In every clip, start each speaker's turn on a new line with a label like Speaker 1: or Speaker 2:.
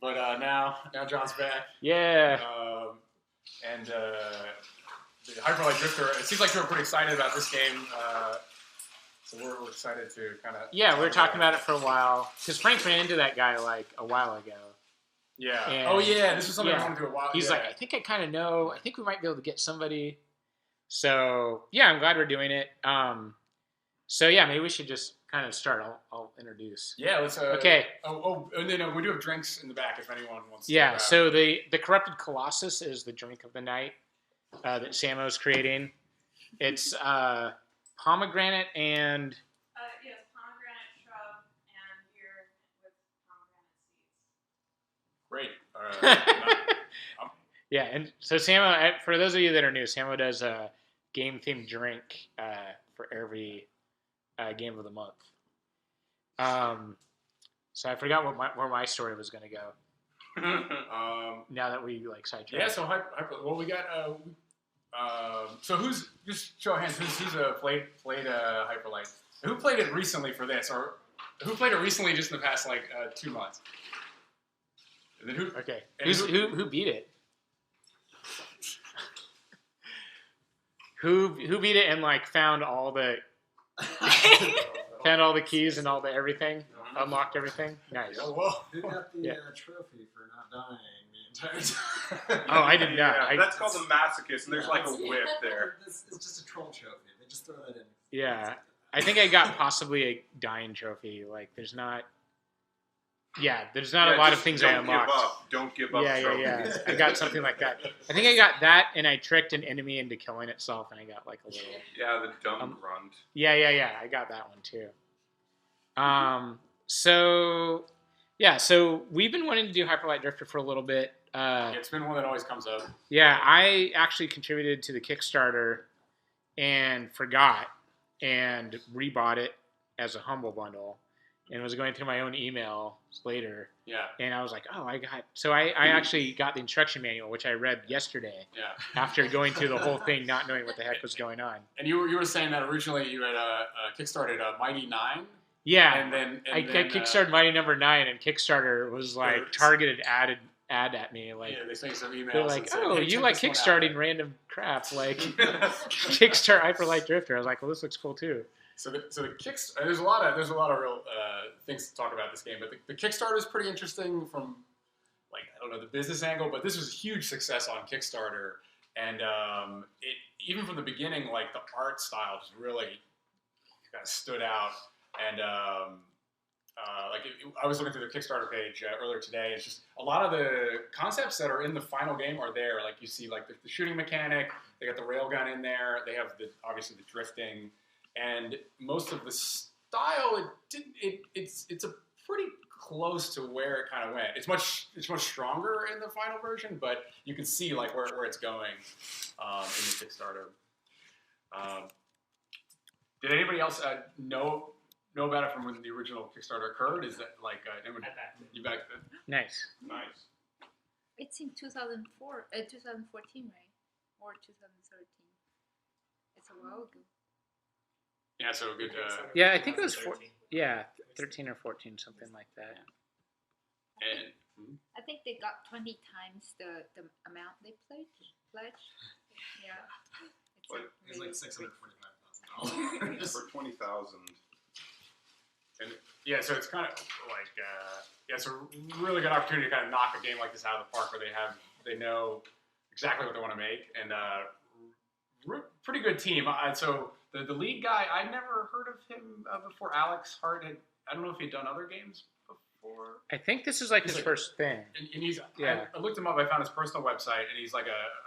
Speaker 1: But now John's back.
Speaker 2: Yeah.
Speaker 1: And the Hyperlight Drifter. It seems like you're pretty excited about this game. So we're excited to kind of.
Speaker 2: Yeah, we were talking about it for a while because Frank ran into that guy like a while ago.
Speaker 1: Yeah.
Speaker 2: And,
Speaker 1: oh yeah, this was something I wanted to do a while.
Speaker 2: He's like, I think I kind of know. I think we might be able to get somebody. So yeah, I'm glad we're doing it. So yeah, maybe we should just kind of start. I'll introduce.
Speaker 1: Yeah, let's.
Speaker 2: Okay.
Speaker 1: And then we do have drinks in the back if anyone wants.
Speaker 2: Yeah. So the Corrupted Colossus is the drink of the night that Samo's creating. It's pomegranate and.
Speaker 3: Yes, pomegranate shrub and beer with pomegranate seeds.
Speaker 1: Great.
Speaker 2: Yeah, and so Samo, for those of you that are new, Samo does a game-themed drink for every game of the month. So I forgot where my story was going to go. Now that we like sidetracked.
Speaker 1: Yeah. So well, we got. So who's just show of hands? Who's played Hyperlight? Who played it recently for this, or who played it recently just in the past 2 months? And then who?
Speaker 2: Okay. Who beat it? Who beat it and found all the keys and all the everything, unlocked everything? Nice.
Speaker 1: Oh, well.
Speaker 4: Who got the trophy for not dying the entire time?
Speaker 2: Oh, I did not.
Speaker 5: Yeah, that's called a masochist, and there's a whip there.
Speaker 4: It's just a troll trophy. They just throw that in.
Speaker 2: Yeah, I think I got possibly a dying trophy. There's not. Yeah, there's not a lot of things I unlocked.
Speaker 5: Don't give up.
Speaker 2: Yeah. I got something like that. I think I got that, and I tricked an enemy into killing itself, and I got a little.
Speaker 5: Yeah, the dumb grunt.
Speaker 2: Yeah. I got that one too. So we've been wanting to do Hyperlight Drifter for a little bit.
Speaker 1: It's been one that always comes up.
Speaker 2: Yeah, I actually contributed to the Kickstarter and forgot and rebought it as a Humble Bundle. And was going through my own email later. Yeah. And I was like, I actually got the instruction manual, which I read yesterday. Yeah. After going through the whole thing, not knowing what the heck was going on.
Speaker 1: And you were saying that originally you had kickstarted Mighty 9?
Speaker 2: Yeah.
Speaker 1: And then
Speaker 2: I kickstarted Mighty number 9, and Kickstarter was targeted ad at me.
Speaker 1: They sent some emails.
Speaker 2: They're like, you like kickstarting random crap, Kickstart Hyperlight Drifter. I was like, well, this looks cool too.
Speaker 1: So the Kickstarter, there's a lot of real things to talk about this game, but the Kickstarter is pretty interesting from the business angle. But this was a huge success on Kickstarter, and it even from the beginning, the art style just really kind of stood out. And I was looking through the Kickstarter page earlier today. It's just a lot of the concepts that are in the final game are there. You see, the shooting mechanic, they got the railgun in there. They have obviously the drifting. And most of the style, it's a pretty close to where it kind of went. It's much stronger in the final version, but you can see where it's going in the Kickstarter. Did anybody else know about it from when the original Kickstarter occurred? Is that anyone? You back then?
Speaker 2: Nice.
Speaker 3: It's in 2014, right? Or 2013. It's a while ago.
Speaker 1: Yeah, so good.
Speaker 2: Yeah, I think it was 13 or 14, something like that.
Speaker 1: And
Speaker 3: I think they got 20 times the amount they pledged. Yeah.
Speaker 4: It's like $645,000
Speaker 5: for 20,000.
Speaker 1: And yeah, so it's kind of it's a really good opportunity to kind of knock a game like this out of the park, where they know exactly what they want to make, and pretty good team. So. The lead guy, I'd never heard of him before. Alex Hart I don't know if he'd done other games before.
Speaker 2: I think this is his first thing.
Speaker 1: And he's, I looked him up. I found his personal website, and he's a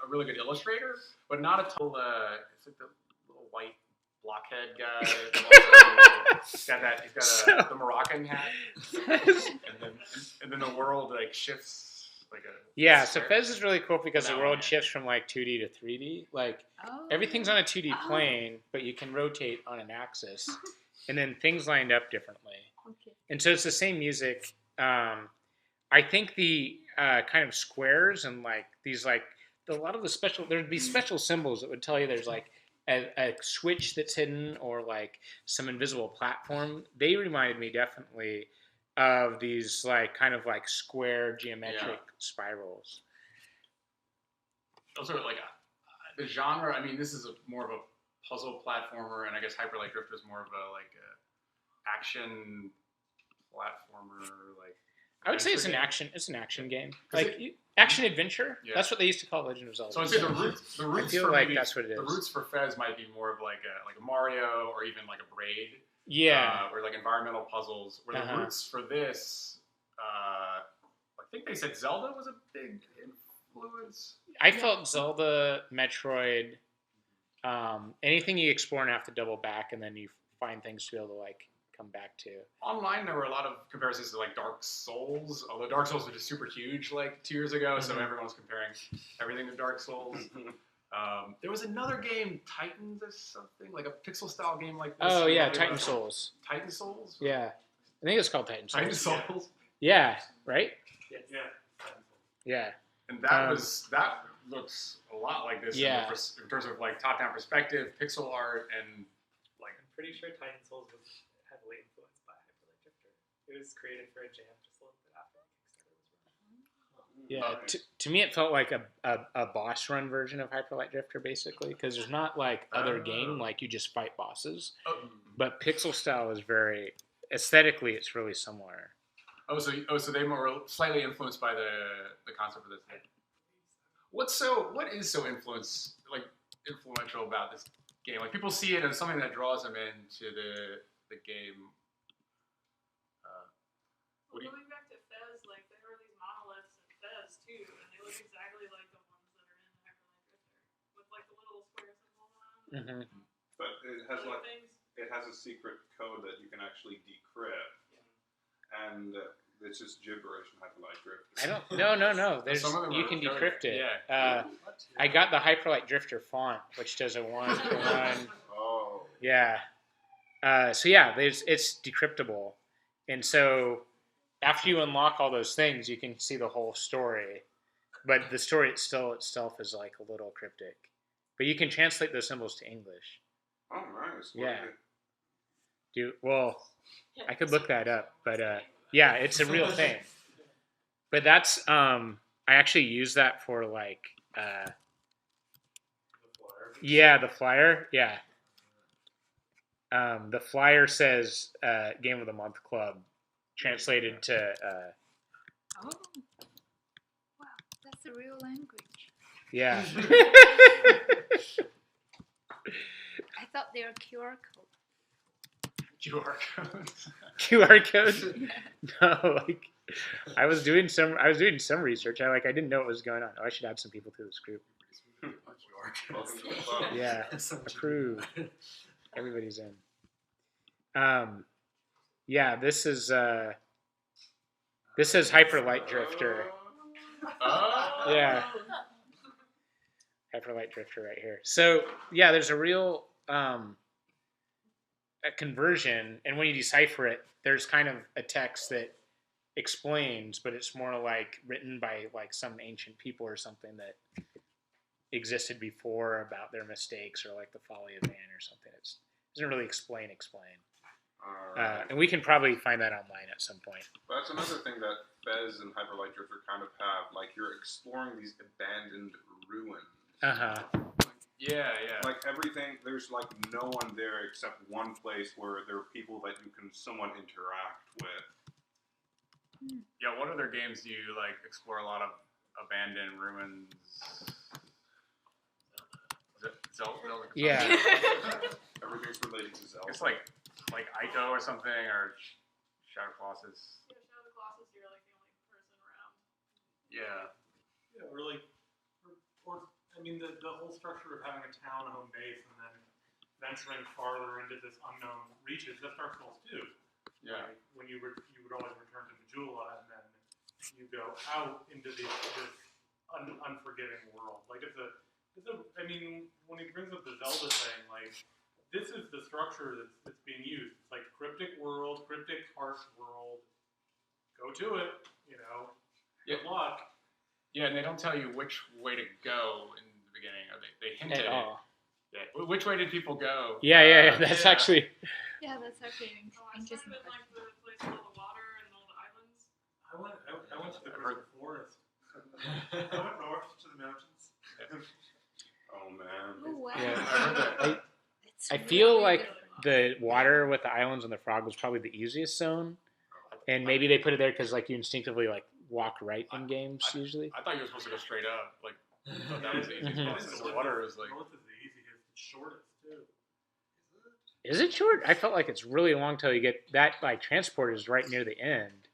Speaker 1: really good illustrator, but not a total. It's the little white blockhead guy. He's got the Moroccan hat, and then the world shifts.
Speaker 2: So Fez is really cool because the world shifts from 2D to 3D. Everything's on a 2D plane, but you can rotate on an axis, and then things lined up differently. Okay. And so it's the same music. I think the kind of squares and these a lot of the special, there'd be special symbols that would tell you there's a switch that's hidden or some invisible platform. They reminded me definitely of these like kind of like square geometric spirals.
Speaker 1: Also, like the genre. I mean, this is more of a puzzle platformer, and I guess Hyper Light Drifter is more of a like a action platformer. Like
Speaker 2: I would say it's an action. It's an action game, like action adventure. Yeah. That's what they used to call Legend of Zelda.
Speaker 1: So I'd say the roots.
Speaker 2: I feel like that's what it is.
Speaker 1: The roots for Fez might be more of like a Mario or even like a Braid.
Speaker 2: Yeah.
Speaker 1: Or like environmental puzzles. Where the roots for this, I think they said Zelda was a big influence.
Speaker 2: I felt Zelda, Metroid, anything you explore and have to double back, and then you find things to be able to like come back to.
Speaker 1: Online, there were a lot of comparisons to like Dark Souls, although Dark Souls was just super huge like 2 years ago, so everyone was comparing everything to Dark Souls. There was another game, Titans or something, like a pixel style game like this.
Speaker 2: Oh yeah, Titan Souls.
Speaker 1: Titan Souls?
Speaker 2: Yeah, I think it's called Titan Souls.
Speaker 1: Titan Souls?
Speaker 2: Yeah, right?
Speaker 4: Yeah.
Speaker 2: Yeah.
Speaker 1: And that looks a lot like this in terms of like top-down perspective, pixel art, and like.
Speaker 6: I'm pretty sure Titan Souls was heavily influenced by Hyper Light Drifter. It was created for a jam just a little bit after Kickstarter was running.
Speaker 2: Yeah, to me it felt like a boss run version of Hyper Light Drifter, basically, because there's not like other game like you just fight bosses, but pixel style is very aesthetically it's really similar.
Speaker 1: So they were slightly influenced by the concept of this thing. What is so influential about this game? Like people see it as something that draws them into the game.
Speaker 7: Going back to Fez, like there are these monoliths in Fez too, and they look exactly like the ones that are in Hyper Light Drifter, with like the little square symbols on them.
Speaker 5: But it has a secret code that you can actually decrypt, and it's just gibberish in Hyper Light Drifter.
Speaker 2: No. You can decrypt it. Yeah. I got the Hyper Light Drifter font, which does a 1-to-1.
Speaker 5: Oh.
Speaker 2: Yeah. It's decryptable, and so after you unlock all those things, you can see the whole story. But the story itself is like a little cryptic. But you can translate those symbols to English.
Speaker 5: Oh, nice.
Speaker 2: I could look that up, but yeah, it's a real thing. But that's I actually use that for like the flyer. Yeah. The flyer says Game of the Month Club, translated to
Speaker 3: Oh. Wow, that's a real language.
Speaker 2: Yeah.
Speaker 3: I thought they were QR code.
Speaker 1: QR codes.
Speaker 2: QR code? No, like I was doing some research. I didn't know what was going on. Oh, I should add some people to this group. Yeah, approved. Everybody's in. Yeah, this is Hyper Light Drifter. Yeah. Hyper Light Drifter right here. So yeah, there's a real a conversion, and when you decipher it, there's kind of a text that explains, but it's more like written by like some ancient people or something that existed before about their mistakes or like the folly of man or something. It doesn't really explain. And we can probably find that online at some point.
Speaker 5: But that's another thing that Fez and Hyper Light Drifter kind of have. Like you're exploring these abandoned ruins.
Speaker 1: Yeah.
Speaker 5: Like everything, there's like no one there except one place where there are people that you can somewhat interact with.
Speaker 1: Yeah, what other games do you like explore a lot of abandoned ruins? Zelda?
Speaker 2: Yeah.
Speaker 5: Everything's related to Zelda.
Speaker 1: It's like Aito or something, or Shadow Colossus.
Speaker 7: Yeah, Shadow Colossus, you're like the only person around.
Speaker 1: Yeah.
Speaker 6: Yeah, or like, I mean, the whole structure of having a town home base and then venturing farther into this unknown reaches, that's Dark Souls 2.
Speaker 1: Yeah.
Speaker 6: Like, when you would always return to Majula and then you go out into this unforgiving world. Like I mean, when he brings up the Zelda thing, like this is the structure that's being used. It's like cryptic world, cryptic harsh world. Go to it, you know. Good luck.
Speaker 1: Yeah, and they don't tell you which way to go in the beginning. Or they hint at it. Yeah. Which way did people go?
Speaker 2: Yeah. That's actually.
Speaker 3: Yeah, that's actually
Speaker 7: Oh, I
Speaker 3: interesting.
Speaker 7: started in like the place with all the water and all
Speaker 6: I went to the
Speaker 1: heard-
Speaker 6: forest. I went north to the mountains.
Speaker 5: Oh man.
Speaker 3: Oh, wow.
Speaker 2: Yeah,
Speaker 1: I heard that.
Speaker 3: It's
Speaker 2: I feel
Speaker 3: really
Speaker 2: like
Speaker 3: different.
Speaker 2: the water with the islands and the frog was probably the easiest zone, and maybe they put it there because like you instinctively like walk right in games usually.
Speaker 1: I thought you were supposed to go straight up. Like, I thought that was the easiest
Speaker 2: Mhm.
Speaker 1: one. Because the water is like.
Speaker 6: North is the easiest, it's shortest too.
Speaker 2: Is it short? I felt like it's really long till you get that. Like transport is right near the end.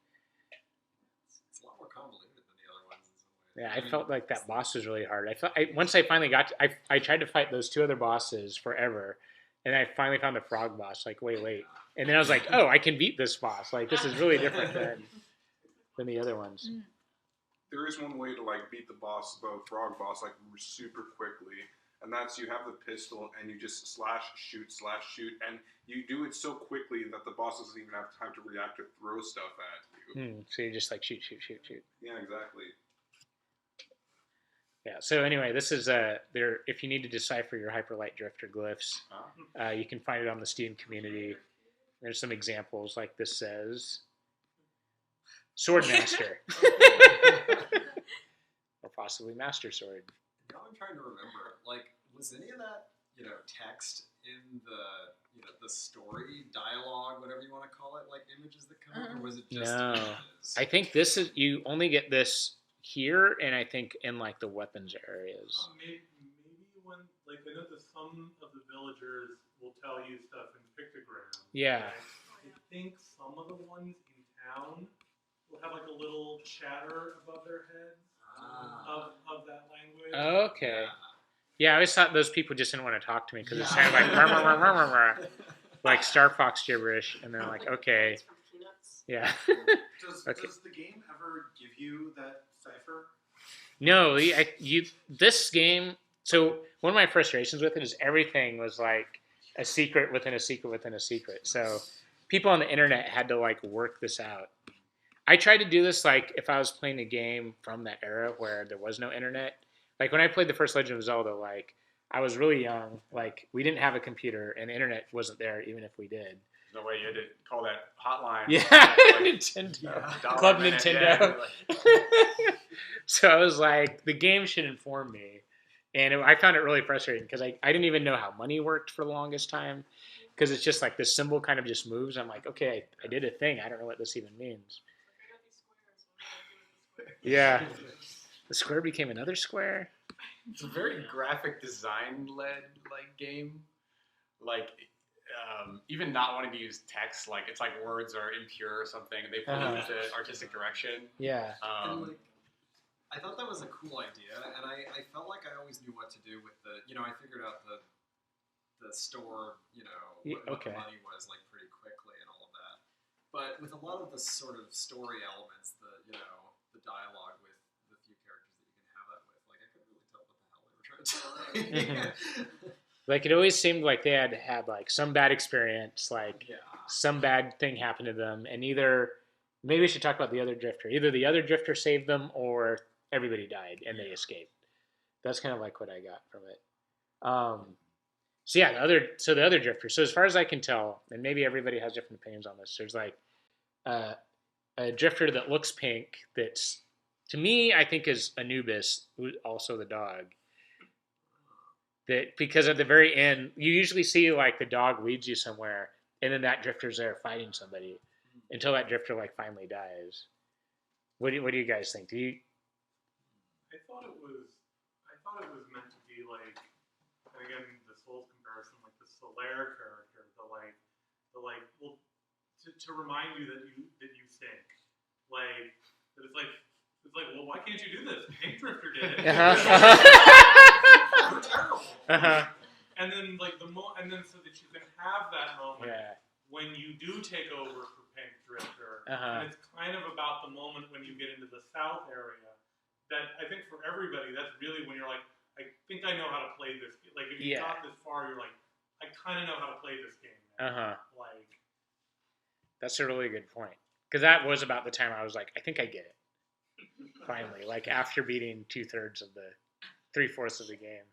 Speaker 4: It's a lot more convoluted than the other ones in some ways.
Speaker 2: Yeah, I felt like that boss was really hard. Once I finally got, I tried to fight those two other bosses forever, and I finally found the frog boss. Like, wait, and then I was like, oh, I can beat this boss. Like, this is really different than the other ones.
Speaker 3: Mm.
Speaker 5: There is one way to like beat the frog boss like super quickly, and that's you have the pistol and you just slash shoot, and you do it so quickly that the boss doesn't even have time to react to throw stuff at you.
Speaker 2: So you just like shoot.
Speaker 5: Yeah, exactly.
Speaker 2: Yeah. So anyway, this is there. If you need to decipher your hyperlight drifter glyphs, you can find it on the Steam community. There's some examples like this says, Swordmaster, or possibly Master Sword.
Speaker 4: Now I'm trying to remember, like, was any of that, text in the story, dialogue, whatever you want to call it, like images that come up, or was it just
Speaker 2: No.
Speaker 4: images?
Speaker 2: I think this is you only get this here, and I think in like the weapons areas.
Speaker 6: Maybe when, like, I know that some of the villagers will tell you stuff in pictograms.
Speaker 2: Yeah.
Speaker 6: I think some of the ones in town will have like a little chatter above their heads of that language.
Speaker 2: Okay. Yeah, I always thought those people just didn't want to talk to me because it sounded like rah, rah, rah, rah, rah, rah, like Star Fox gibberish, and they're like, okay,
Speaker 8: From Peanuts.
Speaker 2: yeah. Okay.
Speaker 9: Does the game ever give you that cipher?
Speaker 2: No, this game. So one of my frustrations with it is everything was like a secret within a secret within a secret. So people on the internet had to like work this out. I tried to do this like if I was playing a game from that era where there was no internet. Like when I played the first Legend of Zelda, like I was really young. Like we didn't have a computer and the internet wasn't there even if we did.
Speaker 1: No way you had to call that hotline.
Speaker 2: Yeah,
Speaker 1: Like,
Speaker 2: Nintendo.
Speaker 1: $1
Speaker 2: Club
Speaker 1: a minute,
Speaker 2: Nintendo.
Speaker 1: yeah,
Speaker 2: So I was like, the game should inform me. And I found it really frustrating because I didn't even know how money worked for the longest time. Because it's just like this symbol kind of just moves. I'm like, okay, I did a thing. I don't know what this even means.
Speaker 7: I got these squares. What do I do with the squares?
Speaker 2: Yeah. The square became another square.
Speaker 1: It's a very graphic design led like game. Like even not wanting to use text, like it's like words are impure or something. They put it into artistic direction.
Speaker 2: Yeah.
Speaker 4: And like, I thought that was a cool idea, and I felt like I always knew what to do with the, I figured out the store, what the money was like pretty quickly and all of that. But with a lot of the sort of story elements, the dialogue with the few characters that you can have that with, like I couldn't really tell what the hell they were trying to tell me.
Speaker 2: Like it always seemed like they had like some bad experience, like some bad thing happened to them, and maybe we should talk about the other drifter. Either the other drifter saved them, or everybody died and they escaped. That's kind of like what I got from it. So yeah, the other drifter. So as far as I can tell, and maybe everybody has different opinions on this, there's like a drifter that looks pink. That's to me, I think is Anubis, who's also the dog. That because at the very end, you usually see like the dog leads you somewhere, and then that drifter's there fighting somebody until that drifter like finally dies. What do you guys think?
Speaker 6: I thought it was meant to be like, and again, the Souls comparison, like the Solaire character, well, to remind you that you stink, like that it's like, well, why can't you do this? Pink Drifter did it. You're terrible. And then so that you can have that moment when you do take over for Pink Drifter, and it's kind of about the moment when you get into the South area. That I think for everybody, that's really when you're like, I think I know how to play this. Like if you got this far, you're like, I kind of know how to play this game now. Like,
Speaker 2: that's a really good point, because that was about the time I was like, I think I get it. Finally, like after beating 3/4 of the game.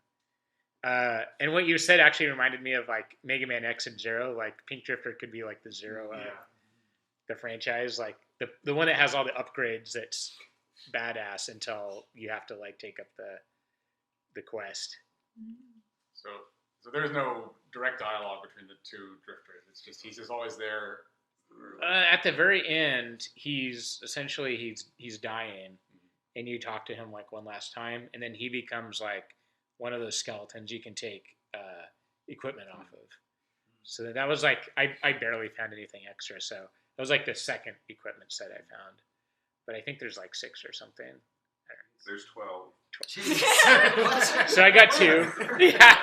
Speaker 2: And what you said actually reminded me of like Mega Man X and Zero. Like Pink Drifter could be like the Zero the franchise, like the one that has all the upgrades. That's badass until you have to like take up the quest.
Speaker 1: So there's no direct dialogue between the two drifters. It's just he's just always there.
Speaker 2: At the very end, he's dying, and you talk to him like one last time, and then he becomes like one of those skeletons you can take equipment off of. So that was like I barely found anything extra. So that was like the second equipment set I found, but I think there's like 6 or something.
Speaker 5: There's 12.
Speaker 2: So I got 2. Yeah.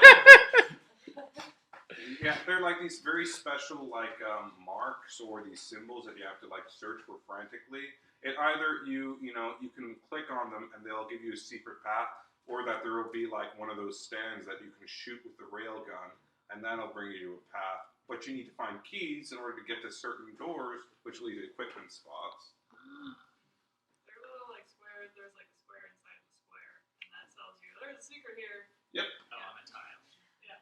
Speaker 5: Yeah, they're like these very special like marks or these symbols that you have to like search for frantically. It either you can click on them and they'll give you a secret path, or that there will be like one of those stands that you can shoot with the rail gun, and that'll bring you to a path. But you need to find keys in order to get to certain doors, which lead to equipment spots.
Speaker 7: They're little like squares. There's like a square inside of the square, and that tells you there's a secret here.
Speaker 5: Yep.
Speaker 7: Oh, I'm a tile.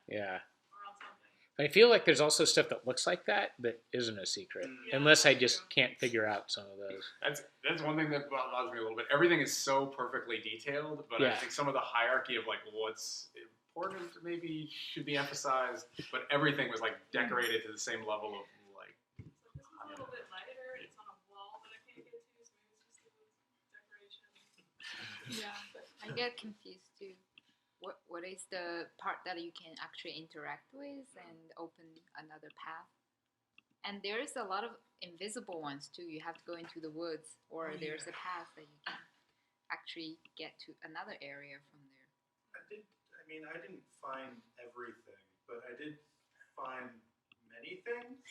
Speaker 2: Yeah.
Speaker 7: Or on something.
Speaker 2: I feel like there's also stuff that looks like that isn't a secret, unless I just can't figure out some of those.
Speaker 1: That's one thing that bothers me a little bit. Everything is so perfectly detailed, but I think some of the hierarchy of like what's important maybe should be emphasized. But everything was like decorated to the same level of like.
Speaker 7: So this is a little bit lighter. It's on a wall that I can't get to, so maybe it's just a decoration.
Speaker 3: Yeah, I get confused too. What is the part that you can actually interact with and open another path? And there's a lot of invisible ones too. You have to go into the woods, or there's a path that you can actually get to another area from there.
Speaker 9: I didn't find everything, but I did find many things.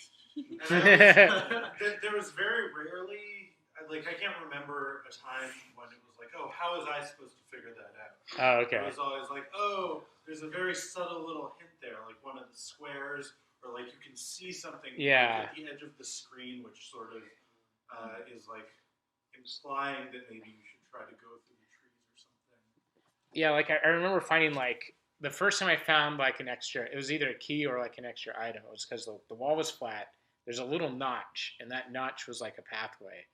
Speaker 9: And there was very rarely, I can't remember a time when it was like, oh, how was I supposed to figure that out?
Speaker 2: Oh, okay.
Speaker 9: It was always like, oh, there's a very subtle little hint there, like one of the squares, or like you can see something at the edge of the screen, which sort of is like implying that maybe you should try to go through the trees or something.
Speaker 2: Yeah, like I remember finding like the first time I found like an extra, it was either a key or like an extra item. It was because the wall was flat. There's a little notch, and that notch was like a pathway.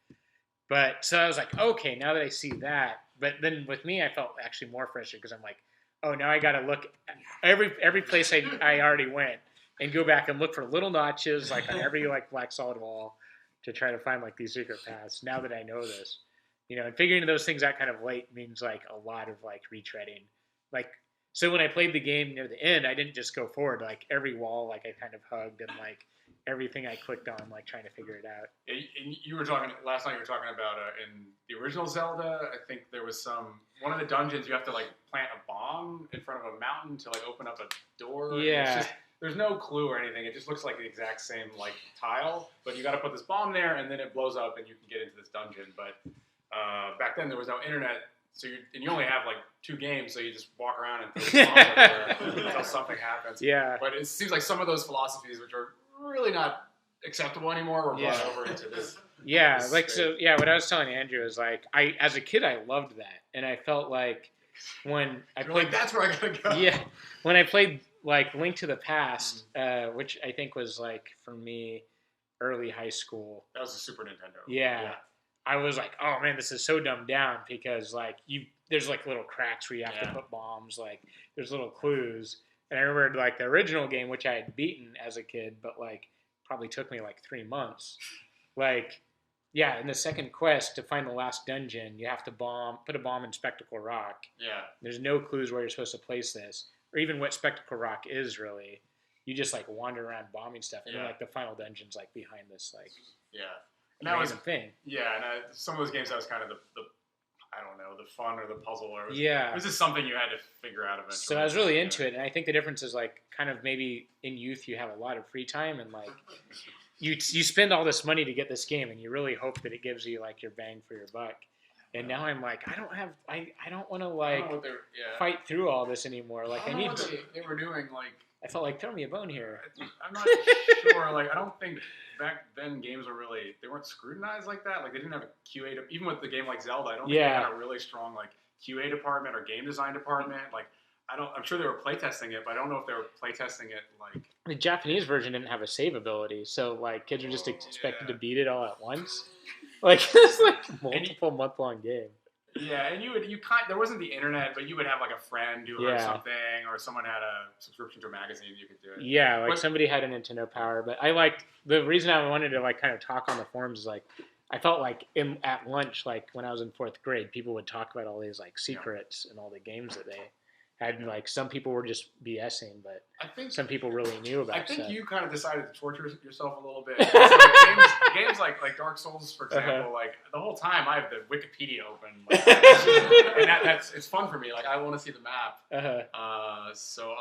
Speaker 2: But so I was like, okay, now that I see that. But then with me, I felt actually more frustrated because I'm like, oh, now I got to look at every place I already went and go back and look for little notches like on every like black solid wall to try to find like these secret paths. Now that I know this, and figuring those things out kind of late means like a lot of like retreading. Like, so when I played the game near the end, I didn't just go forward. Like every wall, like I kind of hugged and like everything I clicked on, like trying to figure it out.
Speaker 1: And you were talking last night. You were talking about in the original Zelda. I think there was one of the dungeons you have to like plant a bomb in front of a mountain to like open up a door.
Speaker 2: Yeah.
Speaker 1: There's no clue or anything. It just looks like the exact same like tile, but you got to put this bomb there, and then it blows up, and you can get into this dungeon. But back then there was no internet, so you only have like 2 games, so you just walk around and throw the bomb everywhere until something happens.
Speaker 2: Yeah.
Speaker 1: But it seems like some of those philosophies, which are really not acceptable anymore, were brought over into this.
Speaker 2: Yeah,
Speaker 1: this
Speaker 2: like
Speaker 1: space.
Speaker 2: so. Yeah, what I was telling Andrew is like as a kid I loved that, and I felt like when I played,
Speaker 1: like, that's where I gotta go.
Speaker 2: Yeah, when I played like Link to the Past, which I think was like for me early high school.
Speaker 1: That was the Super Nintendo.
Speaker 2: Yeah. I was like, oh man, this is so dumbed down because like there's like little cracks where you have to put bombs, like there's little clues. And I remember like the original game, which I had beaten as a kid, but like probably took me like 3 months. Like, yeah, in the second quest to find the last dungeon, you have to put a bomb in Spectacle Rock.
Speaker 1: Yeah. There's
Speaker 2: no clues where you're supposed to place this, or even what Spectacle Rock is really. You just like wander around bombing stuff, and then like the final dungeon's like behind this like
Speaker 1: and that was
Speaker 2: amazing thing.
Speaker 1: Yeah, and some of those games that was kind of the I don't know, the fun or the puzzle, or
Speaker 2: it
Speaker 1: was just something you had to figure out eventually.
Speaker 2: So I was really into it, and I think the difference is like kind of maybe in youth you have a lot of free time, and like you spend all this money to get this game, and you really hope that it gives you like your bang for your buck. And now I'm like, I don't want to like fight through all this anymore. Like I need to.
Speaker 1: They were doing like.
Speaker 2: I felt like throw me a bone here.
Speaker 1: I'm not sure. Like I don't think back then games were they weren't scrutinized like that. Like they didn't have a QA. Even with the game like Zelda, I don't think they had a really strong like QA department or game design department. Like I'm sure they were playtesting it, but I don't know if they were playtesting it like
Speaker 2: the Japanese version didn't have a save ability, so like kids were just expected to beat it all at once. Like it's like multiple month-long game.
Speaker 1: Yeah, and there wasn't the internet, but you would have like a friend who heard something, or someone had a subscription to a magazine. You could do it.
Speaker 2: Yeah, like somebody had a Nintendo Power, but I liked the reason I wanted to like kind of talk on the forums is like I felt like at lunch, like when I was in 4th grade, people would talk about all these like secrets and all the games that they had. Like some people were just BSing, but I think some people really knew about.
Speaker 1: I think
Speaker 2: stuff.
Speaker 1: You kind of decided to torture yourself a little bit. Like games like Dark Souls, for example, like the whole time I have the Wikipedia open, like, and it's fun for me. Like I want to see the map. So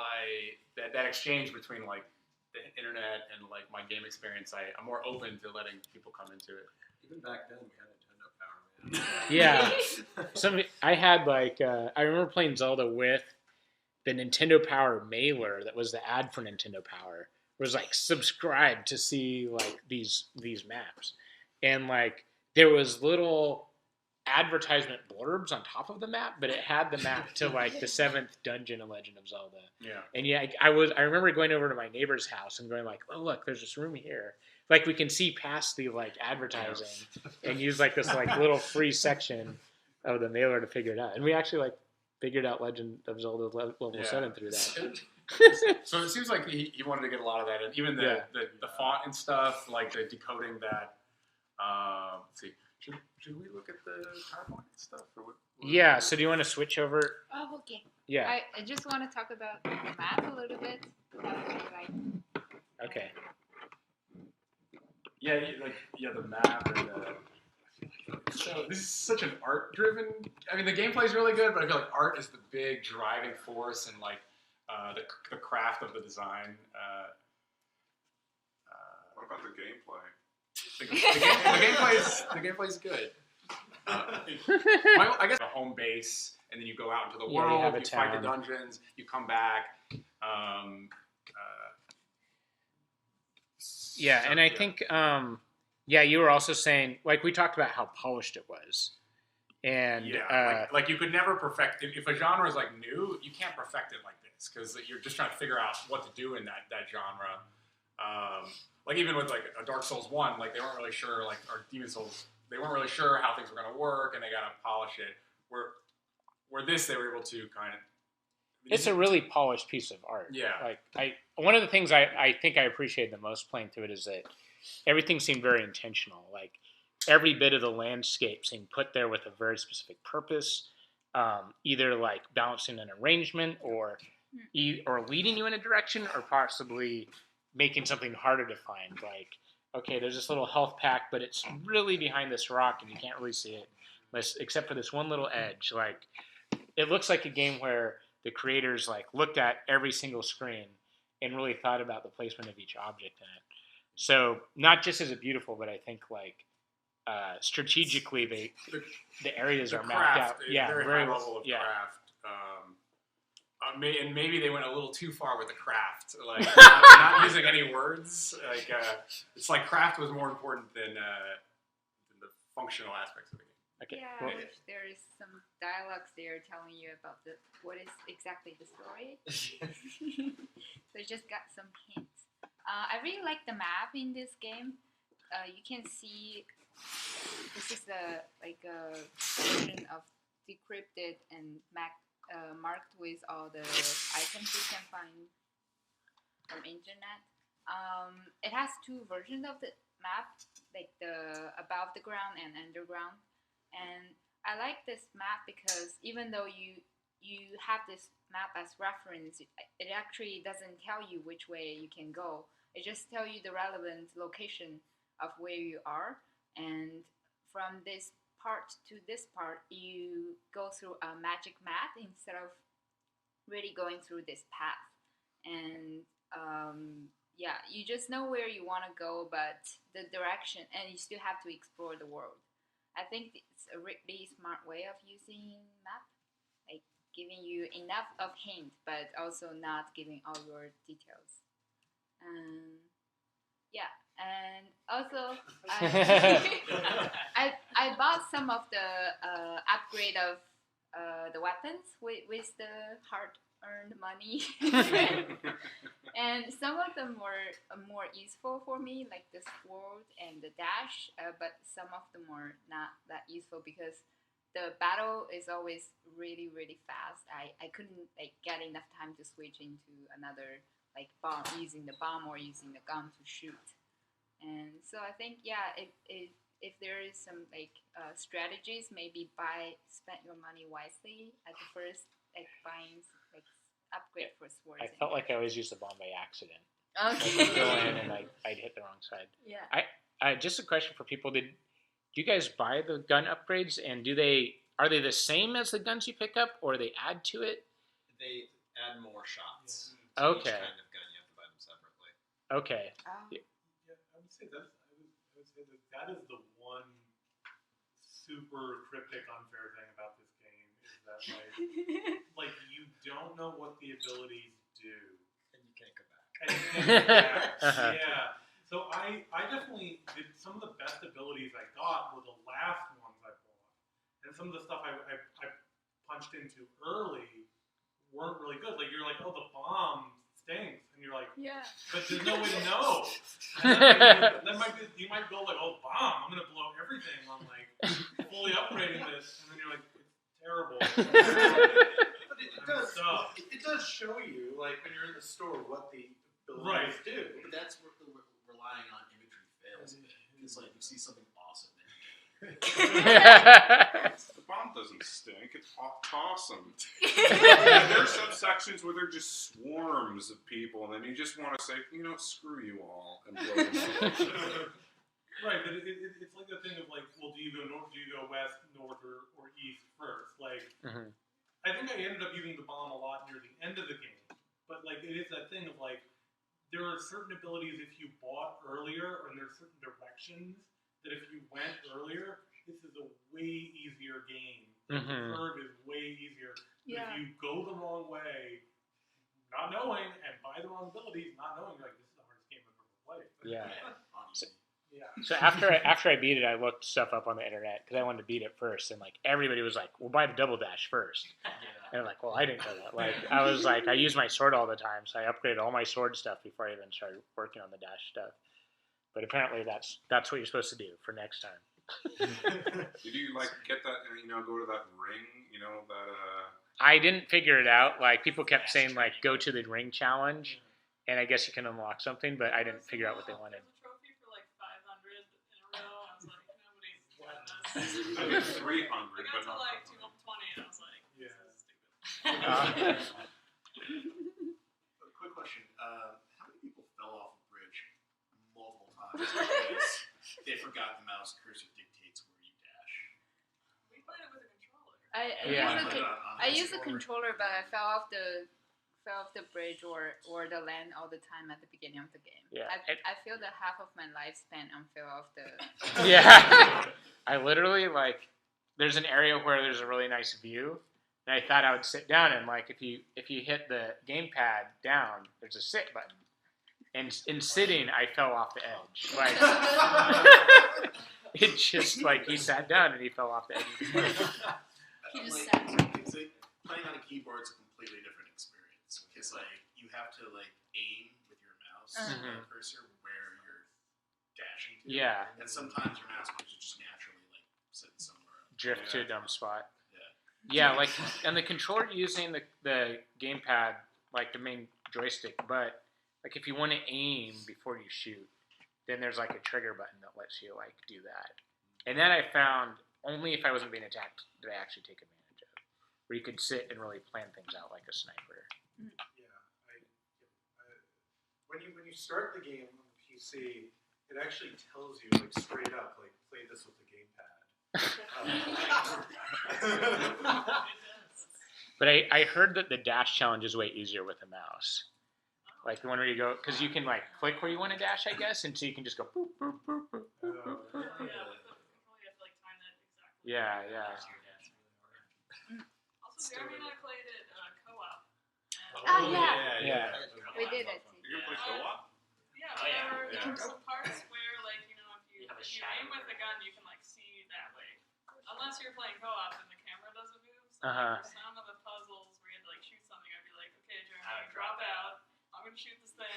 Speaker 1: that exchange between like the internet and like my game experience, I'm more open to letting people come into it.
Speaker 4: Even back then, we had Nintendo Power, man.
Speaker 2: Yeah, I had like I remember playing Zelda with the Nintendo Power mailer that was the ad for Nintendo Power. It was like subscribe to see like these maps, and like there was little advertisement blurbs on top of the map, but it had the map to like the 7th dungeon in Legend of Zelda.
Speaker 1: Yeah,
Speaker 2: and yeah, I remember going over to my neighbor's house and going like, oh look, there's this room here. Like we can see past the like advertising and use like this like little free section of the mailer to figure it out. And we actually like figured out Legend of Zelda level 7 through that.
Speaker 1: So it seems like he wanted to get a lot of that, and even the font and stuff, like the decoding that. Let's see, should we look at the PowerPoint stuff? Or what
Speaker 2: yeah. So do you want to switch over?
Speaker 3: Oh, okay.
Speaker 2: Yeah.
Speaker 3: I just want to talk about the map a little bit.
Speaker 2: Okay.
Speaker 1: Yeah, the map and so this is such an art-driven. I mean, the gameplay is really good, but I feel like art is the big driving force and like the craft of the design.
Speaker 5: What about the gameplay?
Speaker 1: The gameplay is good. I guess a home base, and then you go out into the world. You fight the dungeons. You come back.
Speaker 2: And I think, you were also saying, like, we talked about how polished it was. And
Speaker 1: like you could never perfect if a genre is like new, you can't perfect it like this because you're just trying to figure out what to do in that genre. Like even with like a Dark Souls 1, like they weren't really sure, like or Demon Souls, they weren't really sure how things were going to work, and they got to polish it. Where this, they were able to kind of.
Speaker 2: It's a really polished piece of art.
Speaker 1: Yeah.
Speaker 2: Like one of the things I think I appreciated the most playing through it is that everything seemed very intentional. Like every bit of the landscape seemed put there with a very specific purpose, either like balancing an arrangement or leading you in a direction, or possibly making something harder to find. Like, okay, there's this little health pack, but it's really behind this rock and you can't really see it, except for this one little edge. Like, it looks like a game where the creators like looked at every single screen and really thought about the placement of each object in it. So not just is it beautiful, but I think like strategically the areas are mapped out.
Speaker 1: Yeah, very high level of craft. And maybe they went a little too far with the craft, like not using any words. Like it's like craft was more important than the functional aspects of the game.
Speaker 2: Okay.
Speaker 3: Yeah,
Speaker 2: Well,
Speaker 3: there's some dialogues there telling you about what is exactly the story. So you just got some hints. I really like the map in this game. You can see this is a version of decrypted and marked with all the items you can find from internet. It has 2 versions of the map, like the above the ground and underground. And I like this map because even though you have this map as reference, it actually doesn't tell you which way you can go. It just tells you the relevant location of where you are. And from this part to this part, you go through a magic mat instead of really going through this path. And you just know where you want to go, but the direction, and you still have to explore the world. I think it's a really smart way of using map, like giving you enough of hint, but also not giving all your details. And also I bought some of the upgrade of the weapons with the heart earned money. And some of them were more useful for me, like the sword and the dash, but some of them were not that useful because the battle is always really, really fast. I couldn't like get enough time to switch into another like bomb, using the bomb or using the gun to shoot. And so I think, yeah, if there is some like strategies, maybe spend your money wisely at the first, like buying like upgrade for swords.
Speaker 2: I felt like I always used the bomb by accident.
Speaker 3: Okay.
Speaker 2: Like, I'd go in and I'd hit the wrong side.
Speaker 3: Yeah.
Speaker 2: I just a question for people: do you guys buy the gun upgrades, and are they the same as the guns you pick up, or they add to it?
Speaker 4: They add more shots.
Speaker 2: Yeah.
Speaker 4: To
Speaker 2: Okay.
Speaker 4: Each kind of gun, you have to buy them separately.
Speaker 2: Okay.
Speaker 6: Yeah, I would say that is the one super cryptic unfair thing about this game is that like you don't know what the abilities do,
Speaker 4: and you can't go back.
Speaker 6: And you can't go back. Yeah. So I definitely did some of the best abilities I got were the last ones I bought, and some of the stuff I punched into early weren't really good. Like you're like, oh, the bomb stinks, and you're like,
Speaker 3: yeah,
Speaker 6: but there's no way to know. And you might go like, oh, bomb, I'm gonna blow everything on like fully upgrading this, and then you're like, it's terrible.
Speaker 9: But it does show you, like when you're in the store, what the abilities do.
Speaker 8: But that's where we're relying on imagery fails. It's like you see something awesome.
Speaker 5: The bomb doesn't stink. It's awesome. There are some sections where they're just swarms of people, and then you just want to say, screw you all, and blow them up.
Speaker 6: Right, but it's like the thing of like, well, do you go north, do you go west, north, or east first? Like, I think I ended up using the bomb a lot near the end of the game, but like it is that thing of like, there are certain abilities if you bought earlier, and there are certain directions that if you went earlier, this is a way easier game. The curve is way easier. But if you go the wrong way, not knowing, and buy the wrong abilities, not knowing, you're like, this is the hardest game I've ever played.
Speaker 2: Yeah.
Speaker 6: Yeah.
Speaker 2: So after I beat it, I looked stuff up on the internet because I wanted to beat it first, and like everybody was like, "Well, buy the double dash first." And I'm like, "Well, I didn't know that." Like I was like, I use my sword all the time, so I upgraded all my sword stuff before I even started working on the dash stuff. But apparently, that's what you're supposed to do for next time.
Speaker 5: Did you like get that? Go to that ring. That.
Speaker 2: I didn't figure it out. Like people kept saying, like, go to the ring challenge, and I guess you can unlock something, but I didn't figure out what they wanted.
Speaker 5: I did 300, but
Speaker 7: not like 220, and I was like, this is stupid.
Speaker 8: A quick question: how many people fell off a bridge multiple times because they forgot the mouse cursor dictates where you dash?
Speaker 7: We played it with a controller.
Speaker 3: I use a controller, but I fell off the bridge or the land all the time at the beginning of the game.
Speaker 2: Yeah.
Speaker 3: I feel that half of my lifespan on fell off the.
Speaker 2: Yeah. I literally there's an area where there's a really nice view, and I thought I would sit down, and like if you hit the gamepad down, there's a sit button, and in sitting I fell off the edge. Like it just like he sat down and he fell off the edge.
Speaker 3: He just sat.
Speaker 8: It's like playing on a keyboard is a completely different experience because like you have to like aim with your mouse cursor where you're dashing to.
Speaker 2: Yeah.
Speaker 8: And sometimes your mouse cursor just naturally like sits somewhere else.
Speaker 2: Drift to a dumb spot.
Speaker 8: Yeah.
Speaker 2: Yeah, like and the controller using the gamepad, like the main joystick, but like if you want to aim before you shoot, then there's like a trigger button that lets you like do that. And that I found only if I wasn't being attacked did I actually take advantage of, where you could sit and really plan things out like a sniper.
Speaker 9: Yeah, when you start the game on the PC, it actually tells you like straight up, like play this with the gamepad.
Speaker 2: But I heard that the dash challenge is way easier with a mouse. Like the one where you go, because you can like click where you want to dash, I guess, and so you can just go boop, boop, boop, boop, boop, boop, boop. Yeah, yeah.
Speaker 7: Also, Jeremy and I played it co-op.
Speaker 3: Oh yeah. We did it.
Speaker 5: You can play co-op?
Speaker 7: Yeah, there were some parts where, like, if you aim with the gun, you can like see that way. Unless you're playing co-op and the camera doesn't move. So for some of the puzzles where you had to like shoot something, I'd be like, and shoot this thing.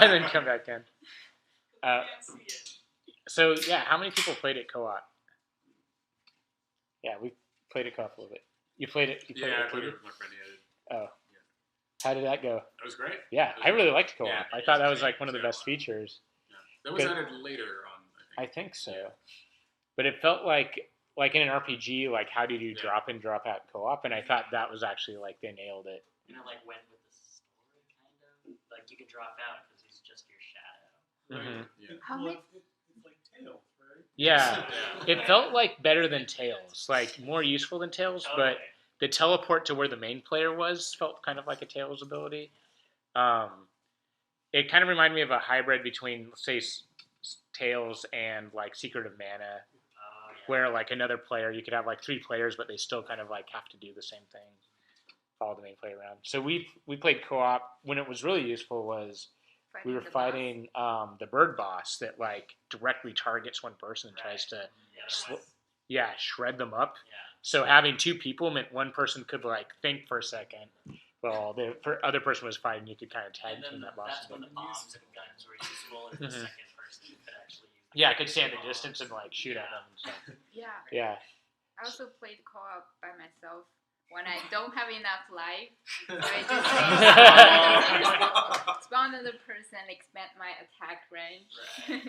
Speaker 2: And then come back in.
Speaker 7: You can't see it.
Speaker 2: So yeah, how many people played it co-op? Yeah, we played it co-op a little bit. You played it?
Speaker 1: Yeah, I played it with my friend.
Speaker 2: Oh. How did that go?
Speaker 1: That was great.
Speaker 2: Yeah, I really liked co-op.
Speaker 1: Yeah,
Speaker 2: I thought that was like one of the best features.
Speaker 1: Yeah. That was added later on,
Speaker 2: I think so. Yeah. But it felt like in an RPG, like how did you drop in, drop out co-op? And I thought that was actually like they nailed it.
Speaker 10: Like went with the story, kind of. Like you could drop out because he's just your shadow.
Speaker 2: Mm-hmm.
Speaker 1: Yeah.
Speaker 9: How many? It's like Tails, right?
Speaker 2: Yeah, it felt like better than Tails, like more useful than Tails, but the teleport to where the main player was felt kind of like a Tails ability. It kind of reminded me of a hybrid between, say, Tails and like Secret of Mana, where like another player, you could have like 3 players, but they still kind of like have to do the same thing, follow the main player around. So we played co-op. When it was really useful was we were fighting the bird boss that like directly targets one person and tries to shred them up.
Speaker 10: Yeah.
Speaker 2: So having 2 people meant one person could like think for a second while the other person was fighting. You could kind of tag team that boss.
Speaker 10: That's when the bombs and guns were useful. If the second person could actually use
Speaker 2: I could stand the distance and like shoot at them. So. Yeah.
Speaker 3: I also played co-op by myself when I don't have enough life. So I just spawn another person, expand my attack range.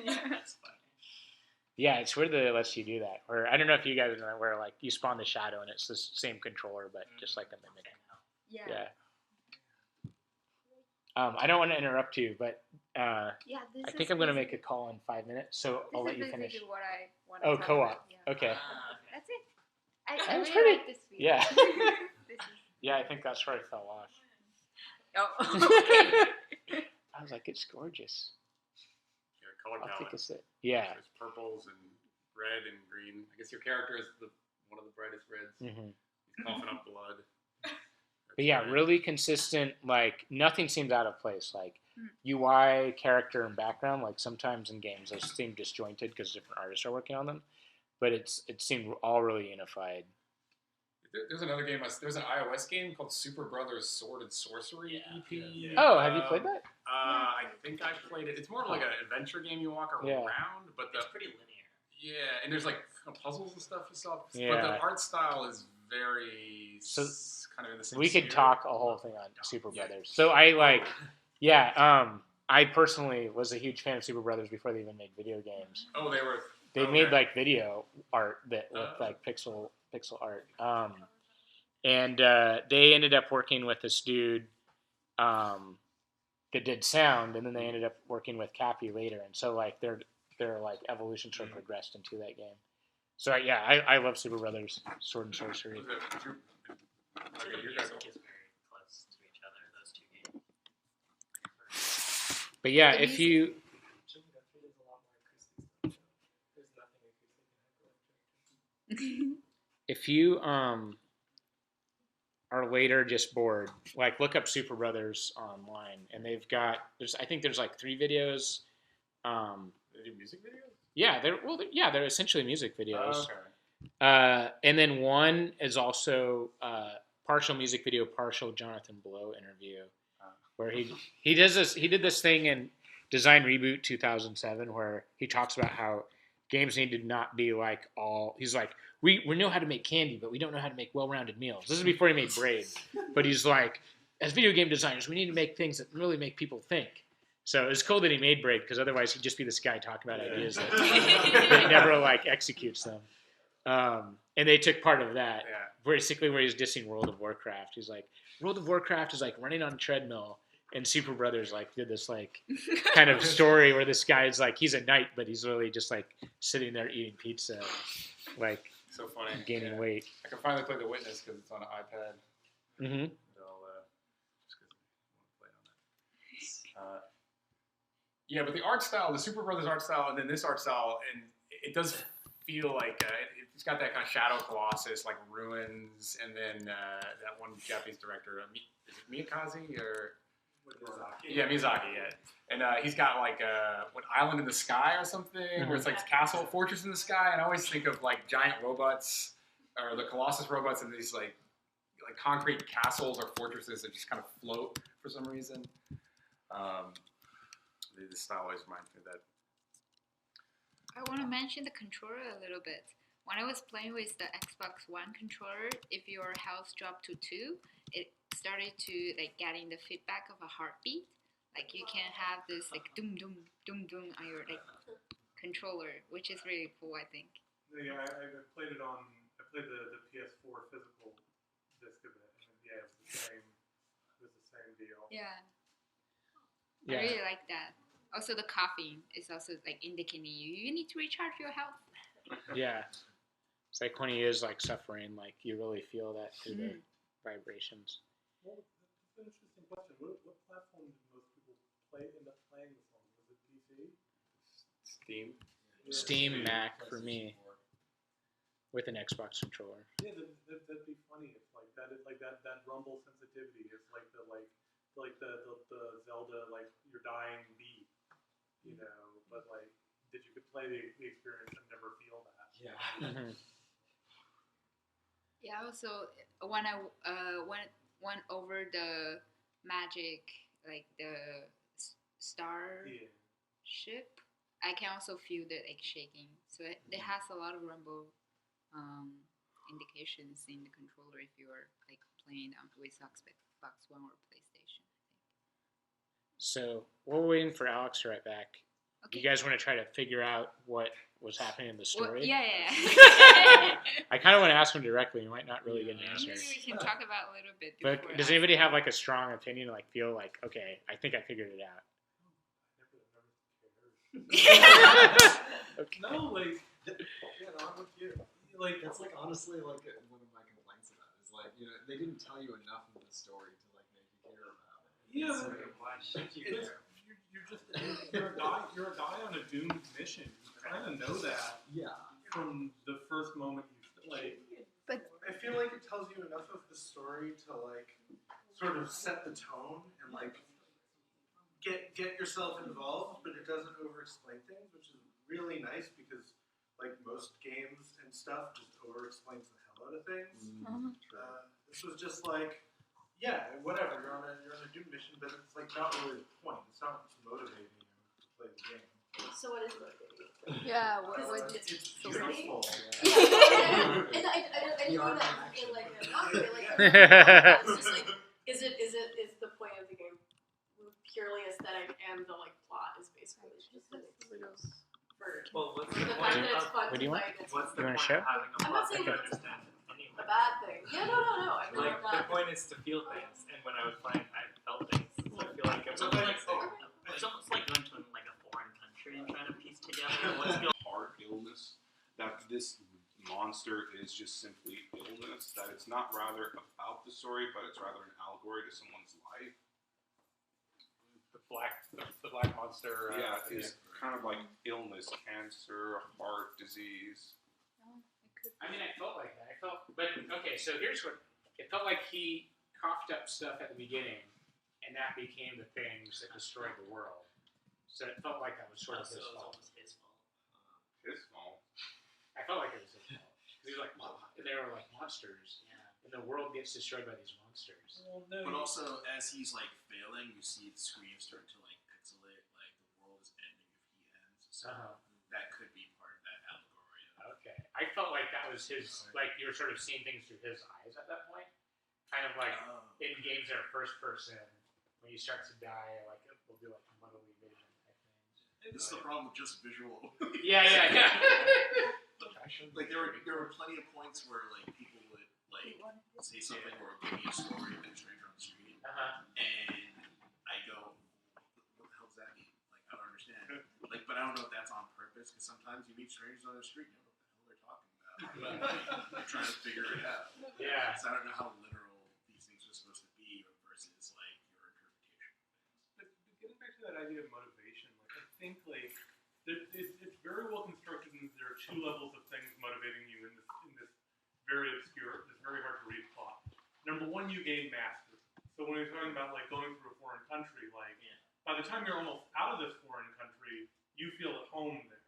Speaker 10: That's funny.
Speaker 2: Yeah, it's weird that it lets you do that. Or I don't know if you guys know where like you spawn the shadow and it's the same controller, but just like a mimic. Yeah. I don't want to interrupt you, but I think I'm going to make a call in 5 minutes, so I'll let you finish.
Speaker 3: This is what I want to talk
Speaker 2: co-op.
Speaker 3: about. Yeah.
Speaker 2: Okay.
Speaker 3: That's it. I
Speaker 2: was
Speaker 3: really
Speaker 2: pretty.
Speaker 3: like this week.
Speaker 2: Yeah.
Speaker 3: This is...
Speaker 2: Yeah, I think that's where I fell off.
Speaker 3: Oh, okay.
Speaker 2: I was like, it's gorgeous.
Speaker 1: Yeah, color
Speaker 2: I'll
Speaker 1: palette.
Speaker 2: take a sip. Yeah.
Speaker 1: There's purples and red and green. I guess your character is one of the brightest reds.
Speaker 2: Mm-hmm.
Speaker 1: He's coughing up blood.
Speaker 2: But yeah, really consistent. Like nothing seems out of place. Like UI, character, and background. Like sometimes in games those seem disjointed because different artists are working on them. But it seemed all really unified.
Speaker 1: There's another game. There's an iOS game called Super Brothers Sword and Sorcery EP.
Speaker 2: Yeah. Oh, have you played that?
Speaker 1: I think I played it. It's more like an adventure game. You walk around, but it's
Speaker 10: pretty linear.
Speaker 1: Yeah, and there's like puzzles and stuff you saw.
Speaker 2: Yeah.
Speaker 1: But the art style is very kind of in the same.
Speaker 2: We could talk a whole thing on Super Brothers. So I like, I personally was a huge fan of Super Brothers before they even made video games.
Speaker 1: Oh, they were.
Speaker 2: They made like video art that looked like pixel art. And they ended up working with this dude that did sound, and then they ended up working with Cappy later. And so like their like evolution sort of progressed into that game. So yeah, I love Super Brothers Sword and Sorcery.
Speaker 10: The music is very close to each other, those 2 games.
Speaker 2: But yeah, if you are later just bored, like look up Super Brothers online, and they've got I think there's like 3 videos.
Speaker 1: They do music videos?
Speaker 2: Yeah, they're essentially music videos.
Speaker 1: Oh, okay.
Speaker 2: And then one is also partial music video, partial Jonathan Blow interview, where he did this thing in Design Reboot 2007 where he talks about how games need to not be like all. He's like, we know how to make candy, but we don't know how to make well-rounded meals. This is before he made Braid, but he's like, as video game designers, we need to make things that really make people think. So it's cool that he made Braid because otherwise he'd just be this guy talking about ideas that never like executes them. And they took part of that, basically where he's dissing World of Warcraft. He's like, World of Warcraft is like running on a treadmill, and Super Brothers like did this like kind of story where this guy is like he's a knight, but he's really just like sitting there eating pizza, like
Speaker 1: so funny,
Speaker 2: gaining weight.
Speaker 1: I can finally play The Witness because it's on an iPad.
Speaker 2: Mm-hmm.
Speaker 1: Yeah, but the art style, the Super Brothers art style, and then this art style, and it does feel like it's got that kind of Shadow Colossus, like Ruins, and then that one Japanese director, is it Miyazaki or?
Speaker 9: Miyazaki.
Speaker 1: Yeah, Miyazaki. Yeah, and he's got like what Island in the Sky or something, where it's like castle, fortress in the sky, and I always think of like giant robots or the Colossus robots and these like concrete castles or fortresses that just kind of float for some reason. The style always reminds me of that.
Speaker 3: I want to mention the controller a little bit. When I was playing with the Xbox One controller, if your health dropped to 2, it started to like getting the feedback of a heartbeat. Like you can have this like doom doom doom doom on your like controller, which is really cool, I think.
Speaker 6: Yeah, I played it on. I played the PS4 physical disc of it, and yeah, it was the same. It was the same deal.
Speaker 3: Yeah. I really like that. Also, the coughing is also like indicating you need to recharge your health.
Speaker 2: Yeah. It's like when he is like suffering, like you really feel that through the vibrations.
Speaker 6: Well, that's an interesting question. What platform did most people end up playing this on? Was it PC?
Speaker 1: Steam.
Speaker 6: Yeah.
Speaker 2: Steam, Mac for me, with an Xbox controller.
Speaker 6: Yeah, that'd be funny if like that rumble sensitivity is like the Zelda like you're dying beat, you know, but like that you could play the experience and never feel that.
Speaker 4: Yeah.
Speaker 3: Yeah. Also, when I went over the magic, like the star ship, I can also feel the like shaking. So it has a lot of rumble indications in the controller if you are like playing with Xbox One or PlayStation.
Speaker 2: So we're waiting for Alex to write back. Okay. You guys want to try to figure out what was happening in the story?
Speaker 3: Well, yeah.
Speaker 2: I kind of want to ask him directly. You might not really get an answer.
Speaker 3: Maybe we can talk about a little bit.
Speaker 2: But does anybody have like a strong opinion? Like feel like, okay, I think I figured it out.
Speaker 6: Okay. No, like,
Speaker 4: I'm with you. Like that's like honestly like one of my complaints about it is like they didn't tell you enough of the story to like make you care about it.
Speaker 6: Yeah,
Speaker 4: so,
Speaker 6: why should you care? You're a guy on a doomed mission. You kind of know that.
Speaker 4: Yeah.
Speaker 6: From the first moment you play.
Speaker 9: But I feel like it tells you enough of the story to like sort of set the tone and like get yourself involved, but it doesn't over-explain things, which is really nice because like most games and stuff just over-explains the hell out of things. This was just like, yeah, whatever. You're on a doom mission, but it's like not really the point. It's not what's motivating you to play the game.
Speaker 11: So what is motivating you?
Speaker 3: Yeah,
Speaker 9: it's beautiful.
Speaker 11: Yeah. And I mean that in like a not really like it's just like is the point of the game purely aesthetic and the like plot is basically just an excuse for
Speaker 10: what's
Speaker 11: the fact that it's fun
Speaker 2: what do you
Speaker 11: to
Speaker 2: want?
Speaker 11: play.
Speaker 10: What's the
Speaker 2: You want
Speaker 10: point
Speaker 2: to show?
Speaker 10: of having a
Speaker 11: I'm
Speaker 10: plot
Speaker 11: not saying
Speaker 10: that you
Speaker 11: it's
Speaker 10: understand anyway?
Speaker 11: a bad thing. Yeah, no. I feel
Speaker 10: Like,
Speaker 11: like
Speaker 10: the point is to feel things, and when I was playing, I felt things. So I feel like it's almost like going to like a foreign country and trying to piece together what's going on.
Speaker 5: Hard illness, that this monster is just simply illness, that it's not rather about the story, but it's rather an allegory to someone's life.
Speaker 1: The black monster.
Speaker 5: Is kind of like illness, cancer, heart disease.
Speaker 2: I mean, I felt like that. But okay, so here's what it felt like. He coughed up stuff at the beginning, and that became the things that destroyed the world. So it felt like that was sort of his fault.
Speaker 10: His fault.
Speaker 5: His fault.
Speaker 2: I felt like it was his fault. He was like, they were like monsters, and the world gets destroyed by these monsters.
Speaker 6: Well, no,
Speaker 8: But also, as he's like failing, you see the screen start to like pixelate, like the world is ending if he ends. So that could be part of that allegory.
Speaker 2: Okay, I felt like that was his. Like you were sort of seeing things through his eyes at that point, kind of like in games that are first person, when you start to die, like it will do like muddly vision type things.
Speaker 8: This is the problem with just visual.
Speaker 2: Yeah.
Speaker 8: Like there were plenty of points where like people would like say something or give me a story of a stranger on the street, and I go, "What the hell does that mean? Like I don't understand." Like, but I don't know if that's on purpose because sometimes you meet strangers on the street and you don't know what the hell they're talking about. But I'm trying to figure it out.
Speaker 2: Yeah.
Speaker 8: So I don't know how literal these things are supposed to be versus like your interpretation of things.
Speaker 6: But getting back to that idea of motivation, like I think like it's very well constructed, and there are two levels of things motivating you in this very obscure, this very hard to read plot. Number one, you gain mastery. So when you're talking about like going through a foreign country, like by the time you're almost out of this foreign country, you feel at home there.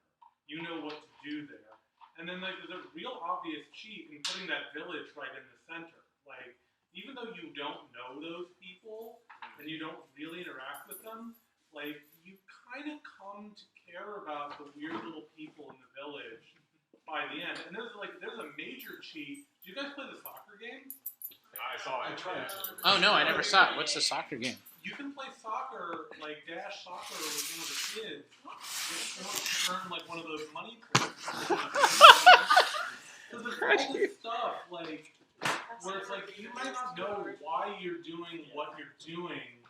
Speaker 6: You know what to do there. And then like there's a real obvious cheat in putting that village right in the center. Like even though you don't know those people and you don't really interact with them, hand, and there's a major cheat. Do you guys play the soccer game?
Speaker 1: I saw it.
Speaker 4: I tried to.
Speaker 2: Oh no, I never saw it. What's the soccer game?
Speaker 6: You can play soccer, like dash soccer with one of the kids. Just earn like one of those money points. So there's all this stuff like where it's like you might not know why you're doing what you're doing,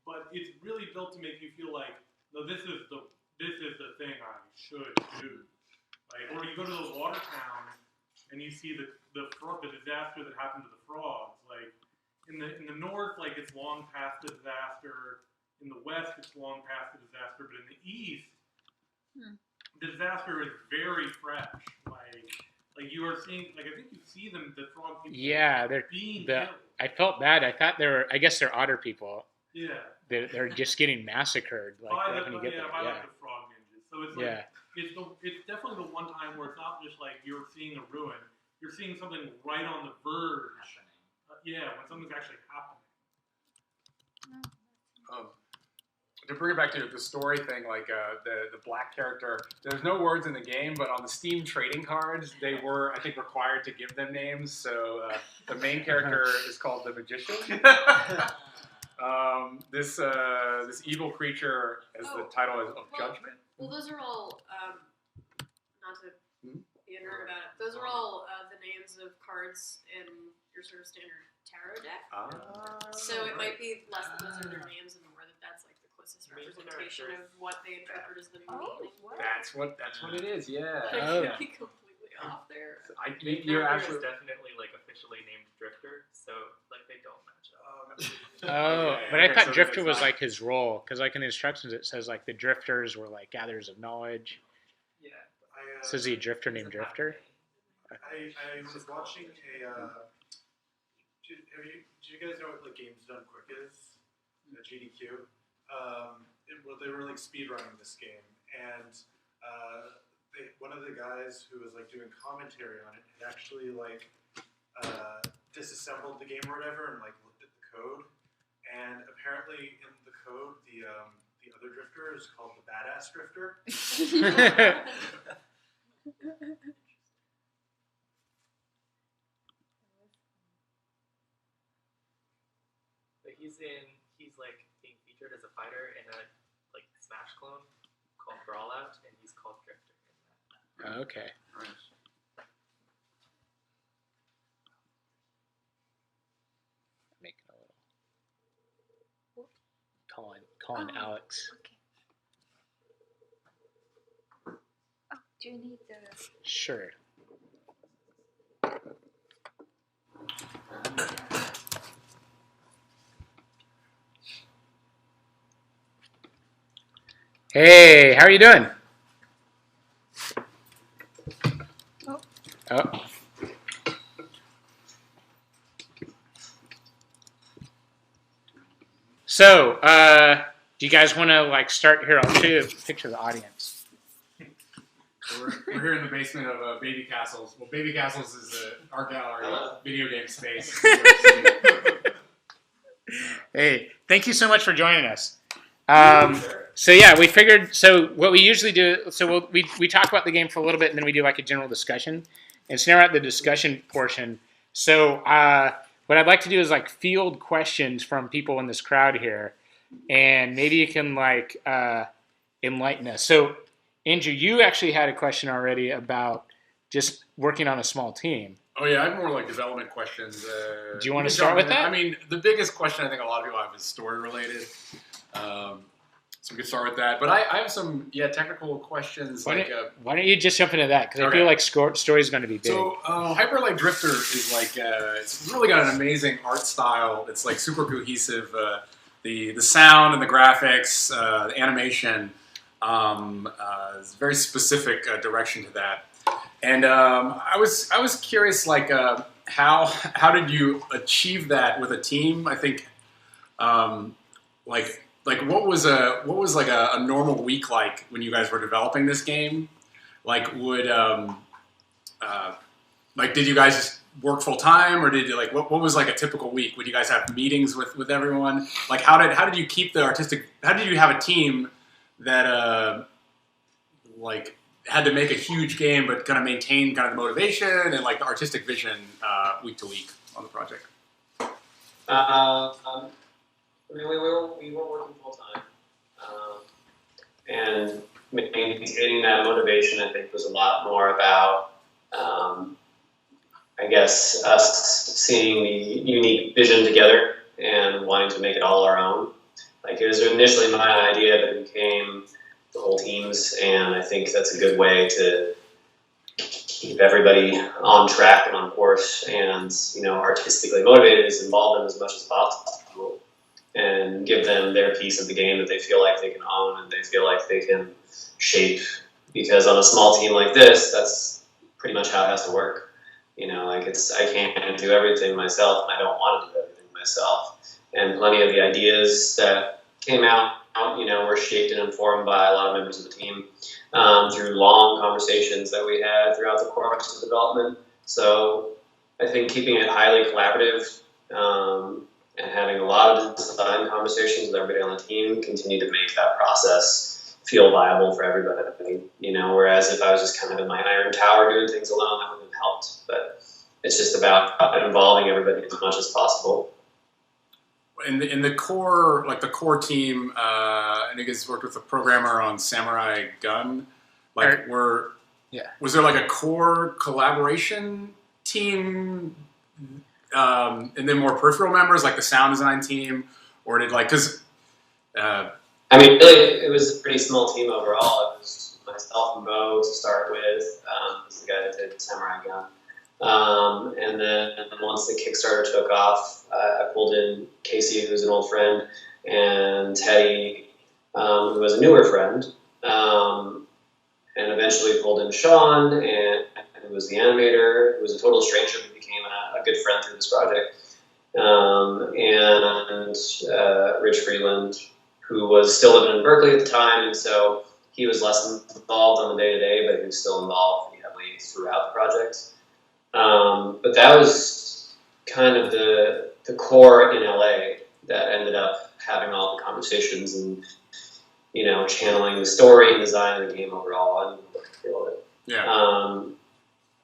Speaker 6: but it's really built to make you feel like, no, this is the thing I should do. Like, or you go to the water town and you see the disaster that happened to the frogs. Like in the north, like it's long past the disaster. In the west, it's long past the disaster. But in the east, the disaster is very fresh. Like you are seeing, like I think you see them, the frog people.
Speaker 2: Yeah,
Speaker 6: being killed.
Speaker 2: I felt bad. I thought I guess they're otter people.
Speaker 6: Yeah.
Speaker 2: They're just getting massacred. Like
Speaker 6: by
Speaker 2: when you get there.
Speaker 6: like the frog ninjas. So it's like
Speaker 2: Yeah.
Speaker 6: it's definitely the one time where it's not just like you're seeing a ruin. You're seeing something right on the verge. When something's actually happening.
Speaker 1: To bring it back to the story thing, like the black character, there's no words in the game, but on the Steam trading cards, they were, I think, required to give them names. So the main character is called the Magician. This evil creature, as the title is, of Judgment.
Speaker 11: Well, those are all, not to be a nerd about it, those are all the names of cards in your sort of standard tarot deck. So it might be less that those are their names and more that that's like the closest representation of what they interpret as the meaning.
Speaker 1: That's what it is. Yeah.
Speaker 11: I could be completely off there.
Speaker 1: You're
Speaker 10: character
Speaker 1: actually
Speaker 10: is definitely like officially named Drifter, so like they don't match up.
Speaker 2: Oh, but I thought Drifter was like his role, because like in the instructions it says like the Drifters were like gatherers of knowledge.
Speaker 10: Yeah.
Speaker 2: So is he a Drifter named Drifter?
Speaker 9: I was watching a. Do you guys know what like Games Done Quick is? GDQ. They were like speed running this game, and one of the guys who was like doing commentary on it had actually like disassembled the game or whatever and like looked at the code, and apparently in the code the other drifter is called the Badass Drifter.
Speaker 10: He's like being featured as a fighter in a like Smash clone called Brawl Out, and he's called Drifter in that.
Speaker 2: Okay.
Speaker 5: Nice.
Speaker 2: Making a little. Calling Alex.
Speaker 3: Okay. Oh, do you need the?
Speaker 2: Sure. Hey, how are you doing? Oh. So, do you guys want to like start here? I'll show you a picture of the audience.
Speaker 1: So we're here in the basement of Baby Castles. Well, Baby Castles is our gallery, video game space.
Speaker 2: Hey, thank you so much for joining us. So yeah, we figured. So what we usually do. So we talk about the game for a little bit, and then we do like a general discussion. And so now we're at the discussion portion. So what I'd like to do is like field questions from people in this crowd here, and maybe you can like enlighten us. So Andrew, you actually had a question already about just working on a small team.
Speaker 1: Oh yeah, I have more like development questions.
Speaker 2: Do you want to start with that?
Speaker 1: I mean, the biggest question I think a lot of people have is story related. So we could start with that. But I have some technical questions.
Speaker 2: Why don't you just jump into that? Because I feel like story is going to be big.
Speaker 1: So Hyper Light Drifter is like it's really got an amazing art style. It's like super cohesive. The sound and the graphics, the animation, is a very specific direction to that. And I was curious, like how did you achieve that with a team? I think like what was like a normal week like when you guys were developing this game? Like would like did you guys just work full time, or did you like what was like a typical week? Would you guys have meetings with everyone? Like how did you keep the artistic? How did you have a team that like had to make a huge game, but kind of maintain kind of the motivation and like the artistic vision week to week on the project?
Speaker 12: I mean, we were working full time, and maintaining that motivation, I think, was a lot more about, I guess, us seeing the unique vision together and wanting to make it all our own. Like, it was initially my idea, but it became the whole team's, and I think that's a good way to keep everybody on track and on course and, you know, artistically motivated, is involve them as much as possible and give them their piece of the game that they feel like they can own and they feel like they can shape. Because on a small team like this, that's pretty much how it has to work. You know, like, I can't do everything myself, and I don't want to do everything myself. And plenty of the ideas that came out, you know, were shaped and informed by a lot of members of the team through long conversations that we had throughout the course of development. So I think keeping it highly collaborative and having a lot of design conversations with everybody on the team continue to make that process feel viable for everybody. You know, whereas if I was just kind of in my iron tower doing things alone, that wouldn't have helped. But it's just about involving everybody as much as possible.
Speaker 1: In the core, like the core team, I think it's worked with a programmer on Samurai Gun. Like, was there like a core collaboration team, and then more peripheral members, like the sound design team, or did like, because
Speaker 12: I mean, really, it was a pretty small team overall. It was myself and Bo to start with. He's the guy that did Samurai Gun. And then once the Kickstarter took off, I pulled in Casey, who's an old friend, and Teddy, who was a newer friend, and eventually pulled in Sean, who was the animator, who was a total stranger but became a good friend through this project, and Rich Freeland, who was still living in Berkeley at the time, and so he was less involved on the day-to-day, but he was still involved pretty heavily throughout the project. But that was kind of the core in LA that ended up having all the conversations and, you know, channeling the story and design of the game overall and the feel of it.
Speaker 1: Yeah.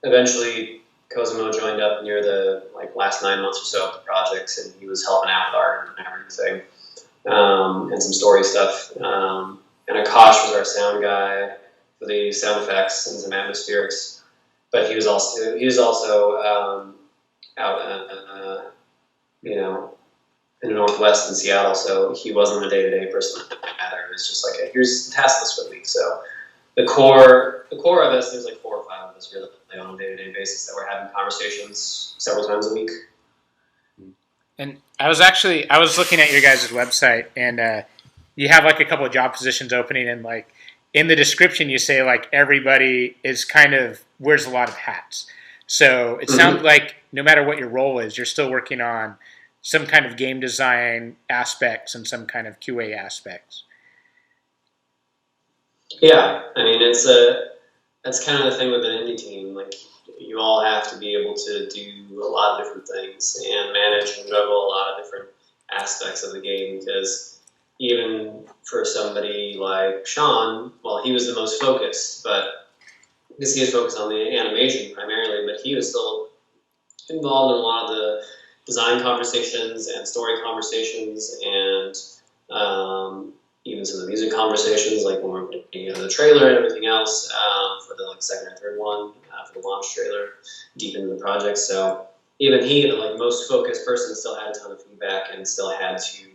Speaker 12: Eventually, Cosimo joined up near the last 9 months or so of the project, and he was helping out with art and everything, and some story stuff. And Akash was our sound guy for the sound effects and some atmospherics. But he was also out, you know, in the Northwest in Seattle, so he wasn't a day-to-day person either. It was just like, here's the task list for the week. So the core of us, there's like 4 or 5 of us really on a day-to-day basis that we're having conversations several times a week.
Speaker 2: And I was looking at your guys' website, and you have like a couple of job positions opening, and like in the description you say like everybody is kind of wears a lot of hats. So it sounds like no matter what your role is, you're still working on some kind of game design aspects and some kind of QA aspects.
Speaker 12: Yeah, I mean, that's kind of the thing with an indie team. Like, you all have to be able to do a lot of different things and manage and juggle a lot of different aspects of the game, because even for somebody like Sean, well, he was the most focused, but because he was focused on the animation primarily, but he was still involved in a lot of the design conversations and story conversations and even some of the music conversations, like when we're putting the trailer and everything else for the second or third one for the launch trailer deep into the project. So even he, the most focused person, still had a ton of feedback and still had to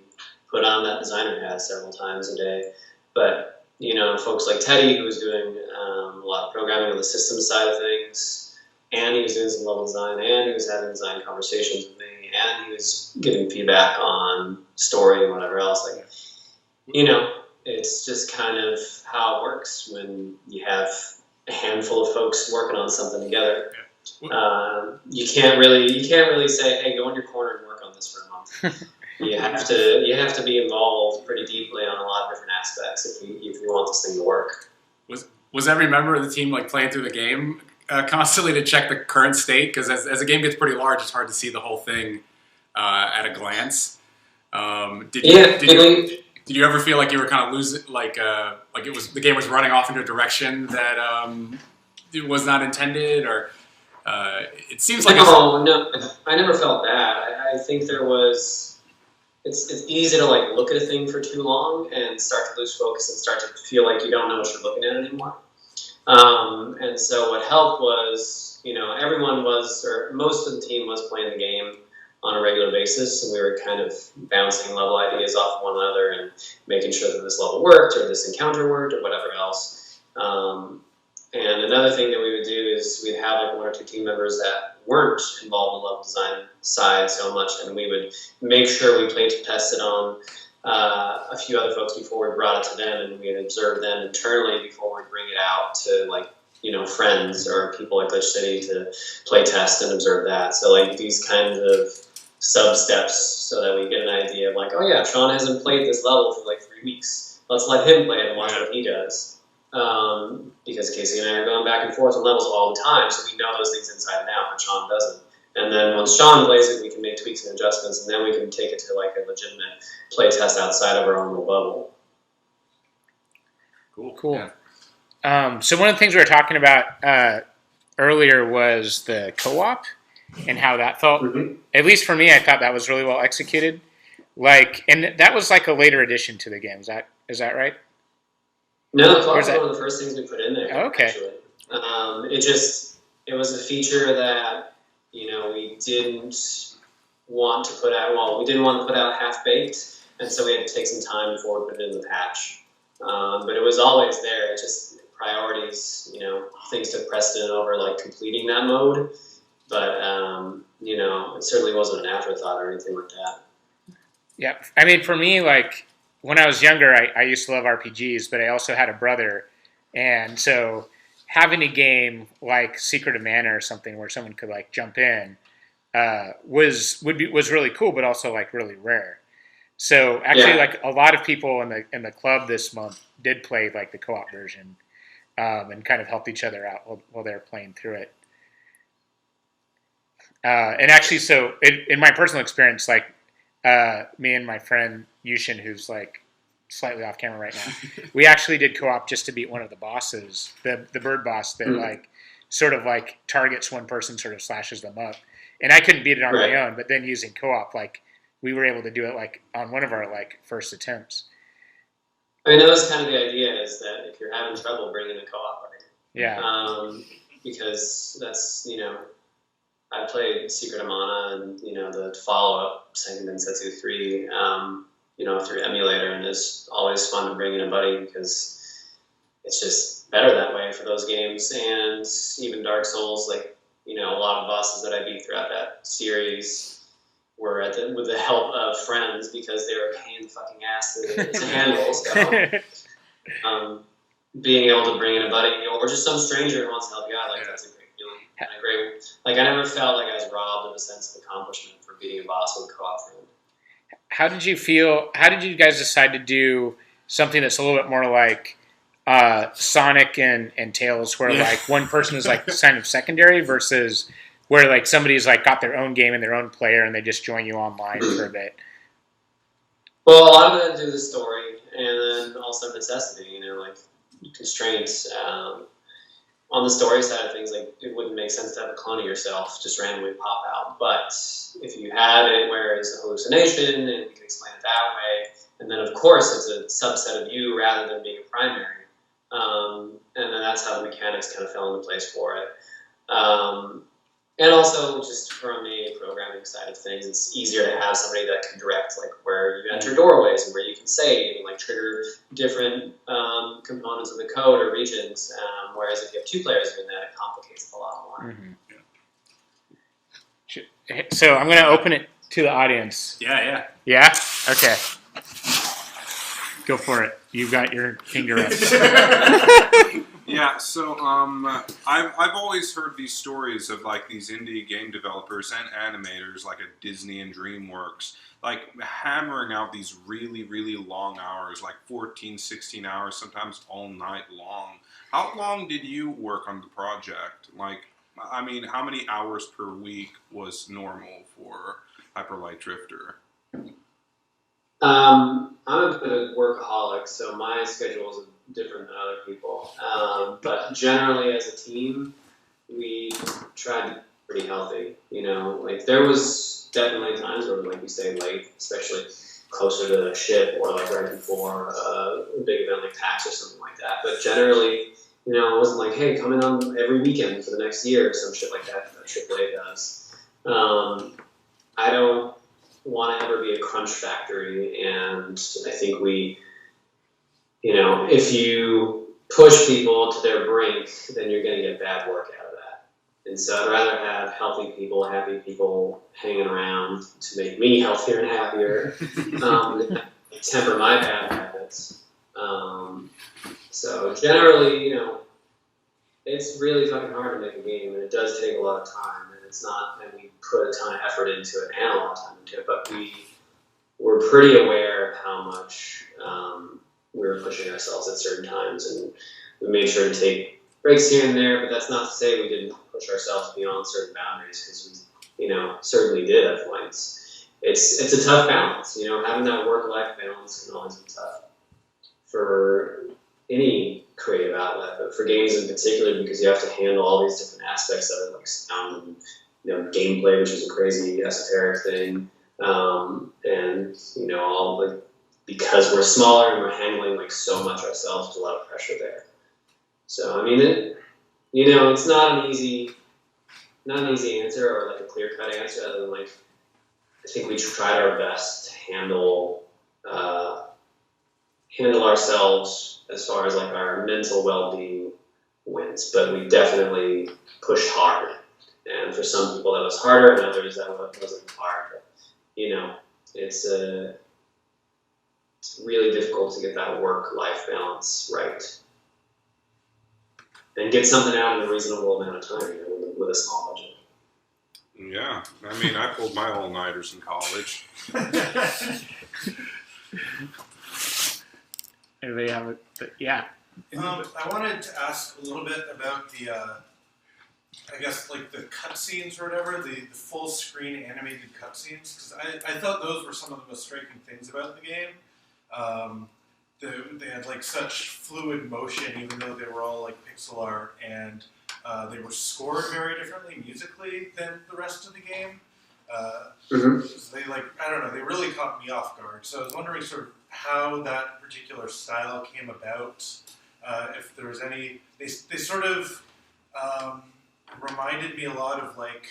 Speaker 12: put on that designer hat several times a day. But, you know, folks like Teddy, who was doing a lot of programming on the systems side of things, and he was doing some level design, and he was having design conversations with me, and he was giving feedback on story and whatever else. Like, you know, it's just kind of how it works when you have a handful of folks working on something together. You can't really say, hey, go in your corner and work on this for a month. You have to be involved pretty deeply on a lot of different aspects if you want this thing to work.
Speaker 1: Was every member of the team like playing through the game constantly to check the current state? Because as the game gets pretty large, it's hard to see the whole thing at a glance. Did you ever feel like you were kind of losing, like it was the game was running off into a direction that it was not intended, or it seems like
Speaker 12: no, I never felt that. I think there was. It's easy to like look at a thing for too long and start to lose focus and start to feel like you don't know what you're looking at anymore. And so what helped was, everyone was, or most of the team was playing the game on a regular basis, and we were kind of bouncing level ideas off one another and making sure that this level worked or this encounter worked or whatever else. And another thing that we would do is we'd have like one or two team members that weren't involved in the level design side so much, and we would make sure we play tested on a few other folks before we brought it to them, and we'd observe them internally before we bring it out to like friends or people at Glitch City to play test and observe that. So like these kinds of sub steps so that we get an idea of like, oh yeah, Sean hasn't played this level for like 3 weeks. Let's let him play it and watch what he does. Because Casey and I are going back and forth on levels all the time, so we know those things inside and out, but Sean doesn't. And then once Sean plays it, we can make tweaks and adjustments, and then we can take it to like a legitimate play test outside of our own little bubble.
Speaker 2: Cool. Yeah. So one of the things we were talking about earlier was the co-op and how that felt. Mm-hmm. At least for me, I thought that was really well executed. And that was like a later addition to the game. Is that right?
Speaker 12: No, the co-op was one of the first things we put in there.
Speaker 2: Oh, okay.
Speaker 12: Actually. It was a feature that we didn't want to put out. Well, we didn't want to put out half baked, and so we had to take some time before we put it in the patch. But it was always there. It just priorities, things took precedent over like completing that mode. But it certainly wasn't an afterthought or anything like that.
Speaker 2: Yeah, I mean, for me, like when I was younger, I used to love RPGs, but I also had a brother, and so having a game like Secret of Mana or something where someone could like jump in was really cool, but also like really rare. So actually, like a lot of people in the club this month did play like the co-op version and kind of helped each other out while they were playing through it. And actually, so in my personal experience, like me and my friend Yuxin, who's like slightly off camera right now, we actually did co-op just to beat one of the bosses, the bird boss that like sort of like targets one person, sort of slashes them up. And I couldn't beat it on my own, but then using co-op, like we were able to do it like on one of our like first attempts.
Speaker 12: I mean, that was kind of the idea, is that if you're having trouble, bring in a co-op party.
Speaker 2: Yeah.
Speaker 12: Because that's, I played Secret of Mana and, the follow-up, Second Densetsu 3, through emulator, and it's always fun to bring in a buddy because it's just better that way for those games. And even Dark Souls, like, a lot of bosses that I beat throughout that series were with the help of friends because they were a pain in the fucking ass to handle. So, being able to bring in a buddy, or just some stranger who wants to help you out, like that's a great feeling. I never felt like I was robbed of a sense of accomplishment for beating a boss with a co-op friend.
Speaker 2: How did you feel? How did you guys decide to do something that's a little bit more like Sonic and Tails, where like one person is like kind of secondary versus where like somebody's like got their own game and their own player and they just join you online for a bit?
Speaker 12: Well, a lot of it had to do with the story, and then also necessity, like constraints. On the story side of things, like it wouldn't make sense to have a clone of yourself just randomly pop out. But if you had it where it's a hallucination and we can explain it that way, and then of course it's a subset of you rather than being a primary. And then that's how the mechanics kind of fell into place for it. And also, just from a programming side of things, it's easier to have somebody that can direct, like, where you enter doorways and where you can save and, like, trigger different components of the code or regions. Whereas if you have two players doing that, it complicates it a lot more.
Speaker 2: Mm-hmm. So I'm going to open it to the audience.
Speaker 1: Yeah?
Speaker 2: Yeah? Okay. Go for it. You've got your finger up.
Speaker 5: Yeah, so I've always heard these stories of like these indie game developers and animators like at Disney and DreamWorks, like hammering out these really, really long hours, like 14, 16 hours, sometimes all night long. How long did you work on the project? Like, I mean, how many hours per week was normal for Hyper Light Drifter?
Speaker 12: I'm a bit of a workaholic, so my schedule is different than other people. But generally, as a team, we tried to be pretty healthy. You know, like there was definitely times where, like, we stayed late, especially closer to the ship or like right before a big event like PAX or something like that. But generally, you know, it wasn't like, hey, come in on every weekend for the next year or some shit like that AAA does. I don't want to ever be a crunch factory, and I think we, you know, if you push people to their brink, then you're going to get bad work out of that. And so I'd rather have healthy people, happy people hanging around to make me healthier and happier, temper my bad habits. So generally, you know, it's really fucking hard to make a game, and it does take a lot of time, and it's not, and we put a ton of effort into it and a lot of time into it, but we're pretty aware of how much we were pushing ourselves at certain times, and we made sure to take breaks here and there, but that's not to say we didn't push ourselves beyond certain boundaries, because we, you know, certainly did at points. It's a tough balance, you know, having that work-life balance can always be tough for any creative outlet, but for games in particular, because you have to handle all these different aspects of it, like sound and, you know, gameplay, which is a crazy esoteric thing, and, you know, all like, because we're smaller and we're handling like so much ourselves, there's a lot of pressure there. So I mean, it, you know, it's not an easy answer or like a clear-cut answer, other than like, I think we tried our best to handle ourselves as far as like our mental well-being wins, but we definitely pushed hard. And for some people that was harder, and others that wasn't hard. But, you know, it's really difficult to get that work-life balance right and get something out in a reasonable amount of time, you know, with a small budget.
Speaker 5: Yeah, I mean, I pulled my all-nighters in college.
Speaker 2: Anybody have it? Yeah.
Speaker 9: I wanted to ask a little bit about the, I guess, like the cutscenes or whatever, the full screen animated cutscenes, because I thought those were some of the most striking things about the game. They had like such fluid motion, even though they were all like pixel art, and they were scored very differently musically than the rest of the game. They like, I don't know, they really caught me off guard. So I was wondering sort of how that particular style came about. If there was any, they sort of reminded me a lot of like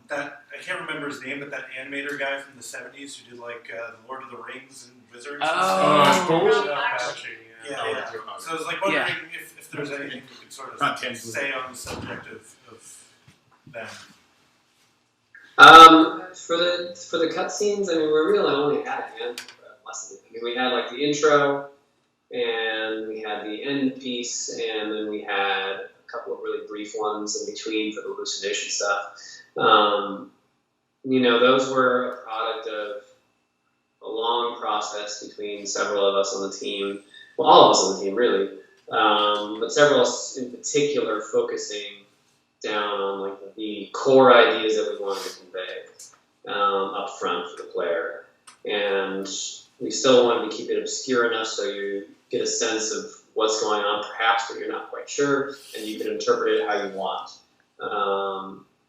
Speaker 9: that, I can't remember his name, but that animator guy from the 70s who did like the Lord of the Rings and Wizards. Yeah. So I was like wondering if there's anything you could sort of say on the subject of them.
Speaker 12: For the cutscenes, I mean, we really only had a handful of lessons. I mean, we had like the intro, and we had the end piece, and then we had a couple of really brief ones in between for the hallucination stuff. You know, those were a product of a long process between several of us on the team. Well, all of us on the team, really, but several of us in particular focusing down on like the core ideas that we wanted to convey up front for the player, and we still wanted to keep it obscure enough so you get a sense of what's going on, perhaps, but you're not quite sure, and you can interpret it how you want.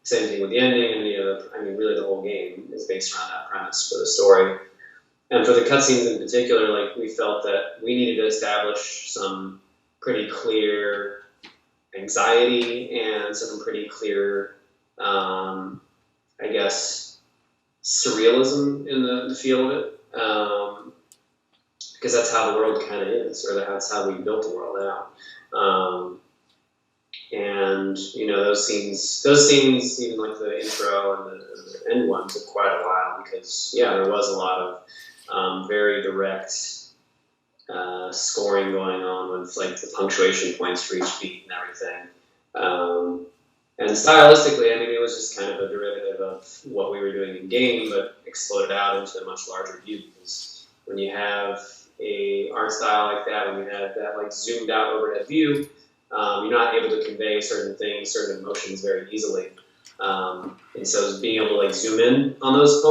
Speaker 12: Same thing with the ending, and the other. I mean, really, the whole game is based around that premise for the story. And for the cutscenes in particular, like, we felt that we needed to establish some pretty clear anxiety and some pretty clear, I guess, surrealism in the feel of it, because that's how the world kind of is, or that's how we built the world out. And you know, those scenes, even like the intro and the end one, took quite a while because there was a lot of very direct scoring going on with like the punctuation points for each beat and everything. And stylistically, I mean, it was just kind of a derivative of what we were doing in game, but exploded out into a much larger view. Because when you have a art style like that, when you have that like zoomed out overhead view, you're not able to convey certain things, certain emotions very easily. And so being able to like zoom in on those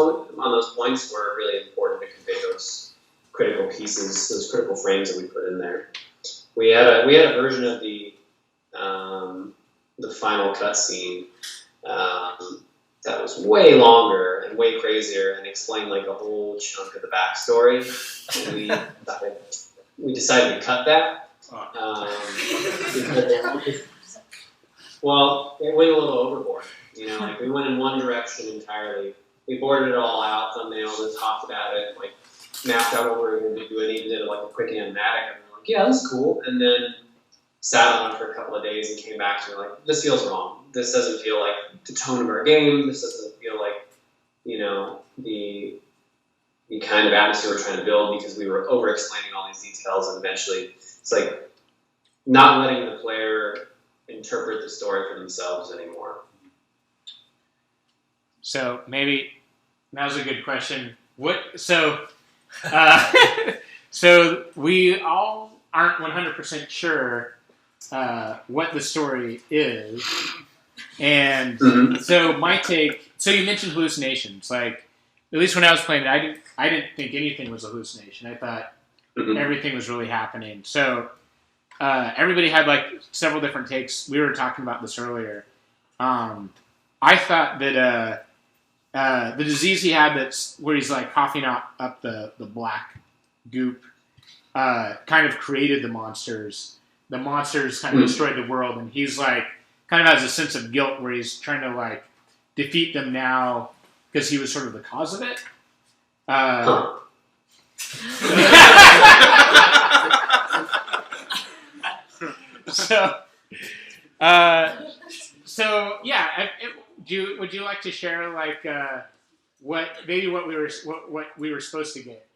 Speaker 12: points were really important to convey those critical pieces, those critical frames that we put in there. We had a version of the final cutscene that was way longer and way crazier and explained like a whole chunk of the backstory. And we decided to cut that. Well, it went a little overboard. You know, like we went in one direction entirely. We boarded it all out, thumbnailed it, talked about it, like mapped out what we were going to do, and even did like a quick animatic. And we were like, yeah, this is cool. And then sat on it for a couple of days and came back to me like, this feels wrong. This doesn't feel like the tone of our game. This doesn't feel like, you know, the kind of atmosphere we're trying to build, because we were over-explaining all these details, and eventually it's like not letting the player interpret the story for themselves anymore.
Speaker 2: So maybe now's a good question. So we all aren't 100% sure what the story is, and so my take. So you mentioned hallucinations. Like, at least when I was playing it, I didn't think anything was a hallucination. I thought everything was really happening. So everybody had like several different takes. We were talking about this earlier. I thought that the disease he had, that's where he's like coughing up the black goop, kind of created the monsters. The monsters kind of destroyed the world, and he's like kind of has a sense of guilt where he's trying to like defeat them now because he was sort of the cause of it. So yeah. Would you like to share like what we were supposed to get?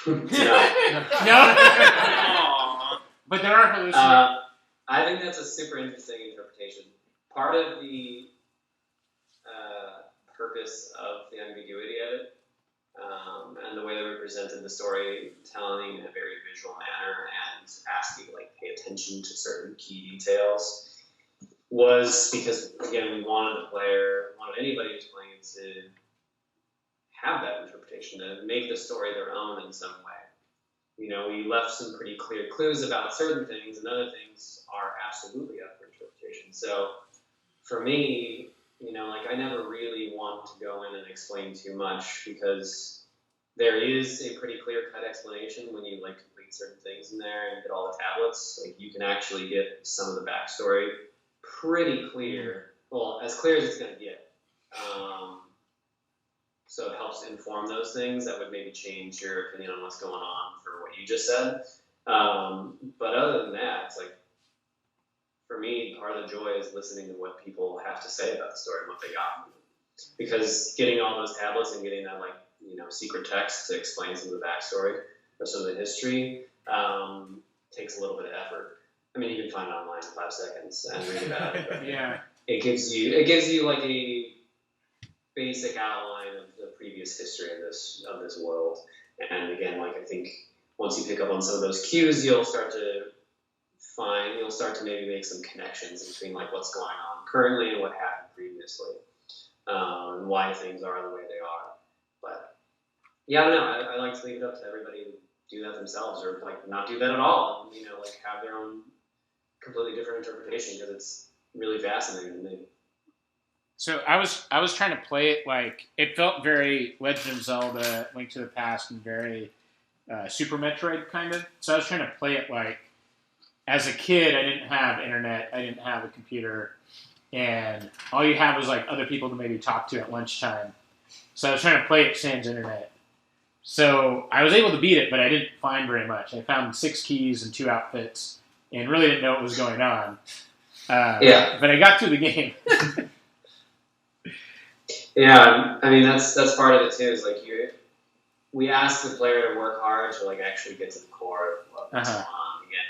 Speaker 2: No. But there are hallucinations.
Speaker 12: I think that's a super interesting interpretation. Part of the purpose of the ambiguity of it, and the way that we presented the storytelling in a very visual manner and asked you to like pay attention to certain key details, was because, again, we wanted anybody who's playing it to have that interpretation, to make the story their own in some way. You know, we left some pretty clear clues about certain things, and other things are absolutely up for interpretation. So for me, you know, like I never really want to go in and explain too much, because there is a pretty clear-cut explanation when you like complete certain things in there and get all the tablets. Like, you can actually get some of the backstory pretty clear. Well, as clear as it's going to get. So it helps inform those things that would maybe change your opinion on what's going on for what you just said. But other than that, it's like, for me, part of the joy is listening to what people have to say about the story and what they got from it. Because getting all those tablets and getting that, like, you know, secret text to explain some of the backstory or some of the history takes a little bit of effort. I mean, you can find it online in 5 seconds and read about it. But
Speaker 2: yeah.
Speaker 12: It gives you like a basic outline of the previous history of this world. And again, like, I think once you pick up on some of those cues, you'll start to maybe make some connections between like what's going on currently and what happened previously, and why things are the way they are. But yeah, I don't know. I like to leave it up to everybody to do that themselves, or like not do that at all, and, you know, like have their own completely different interpretation, because it's really fascinating to me.
Speaker 2: So I was trying to play it like, it felt very Legend of Zelda, Link to the Past, and very Super Metroid kind of. So I was trying to play it like, as a kid, I didn't have internet, I didn't have a computer, and all you have was like other people to maybe talk to at lunchtime. So I was trying to play it sans internet. So I was able to beat it, but I didn't find very much. I found 6 keys and 2 outfits, and really didn't know what was going on. But I got through the game.
Speaker 12: Yeah, I mean, that's part of it too. Is like, we ask the player to work hard to like actually get to the core of what's going on. Again,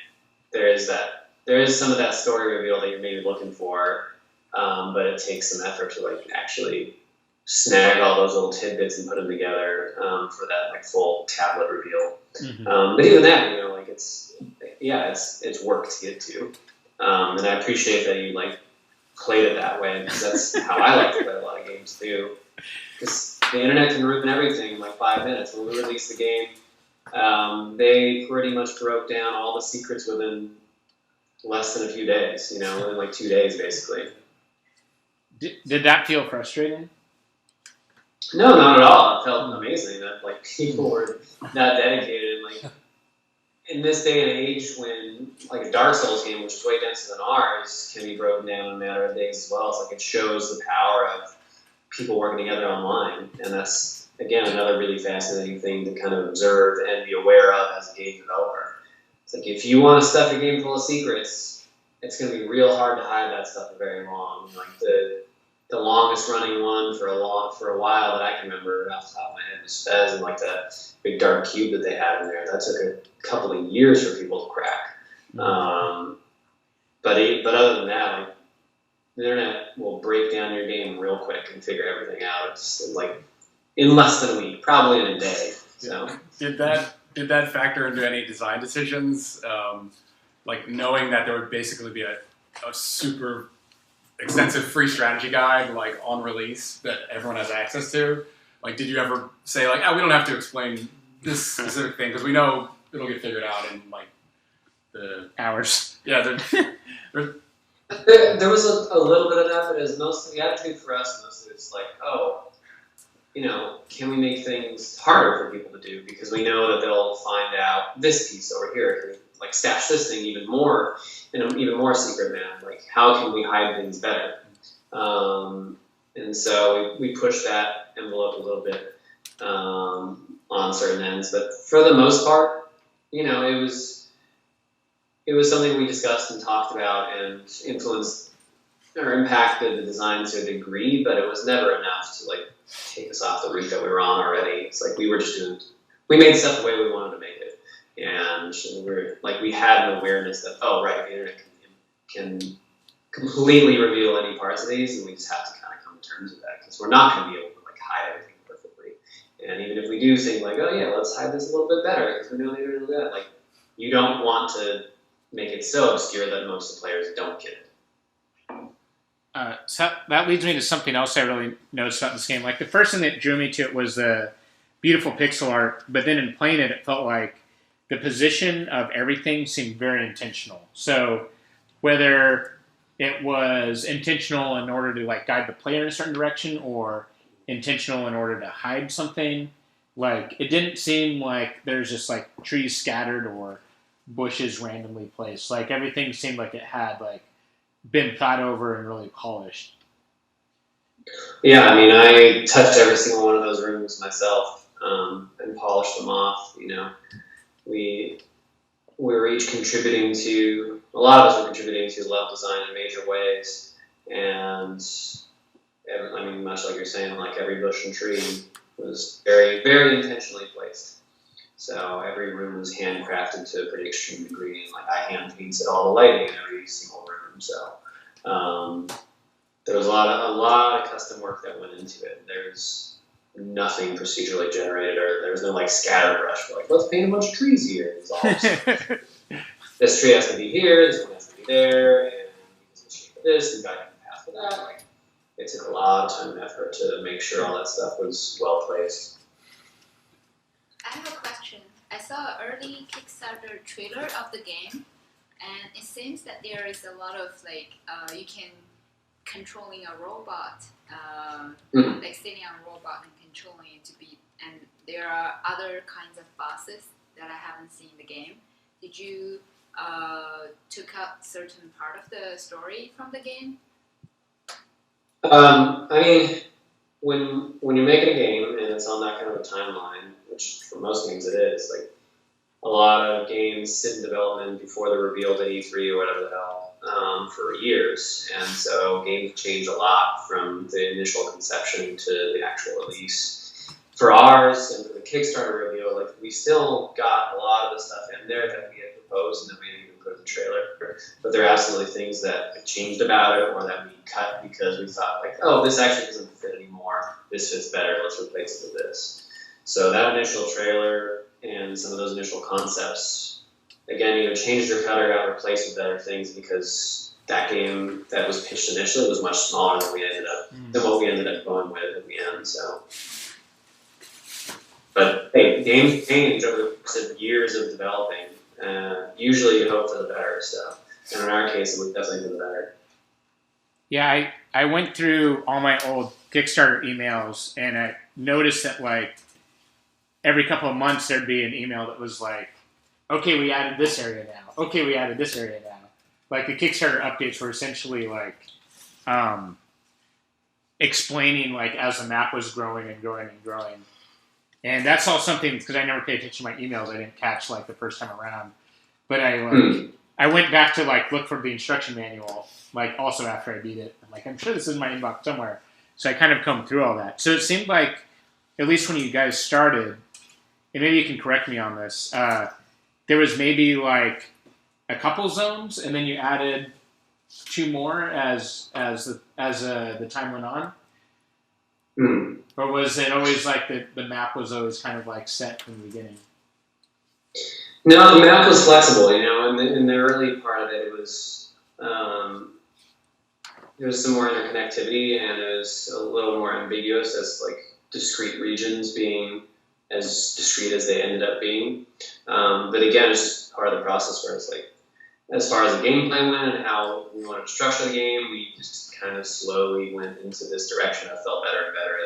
Speaker 12: there is some of that story reveal that you're maybe looking for, but it takes some effort to like actually snag all those little tidbits and put them together for that like full tablet reveal. But even that, you know, like it's work to get to, and I appreciate that you like played it that way, because that's how I like to play a lot of games too. Because the internet can ruin everything in like 5 minutes. When we released the game, They pretty much broke down all the secrets within less than a few days, within like 2 days, basically.
Speaker 2: Did that feel frustrating?
Speaker 12: No, not at all. It felt amazing that like people were that dedicated. And like in this day and age, when like a Dark Souls game, which is way denser than ours, can be broken down in a matter of days as well. It's like it shows the power of people working together online, and that's again another really fascinating thing to kind of observe and be aware of as a game developer. It's like if you want to stuff your game full of secrets, it's going to be real hard to hide that stuff for very long. Like the longest running one for a while that I can remember off the top of my head was Fez, and like that big dark cube that they had in there. That took a couple of years for people to crack. But other than that, like, the internet will break down your game real quick and figure everything out. It's like in less than a week, probably in a day. So
Speaker 1: did that factor into any design decisions? Like knowing that there would basically be a super extensive free strategy guide like on release that everyone has access to. Like, did you ever say like, we don't have to explain this specific thing because we know it'll get figured out in like the
Speaker 2: hours?
Speaker 1: Yeah.
Speaker 12: There was a little bit of that, but as mostly the attitude for us mostly it's like, can we make things harder for people to do because we know that they'll find out this piece over here, like stash this thing even more in an even more secret manner. Like, how can we hide things better? And so we pushed that envelope a little bit on certain ends, but for the most part, it was something we discussed and talked about and influenced or impacted the design to a degree, but it was never enough to like take us off the route that we were on already. It's like we made stuff the way we wanted to make it, and we had an awareness that the internet can completely reveal any parts of these, and we just have to kind of come to terms with that because we're not going to be able to like hide everything perfectly. And even if we do think like, let's hide this a little bit better because we know the internet will do that, like you don't want to make it so obscure that most of the players don't get it.
Speaker 2: So that leads me to something else I really noticed about this game. Like the first thing that drew me to it was the beautiful pixel art, but then in playing it, it felt like the position of everything seemed very intentional. So whether it was intentional in order to like guide the player in a certain direction or intentional in order to hide something, like it didn't seem like there's just like trees scattered or bushes randomly placed. Like everything seemed like it had like been thought over and really polished.
Speaker 12: Yeah, I mean, I touched every single one of those rooms myself and polished them off. We were each contributing to, a lot of us were contributing to level design in major ways, and I mean, much like you're saying, like every bush and tree was very, very intentionally placed. So every room was handcrafted to a pretty extreme degree, and like I hand painted all the lighting in every single room. So there was a lot of custom work that went into it. There's nothing procedurally generated, or there was no like scatter brush. Like, let's paint a bunch of trees here. It's all this tree has to be here, this one has to be there, and this is the shape of this, and got the path for that. Like, it took a lot of time and effort to make sure all that stuff was well placed.
Speaker 3: I have a question. I saw an early Kickstarter trailer of the game, and it seems that there is a lot of like you can controlling a robot, like sitting on a robot and controlling it to beat. And there are other kinds of bosses that I haven't seen in the game. Did you took out certain part of the story from the game?
Speaker 12: I mean, when you're making a game and it's on that kind of a timeline, which for most games it is, like a lot of games sit in development before they're revealed at E3 or whatever the hell for years, and so games change a lot from the initial conception to the actual release. For ours and for the Kickstarter reveal, like we still got a lot of the stuff in there that we had proposed and that we didn't even put in the trailer, but there are absolutely things that changed about it or that we cut because we thought like, this actually doesn't fit anymore. This fits better. Let's replace it with this. So that initial trailer and some of those initial concepts, again, either changed or cut or got replaced with better things because that game that was pitched initially was much smaller than what we ended up going with at the end. So, But hey, games change over the course of years of developing. Usually you hope for the better, so. And in our case, it would definitely be the better.
Speaker 2: Yeah, I went through all my old Kickstarter emails, and I noticed that, like, every couple of months there'd be an email that was like, okay, we added this area now. Okay, we added this area now. Like, the Kickstarter updates were essentially, like, explaining, like, as the map was growing and growing and growing. And that's all something, because I never paid attention to my emails, I didn't catch, like, the first time around. But I went back to, like, look for the instruction manual, like, also after I beat it. I'm like, I'm sure this is in my inbox somewhere. So I kind of combed through all that. So it seemed like, at least when you guys started, and maybe you can correct me on this, there was maybe, like, a couple zones, and then you added 2 more as the time went on? Or was it always like the map was always kind of like set from the beginning?
Speaker 12: No, the map was flexible. You know, in the early part of it, it was there was some more interconnectivity, and it was a little more ambiguous as like discrete regions being as discrete as they ended up being. But again, it's just part of the process where it's like, as far as the gameplay went and how we wanted to structure the game, we just kind of slowly went into this direction that felt better and better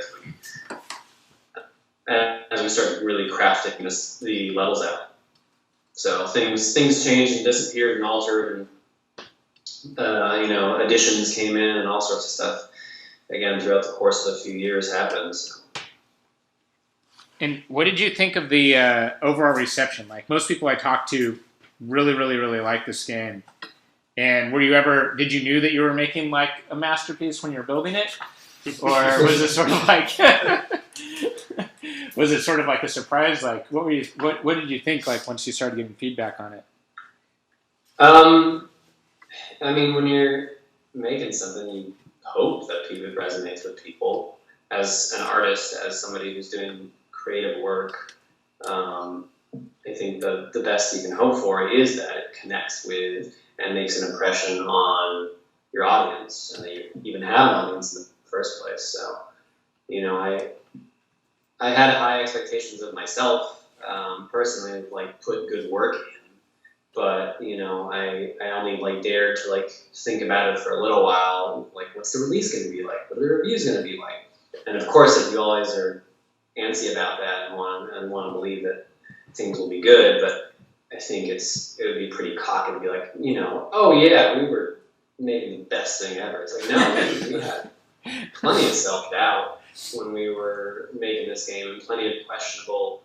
Speaker 12: as we started really crafting the levels out. So things changed and disappeared and altered, and you know, additions came in and all sorts of stuff. Again, throughout the course of a few years happened. So.
Speaker 2: And what did you think of the overall reception? Like, most people I talked to really, really, really like this game. And did you knew that you were making like a masterpiece when you were building it? Or was it sort of like, was it sort of like a surprise? Like, what did you think like once you started getting feedback on it?
Speaker 12: I mean, when you're making something, you hope that it resonates with people. As an artist, as somebody who's doing creative work, I think the best you can hope for is that it connects with and makes an impression on your audience, and that you even have an audience in the first place. So, you know, I had high expectations of myself, personally, like put good work in, but, you know, I only like dared to like think about it for a little while, like what's the release going to be like? What are the reviews going to be like? And of course, if you always are antsy about that and want to believe that things will be good, but I think it would be pretty cocky to be like, you know, oh yeah, we were making the best thing ever. It's like, no, we had plenty of self-doubt when we were making this game, and plenty of questionable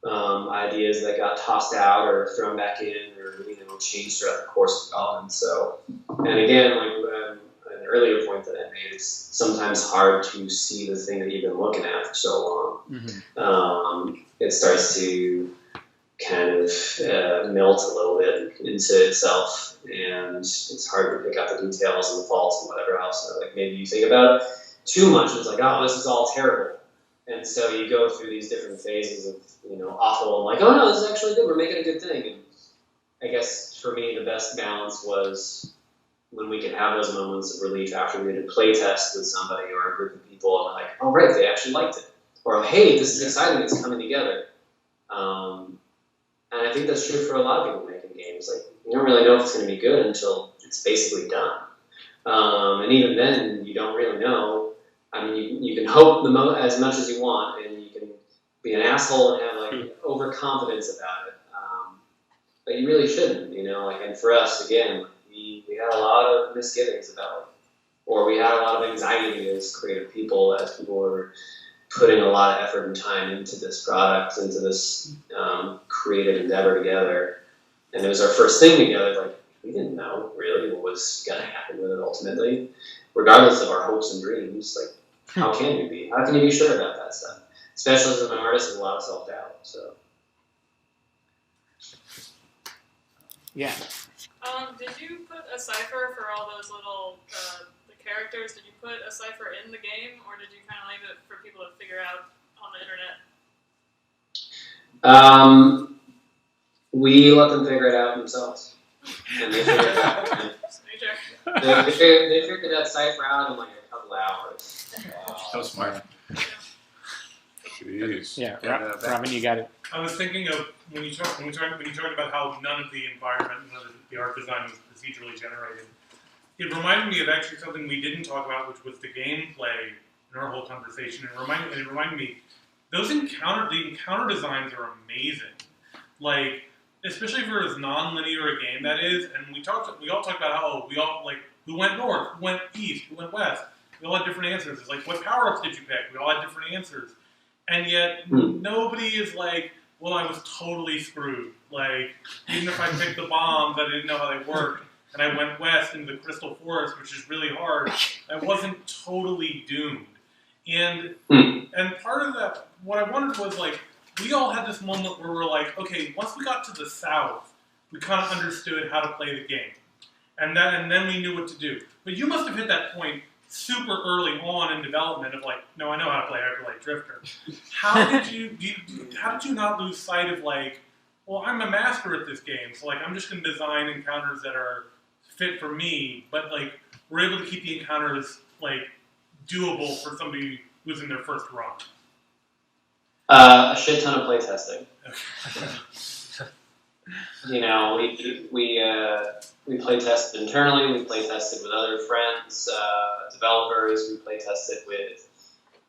Speaker 12: ideas that got tossed out or thrown back in, or, you know, changed throughout the course of development. So, and again, like an earlier point that I made, it's sometimes hard to see the thing that you've been looking at for so long. It starts to kind of melt a little bit into itself, and it's hard to pick out the details and the faults and whatever else. So, like, maybe you think about it too much, and it's like, oh, this is all terrible. And so you go through these different phases of, you know, awful and like, oh no, this is actually good, we're making a good thing. And I guess for me, the best balance was when we could have those moments of relief after we did a play test with somebody or a group of people, and like, oh right, they actually liked it. Or, hey, this is exciting, it's coming together. And I think that's true for a lot of people making games. Like, you don't really know if it's going to be good until it's basically done. And even then, you don't really know. I mean, you can hope as much as you want, and you can be an asshole and have like overconfidence about it. But you really shouldn't, you know. Like, and for us, again, we had a lot of misgivings about, or we had a lot of anxiety as creative people, as people were putting a lot of effort and time into this product, into this creative endeavor together. And it was our first thing together. Like, we didn't know really what was going to happen with it ultimately, regardless of our hopes and dreams. Like, how can you be? How can you be sure about that stuff? Especially as an artist with a lot of self-doubt. So.
Speaker 2: Yeah.
Speaker 7: Did you put a cipher for all those little the characters? Did you put a cipher in the game, or did you kind of leave it for people to figure out on the internet?
Speaker 12: We let them figure it out themselves, and they figured it out. They figured that cipher out in like a couple hours.
Speaker 1: So smart.
Speaker 5: Jeez.
Speaker 2: Yeah,
Speaker 4: And,
Speaker 2: Robin, you got it.
Speaker 6: I was thinking of when you talked about how none of the environment, the art design was procedurally generated. It reminded me of actually something we didn't talk about, which was the gameplay in our whole conversation. It reminded me, the encounter designs are amazing. Like, especially for as non-linear a game that is, and we all talked about how who went north, who went east, who went west. We all had different answers. It's like, what power-ups did you pick? We all had different answers. And yet, nobody is like, well, I was totally screwed. Like, even if I picked the bombs, I didn't know how they worked, and I went west into the Crystal Forest, which is really hard, I wasn't totally doomed. And part of that, what I wondered was, like, we all had this moment where we're like, okay, once we got to the south, we kind of understood how to play the game. And then we knew what to do. But you must have hit that point super early on in development of like, no, I know how to play Hyperlight Drifter. How did you not lose sight of like, well, I'm a master at this game, so like I'm just going to design encounters that are fit for me, but like we're able to keep the encounters like doable for somebody who's in their first run.
Speaker 12: A shit ton of playtesting. You know, we play tested internally, we play tested with other friends, developers, we play tested with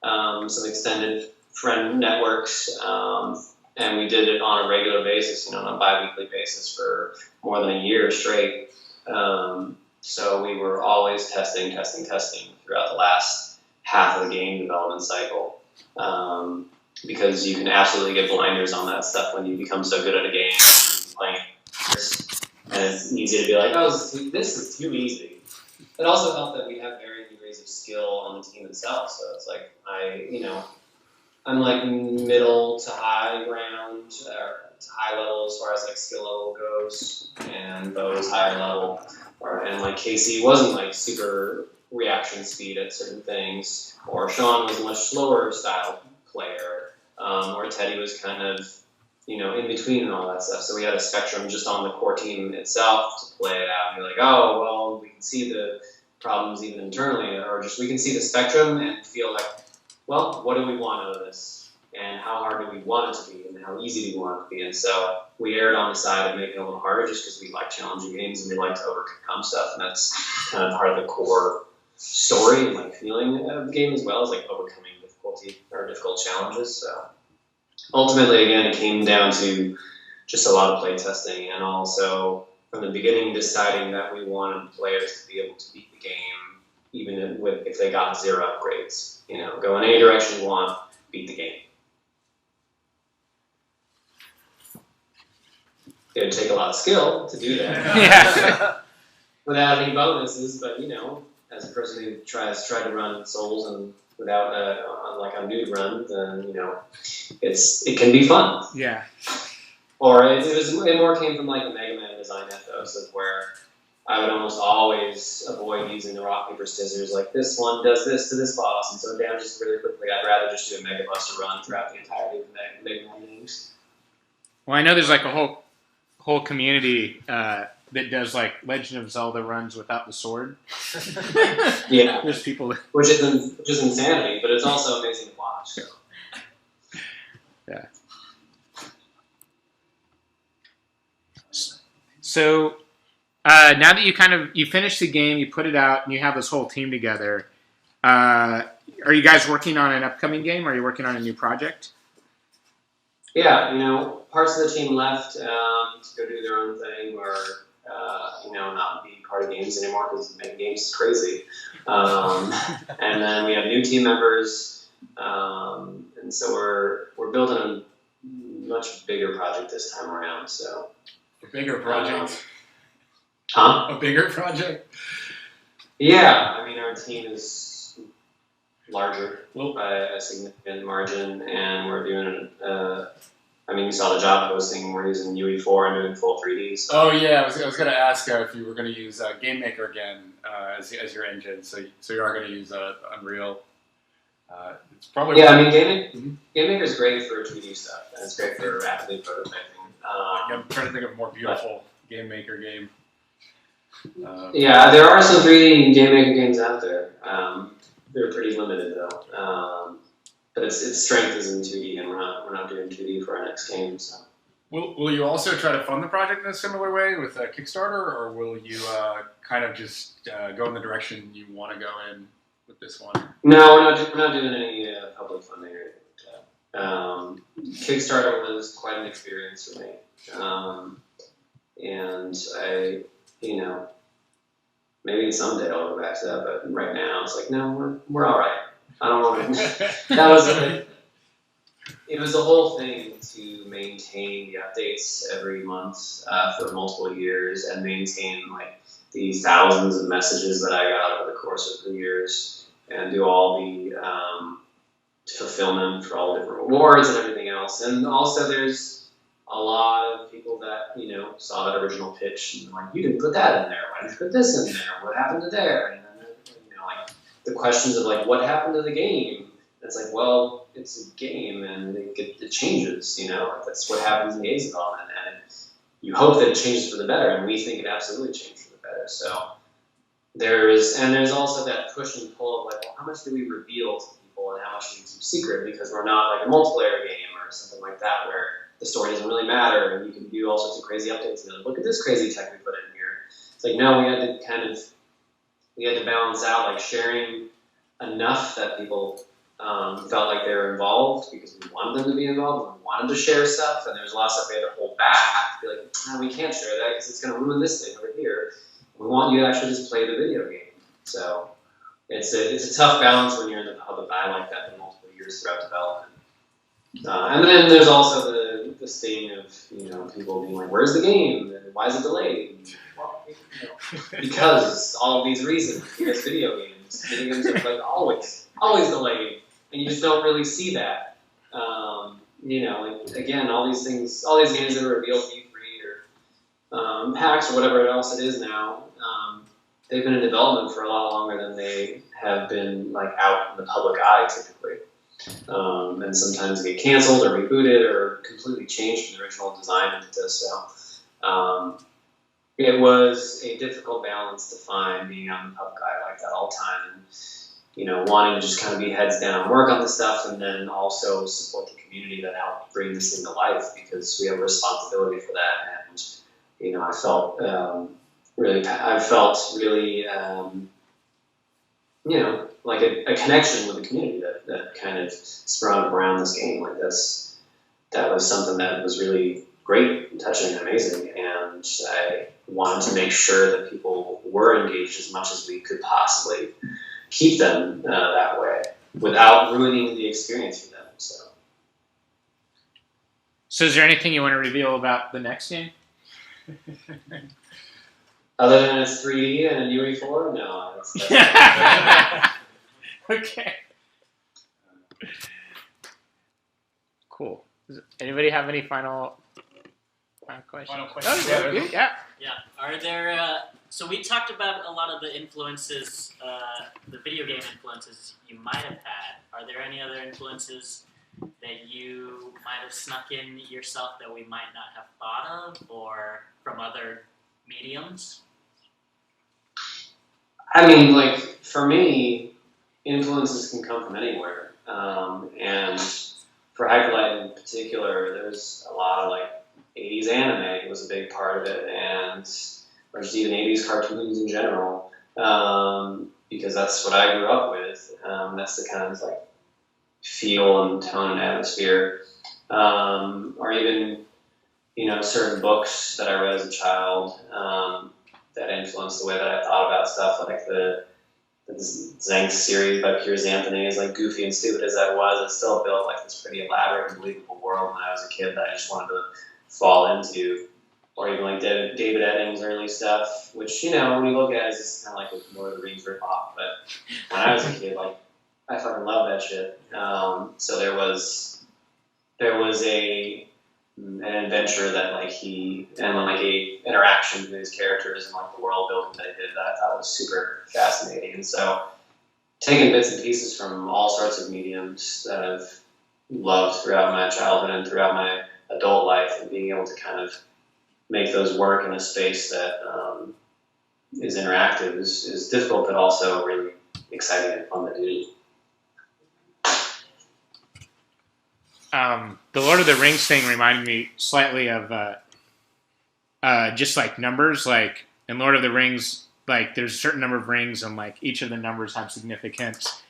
Speaker 12: some extended friend networks, and we did it on a regular basis, on a bi-weekly basis for more than a year straight. So we were always testing throughout the last half of the game development cycle. Because you can absolutely get blinders on that stuff when you become so good at a game playing. And it's easy to be like, oh, this is too easy. It also helped that we have varying degrees of skill on the team itself. So it's like, I'm like middle to high ground, or to high level as far as like skill level goes. And Bo is higher level. And like Casey wasn't like super reaction speed at certain things. Or Sean was a much slower style player. Or Teddy was kind of, in between and all that stuff. So we had a spectrum just on the core team itself to play it out. And you're like, oh, well, we can see the problems even internally, or just we can see the spectrum and feel like, well, what do we want out of this? And how hard do we want it to be? And how easy do we want it to be? And so we erred on the side of making it a little harder just because we like challenging games and we like to overcome stuff. And that's kind of part of the core story and like feeling of the game as well as like overcoming difficulty or difficult challenges. So ultimately, again, it came down to just a lot of play testing and also from the beginning deciding that we wanted players to be able to beat the game even if they got 0 upgrades. Go in any direction you want, beat the game. It would take a lot of skill to do that. Without any bonuses, but as a person who tries to run Souls and without like a nude run, then it can be fun.
Speaker 2: Yeah.
Speaker 12: Or it more came from like a Mega Man design ethos of where I would almost always avoid using the rock paper scissors. Like this one does this to this boss, and so down just really quickly. I'd rather just do a Mega Buster run throughout the entirety of the Mega Man games.
Speaker 2: Well, I know there's like a whole community that does like Legend of Zelda runs without the sword.
Speaker 12: Yeah,
Speaker 2: there's people
Speaker 12: which is insanity, but it's also amazing to watch.
Speaker 2: Yeah. So now that you finished the game, you put it out, and you have this whole team together. Are you guys working on an upcoming game? Or are you working on a new project?
Speaker 12: Yeah, parts of the team left to go do their own thing, or not be part of games anymore because making games is crazy. And then we have new team members, and so we're building a much bigger project this time around. So
Speaker 1: a bigger project.
Speaker 12: A
Speaker 1: bigger project.
Speaker 12: Yeah, our team is larger by a significant margin, and we're doing you saw the job posting. We're using UE4 and doing full 3D. So.
Speaker 1: Oh yeah, I was going to ask if you were going to use Game Maker again as your engine. So you are going to use Unreal. It's probably
Speaker 12: Game Maker is great for 2D stuff, and it's great for rapidly prototyping.
Speaker 1: I'm trying to think of a more beautiful Game Maker game.
Speaker 12: There are some 3D Game Maker games out there. They're pretty limited though. But its strength is in 2D not doing 2D for our next game. So.
Speaker 1: Will you also try to fund the project in a similar way with a Kickstarter, or will you kind of just go in the direction you want to go in with this one?
Speaker 12: No, we're not doing any public funding or anything like that. Kickstarter was quite an experience for me, and I, maybe someday I'll go back to that, but right now it's like, no, we're all right. I don't want to. That was it was the whole thing to maintain the updates every month for multiple years and maintain like the thousands of messages that I got over the course of the years and do all the fulfillment for all the different rewards and everything else. And also there's a lot of people that, saw that original pitch and like, you didn't put that in there. Why didn't you put this in there? What happened to there? And then, like the questions of like, what happened to the game? It's like, well, it's a game and it changes, like that's what happens in games development, and you hope that it changes for the better, and we think it absolutely changed for the better. So there's also that push and pull of like, well, how much do we reveal to people and how much do we keep secret, because we're not like a multiplayer game or something like that where the story doesn't really matter and you can do all sorts of crazy updates and like, look at this crazy tech we put in here. It's like, no, we had to balance out like sharing enough that people felt like they were involved because we wanted them to be involved, we wanted to share stuff, and there was a lot of stuff we had to hold back, to be like, no, we can't share that because it's going to ruin this thing over here. We want you to actually just play the video game. So it's a tough balance when you're in the public eye like that for multiple years throughout development. And then there's also the sting of people being like, where's the game? And why is it delayed? Well, because all of these reasons, because video games are like always delayed. And you just don't really see that. Like, again, all these games that are revealed to you free or packs or whatever else it is now, they've been in development for a lot longer than they have been like out in the public eye typically. And sometimes they get canceled or rebooted or completely changed from the original design into. So it was a difficult balance to find being out in the public eye like that all the time. And, wanting to just kind of be heads down and work on the stuff, and then also support the community that helped bring this thing to life, because we have a responsibility for that. And I felt really like a connection with the community that kind of sprung around this game. Like that was something that was really great and touching and amazing, and I wanted to make sure that people were engaged as much as we could possibly keep them that way without ruining the experience for them.
Speaker 2: So is there anything you want to reveal about the next game?
Speaker 12: Other than it's 3D and a UE4? No.
Speaker 2: Okay. Cool. Does anybody have any final questions?
Speaker 1: Final questions?
Speaker 2: Oh, yeah.
Speaker 10: Yeah. Are there? So we talked about a lot of the influences, the video game influences you might have had. Are there any other influences that you might have snuck in yourself that we might not have thought of, or from other mediums?
Speaker 12: I mean, like, for me, influences can come from anywhere. And for Hyperlight in particular, there's a lot of, like, 80s anime was a big part of it, or just even 80s cartoons in general, because that's what I grew up with. That's the kind of, like, feel and tone and atmosphere. Or even, certain books that I read as a child that influenced the way that I thought about stuff, like the Zank series by Piers Anthony. As like goofy and stupid as that was, it still built like this pretty elaborate and believable world when I was a kid that I just wanted to fall into. Or even like David Eddings' early stuff, which, when you look at it, it's just kind of like a Lord of the Rings ripoff. But when I was a kid, like, I fucking love that shit. So there was an adventure that like he, and like a interaction with his characters and like the world building that he did that I thought was super fascinating. And so taking bits and pieces from all sorts of mediums that I've loved throughout my childhood and throughout my adult life, and being able to kind of make those work in a space that is interactive is difficult, but also really exciting and fun to do.
Speaker 2: the Lord of the Rings thing reminded me slightly of just like numbers. Like in Lord of the Rings, like there's a certain number of rings, and like each of the numbers have significance.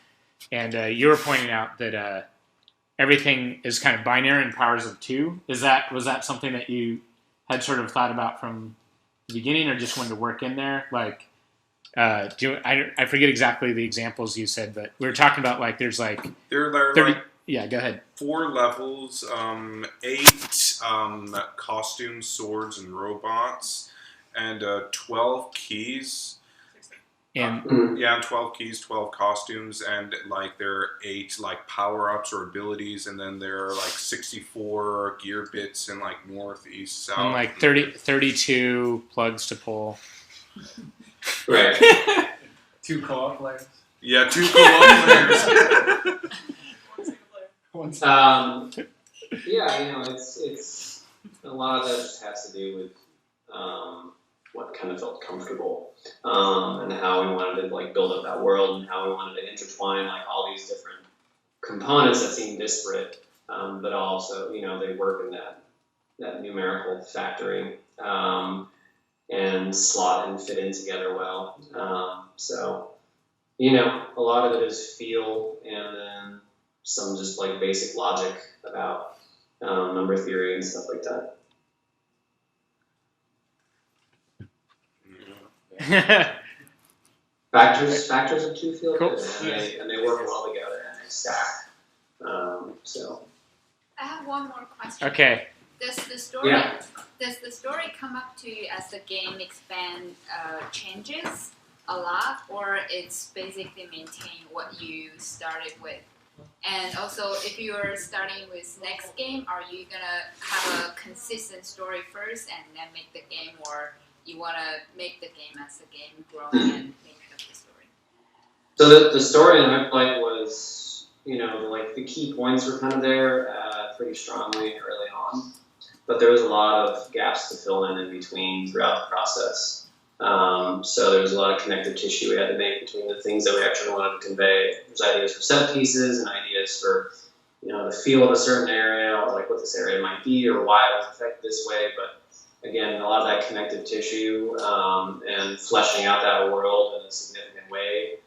Speaker 2: And you were pointing out that everything is kind of binary in powers of 2. Was that something that you had sort of thought about from the beginning, or just wanted to work in there? Like, I forget exactly the examples you said, but we were talking about like there's like
Speaker 5: There are
Speaker 2: 30.
Speaker 5: like
Speaker 2: Yeah, go ahead.
Speaker 5: 4 levels, 8 costumes, swords, and robots, and 12 keys.
Speaker 2: And
Speaker 5: 12 keys, 12 costumes, and like there are 8 like power-ups or abilities, and then there are like 64 gear bits in like north, east, south.
Speaker 2: and like 32 plugs to pull.
Speaker 12: Right.
Speaker 1: 2 co-op players.
Speaker 5: Yeah, 2 co-op players.
Speaker 12: Yeah, it's a lot of that just has to do with what kind of felt comfortable, and how we wanted to like build up that world, and how we wanted to intertwine like all these different components that seem disparate, but also they work in that numerical factoring, and slot and fit in together well. So a lot of it is feel, and then some just like basic logic about number theory and stuff like that. Factors of 2 feel
Speaker 2: Cool.
Speaker 12: good, and they work well together, and they stack. So
Speaker 3: I have one more question.
Speaker 2: Okay.
Speaker 3: Does the story
Speaker 12: Yeah.
Speaker 3: come up to you as the game changes a lot, or it's basically maintain what you started with? And also, if you're starting with next game, are you gonna have a consistent story first and then make the game, or you wanna make the game as the game growing and make up the story?
Speaker 12: So the story in Whiplight was, like the key points were kind of there pretty strongly early on, but there was a lot of gaps to fill in between throughout the process. So there was a lot of connective tissue we had to make between the things that we actually wanted to convey. There's ideas for set pieces and ideas for, the feel of a certain area, or like what this area might be, or why it was affected this way. But again, a lot of that connective tissue and fleshing out that world in a significant way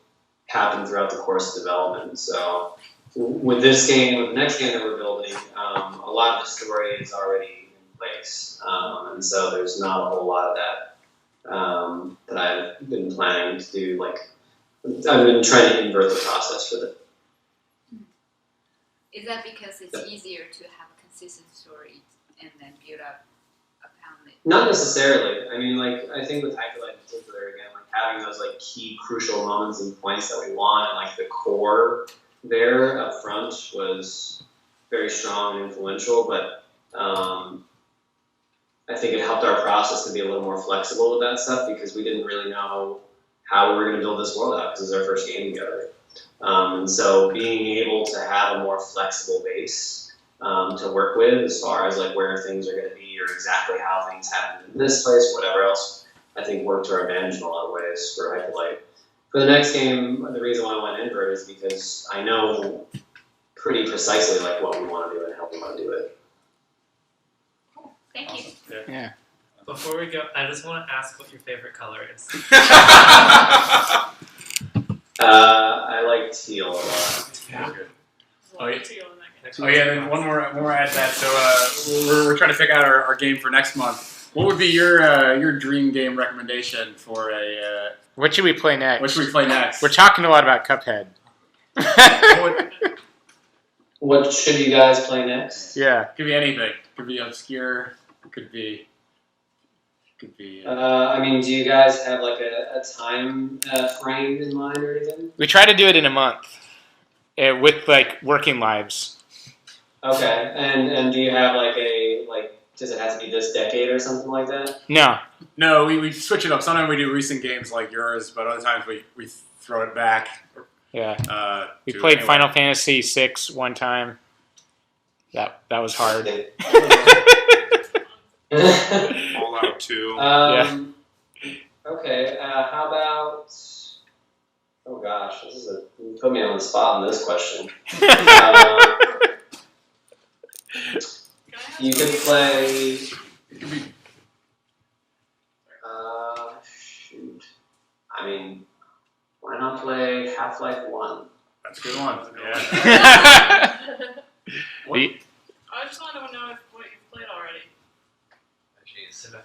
Speaker 12: happened throughout the course of development. So with this game, with the next game that we're building, a lot of the story is already in place, and so there's not a whole lot of that that I've been planning to do. Like, I've been trying to invert the process for it.
Speaker 3: Is that because it's easier to have a consistent story and then build up upon it?
Speaker 12: Not necessarily. I mean, like, I think with Hyperlight in particular, again, like having those like key crucial moments and points that we want, and like the core there up front was very strong and influential, but I think it helped our process to be a little more flexible with that stuff, because we didn't really know how we were going to build this world out, because it was our first game together. And so being able to have a more flexible base to work with, as far as like where things are going to be, or exactly how things happen in this place, whatever else, I think worked to our advantage in a lot of ways for Hyperlight. For the next game, the reason why I went invert is because I know pretty precisely like what we want to do and how we want to do it.
Speaker 3: Thank you.
Speaker 2: Yeah.
Speaker 13: Before we go, I just want to ask what your favorite color is.
Speaker 12: I like teal a lot.
Speaker 1: Yeah.
Speaker 7: Oh, yeah.
Speaker 1: Then one more add to that. So we're trying to pick out our game for next month. What would be your dream game recommendation for a?
Speaker 2: What should we play next?
Speaker 1: What should we play next?
Speaker 2: We're talking a lot about Cuphead.
Speaker 12: What should you guys play next?
Speaker 2: Yeah.
Speaker 1: Could be anything. Could be obscure. Could be.
Speaker 12: I mean, do you guys have like a time frame in mind or anything?
Speaker 2: We try to do it in a month, with like working lives.
Speaker 12: Okay, and do you have like does it have to be this decade or something like that?
Speaker 1: No, we switch it up. Sometimes we do recent games like yours, but other times we throw it back.
Speaker 2: Yeah. We played Final Fantasy VI one time. That was hard.
Speaker 5: Fallout 2.
Speaker 2: Yeah.
Speaker 12: Okay, how about... Oh gosh, you put me on the spot on this question. You could play. Shoot. I mean, why not play Half-Life 1?
Speaker 1: That's a good one. Yeah.
Speaker 7: I just want to know what you've played already.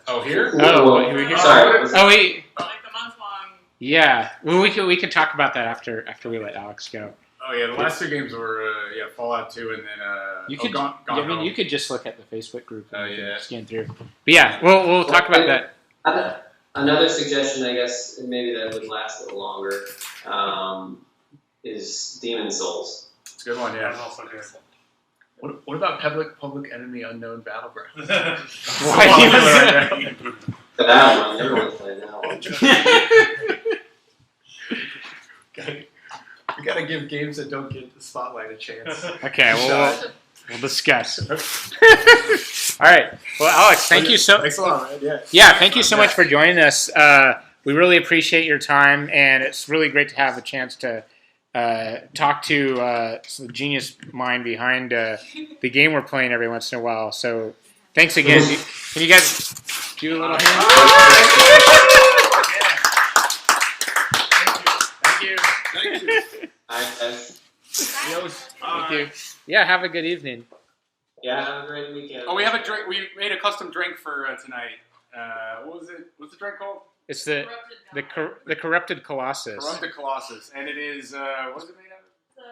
Speaker 1: Oh, here?
Speaker 12: Oh,
Speaker 2: here.
Speaker 12: Sorry.
Speaker 2: Oh, wait.
Speaker 7: Like the month-long.
Speaker 2: Yeah. Well, we can talk about that after we let Alex go.
Speaker 1: Oh yeah, the last 2 games were Fallout 2 and then
Speaker 2: you could.
Speaker 1: Gone Home.
Speaker 2: You could just look at the Facebook group and scan through. But yeah, we'll talk about that.
Speaker 12: Another suggestion, I guess, and maybe that would last a little longer, is Demon Souls.
Speaker 1: It's a good one, yeah.
Speaker 6: That's also good.
Speaker 14: What about Public Enemy Unknown Battleground?
Speaker 12: That one, everyone's playing that one.
Speaker 14: We gotta give games that don't get the spotlight a chance.
Speaker 2: Okay, we'll discuss. All right. Well, Alex, thank you so.
Speaker 1: Thanks a lot, man. Yeah.
Speaker 2: Yeah, thank you so much for joining us. We really appreciate your time, and it's really great to have a chance to talk to the genius mind behind the game we're playing every once in a while. So, thanks again. Can you guys do a little hand? Thank you.
Speaker 1: Thank you.
Speaker 2: Thank you. Yeah, have a good evening.
Speaker 12: Yeah, have a great weekend.
Speaker 1: Oh, we have a drink. We made a custom drink for tonight. What was it? What's the drink called?
Speaker 2: It's the Corrupted Colossus.
Speaker 1: Corrupted Colossus, and it is what is it made out of?
Speaker 7: The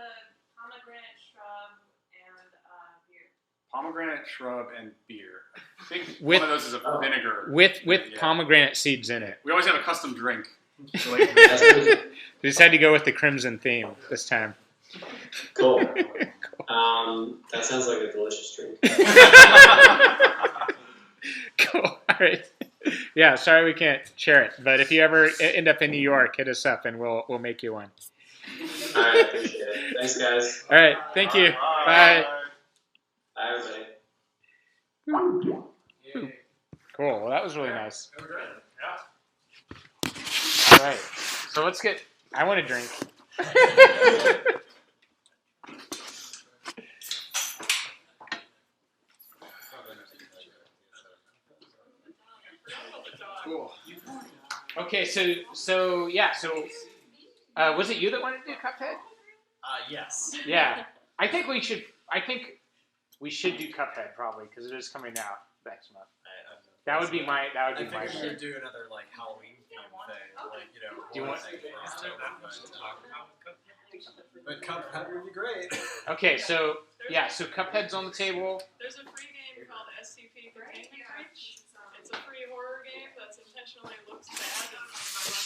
Speaker 7: pomegranate shrub and beer.
Speaker 1: Pomegranate shrub and beer. I think
Speaker 2: With-
Speaker 1: one of those is a vinegar.
Speaker 2: With pomegranate seeds in it.
Speaker 1: We always have a custom drink. So
Speaker 2: We decided to go with the crimson theme this time.
Speaker 12: Cool. That sounds like a delicious drink.
Speaker 2: Cool. All right. Yeah, sorry we can't share it, but if you ever end up in New York, hit us up and we'll make you one.
Speaker 12: All right, appreciate it. Thanks, guys.
Speaker 2: All right, thank you. Bye.
Speaker 12: Bye, everybody.
Speaker 2: Cool. Well, that was really nice.
Speaker 6: Yeah.
Speaker 2: All right. So let's get. I want a drink.
Speaker 1: cool.
Speaker 2: Okay, so was it you that wanted to do Cuphead?
Speaker 4: Yes.
Speaker 2: Yeah, I think we should do Cuphead probably because it is coming out next month. That would be my.
Speaker 4: I think we should do another like Halloween theme thing, like
Speaker 2: Do you want?
Speaker 4: thing for October, but Cuphead would be great.
Speaker 2: Okay, so Cuphead's on the table.
Speaker 7: There's a free game called SCP Containment Breach. It's a free horror game that's intentionally looks bad and made by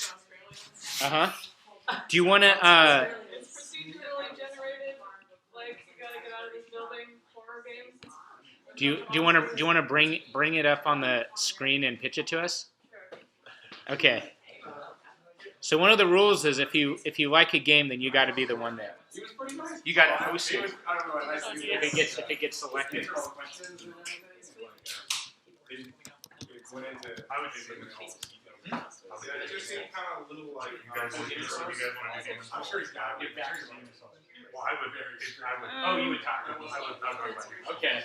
Speaker 7: Australians.
Speaker 2: Do you want to?
Speaker 7: It's procedurally generated. Like you gotta get out of this building. Horror games.
Speaker 2: Do you want to bring it up on the screen and pitch it to us?
Speaker 7: Sure.
Speaker 2: Okay. So one of the rules is if you like a game, then you got to be the one that
Speaker 1: He was pretty nice.
Speaker 2: you got to host
Speaker 1: It
Speaker 2: it.
Speaker 1: was, I don't know. Nice
Speaker 2: If it gets selected.
Speaker 6: I would do something else.
Speaker 5: Yeah, it just seemed kind of a little like.
Speaker 6: You guys want to do Game of
Speaker 1: I'm sure he's got it.
Speaker 6: Well, I would.
Speaker 2: Oh, you would talk.
Speaker 6: I would talk about it.
Speaker 2: Okay.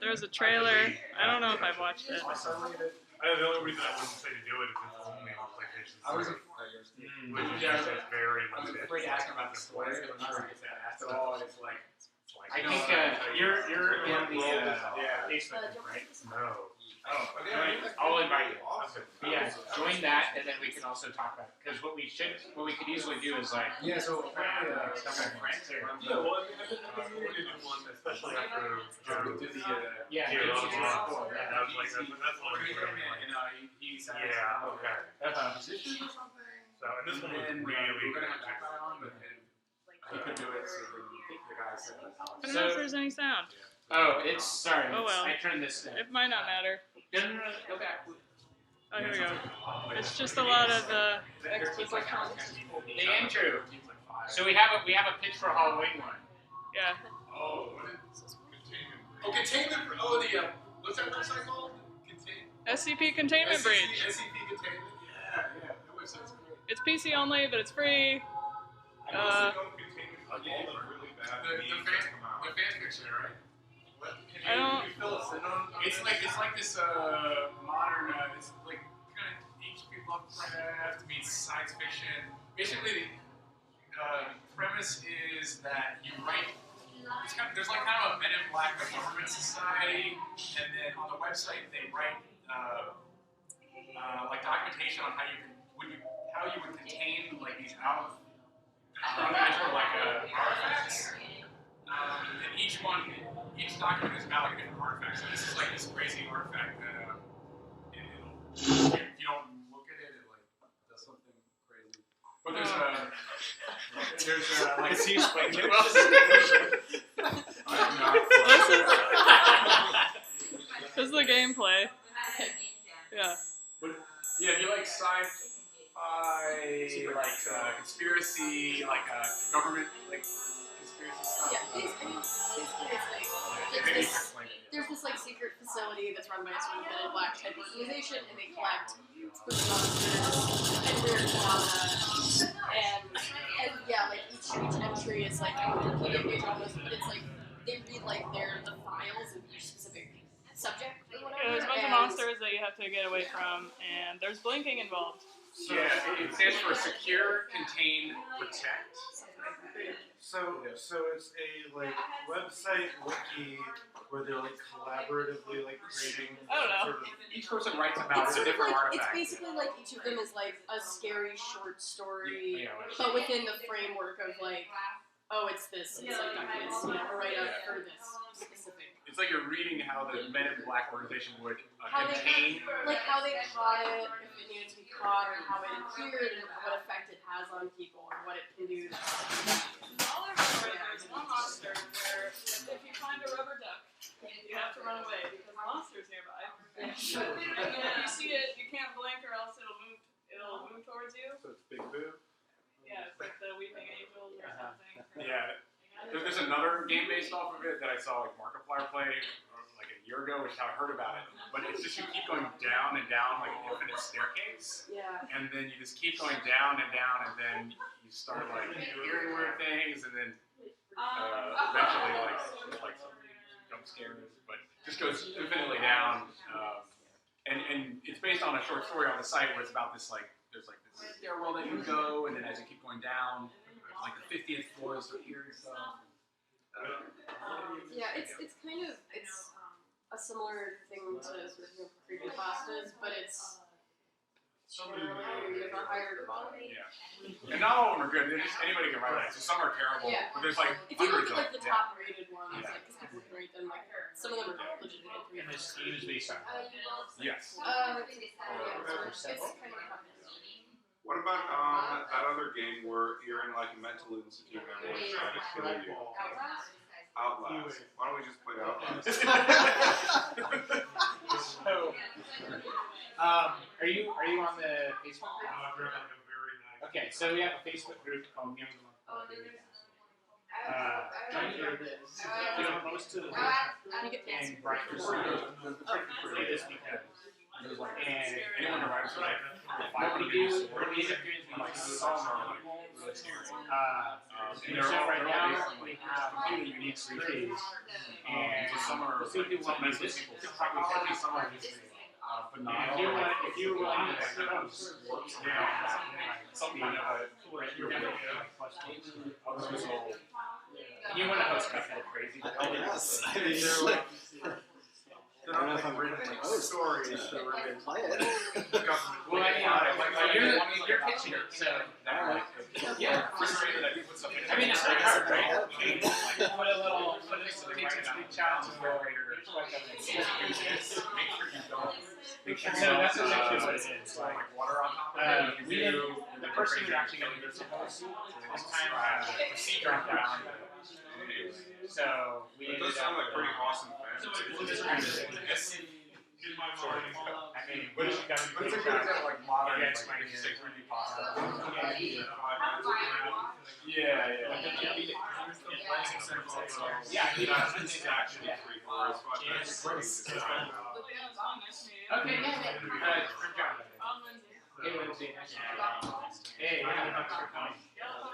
Speaker 7: There's a trailer. I don't know if I've watched it.
Speaker 6: The only reason I wouldn't say to do it is it's only on PlayStation 3. Which is very
Speaker 1: I was
Speaker 6: limited.
Speaker 1: afraid to ask him about the story. I'm not sure if it's that asked at all. It's like.
Speaker 2: I think you're in the Facebook group, right?
Speaker 6: No.
Speaker 1: Oh,
Speaker 2: I'll invite you. Yeah, join that, and then we can also talk about it. Because what we could easily do is like,
Speaker 1: so
Speaker 2: some of my friends or
Speaker 6: Yeah, well, I mean, we did one, especially after Joe
Speaker 1: did the
Speaker 2: yeah,
Speaker 6: did
Speaker 2: yeah,
Speaker 6: all the
Speaker 2: yeah.
Speaker 6: stuff. And I was like, that's what I'm doing.
Speaker 1: he
Speaker 6: Yeah, okay.
Speaker 1: Position or something.
Speaker 6: So, and this one was
Speaker 1: And
Speaker 6: really
Speaker 1: we're
Speaker 6: good.
Speaker 1: gonna have that on, but then he could do it. So the guy said,
Speaker 7: I don't know if there's any sound.
Speaker 2: Oh, it's sorry.
Speaker 7: Oh, well.
Speaker 2: I turned this.
Speaker 7: It might not matter.
Speaker 2: No, go back.
Speaker 7: Oh, here we go. It's just a lot of expositions.
Speaker 2: Hey, Andrew. So we have a pitch for a Halloween one.
Speaker 7: Yeah.
Speaker 1: Oh, what is containment? Oh, containment. Oh, the what's that website called?
Speaker 7: SCP Containment Breach.
Speaker 1: SCP containment. Yeah. That website's great.
Speaker 7: It's PC only, but it's free.
Speaker 1: The fan fiction, right? What? It's like this modern. It's like kind of H.P. Lovecraft meets science fiction. Basically, the premise is that you write. There's like kind of a Men in Black government society, and then on the website they write like documentation on how you would contain like these out of natural like artifacts. And each document is about like a different artifact. So this is like this crazy artifact that if you don't look at it, it like does something crazy. But there's like
Speaker 2: Is he explaining it?
Speaker 7: This is the gameplay. Yeah.
Speaker 1: Yeah, if you like sci-fi, like conspiracy, like government, like conspiracy stuff.
Speaker 11: Yeah, basically it's like there's this like secret facility that's run by a sort of Men in Black type organization, and they collect spooky monsters and weird phenomena, and yeah, like each entry is like a page almost, but it's like they read like the files of each specific subject or whatever.
Speaker 7: Yeah, there's a bunch of monsters that you have to get away from, and there's blinking involved.
Speaker 1: Yeah, it stands for Secure, Contain, Protect.
Speaker 9: So it's a like website wiki where they're like collaboratively like creating.
Speaker 7: I don't know.
Speaker 9: Sort of,
Speaker 1: each person writes about
Speaker 11: it's
Speaker 1: a different artifact.
Speaker 11: It's basically like each of them is like a scary short story, but within the framework of like, oh, it's this. It's like documents, a write up for this specific.
Speaker 1: It's like you're reading how the Men in Black organization would
Speaker 11: How
Speaker 1: contain.
Speaker 11: how they caught it, if it needed to be caught, or how it appeared, and what effect it has on people, and what it can do.
Speaker 7: There's one monster where if you find a rubber duck, you have to run away because the monster's nearby. And if you see it, you can't blink or else it'll move towards you.
Speaker 1: So it's Big Boo.
Speaker 7: Yeah, it's like the Weeping Angels or something.
Speaker 1: Yeah. There's another game based off of it that I saw like Markiplier play like a year ago, which is how I heard about it. But it's just you keep going down and down like an infinite staircase.
Speaker 11: Yeah.
Speaker 1: And then you just keep going down, and then you start like hearing weird things, and then eventually like some jump scares. But it just goes infinitely down. And it's based on a short story on the site where it's about this like there's like this stairwell that you go, and then as you keep going down, like the 50th floor, you start hearing stuff.
Speaker 11: Yeah, it's kind of a similar thing to sort of creepypastas, but it's there's a higher quality.
Speaker 1: Yeah. And not all of them are good. Anybody can write it. So some are terrible.
Speaker 11: Yeah.
Speaker 1: But there's like
Speaker 11: if you look
Speaker 1: hundreds
Speaker 11: at like the top rated ones, like because people can rate them, like some of them are legitimately.
Speaker 2: And this game is based on.
Speaker 1: Yes.
Speaker 11: It's kind of tough.
Speaker 5: What about that other game where you're in like a mental institute and everyone's trying to kill you? Outlast. Why don't we just play Outlast?
Speaker 2: So, are you on the Facebook group? Okay, so we have a Facebook group called Games on join the group. You know, most of the and write your song. Play this because. And anyone who writes like what we do is like songs are like really scary. So right now we have completely unique trees, and some are some people probably some are just but not all. If you want to some kind of you're gonna get plus others will. You want to host kind of crazy.
Speaker 4: Yes. They're not like written like stories. They're written.
Speaker 2: Well, I mean, you're pitching it, so yeah. I mean, it's like hard, right? Put a little, take some screenshots and go so that's essentially what it is. Like, the person you're actually going to get to host this time proceed dropped down. So we ended up.
Speaker 5: It does sound like pretty awesome fans.
Speaker 2: I mean, what is like modern, like 3D pasta? Yeah. Okay, from John. Hey, Lindsay. Hey, thanks for coming.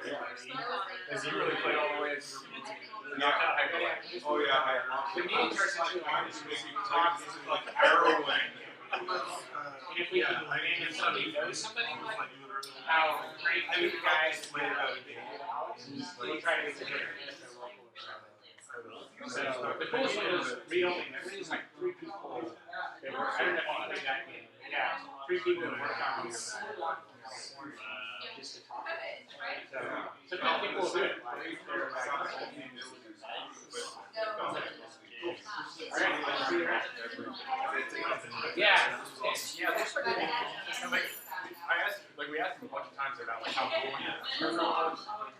Speaker 1: Because you really played all the way through. Not that hyper.
Speaker 5: Oh yeah,
Speaker 1: The meeting turns into like arrowing.
Speaker 2: If we can maybe somebody knows somebody like how great the guys play about a game, we'll try to get together. So the coolest one was read-only memories, like 3 people that were, I don't know if you played that game. Yeah, 3 people that worked on just to talk. So a couple people will do it. Yeah.
Speaker 1: I asked, like, we asked him a bunch of times about like how cool he was,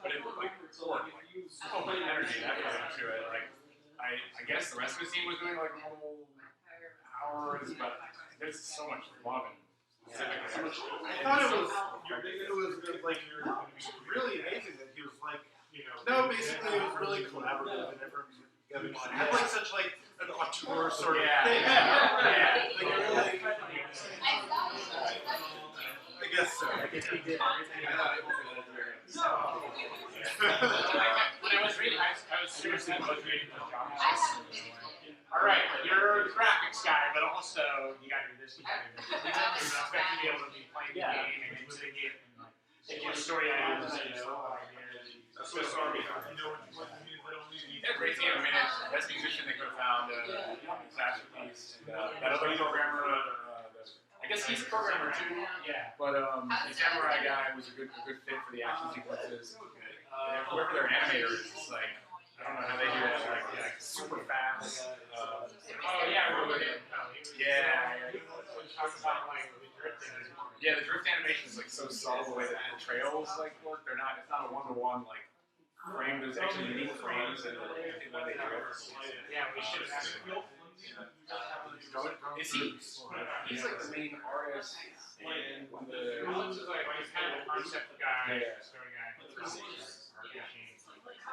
Speaker 1: but it looked like so much energy that goes into it. Like, I guess the rest of the team was doing like normal hours, but there's so much love and
Speaker 9: I thought it was like really amazing that he was like, basically it was really collaborative and everyone had like such like an auteur sort of thing. I guess so.
Speaker 2: I guess he did everything. When I was reading, I was seriously reading the job. All right, you're the graphics guy, but also you got to do this. You got to do this. You're not expecting to be able to be playing the game and into the game and like take your story ideas.
Speaker 5: That's so sorry.
Speaker 1: Yeah, great team. I mean, it's the best musician they could have found. Masterpiece. That other programmer. I guess he's a programmer too. Yeah. But the samurai guy was a good fit for the action sequences. Whoever their animator is, it's like, I don't know how they do that. Like super fast. Yeah, the drift animation is like so subtle the way that the trails like work. They're not. It's not a one-to-one like frame. There's actually unique frames and when they drift.
Speaker 2: Yeah, we should have asked him.
Speaker 1: Is he? He's like the main artist and the.
Speaker 2: Alex is like he's kind of the concept guy, story guy.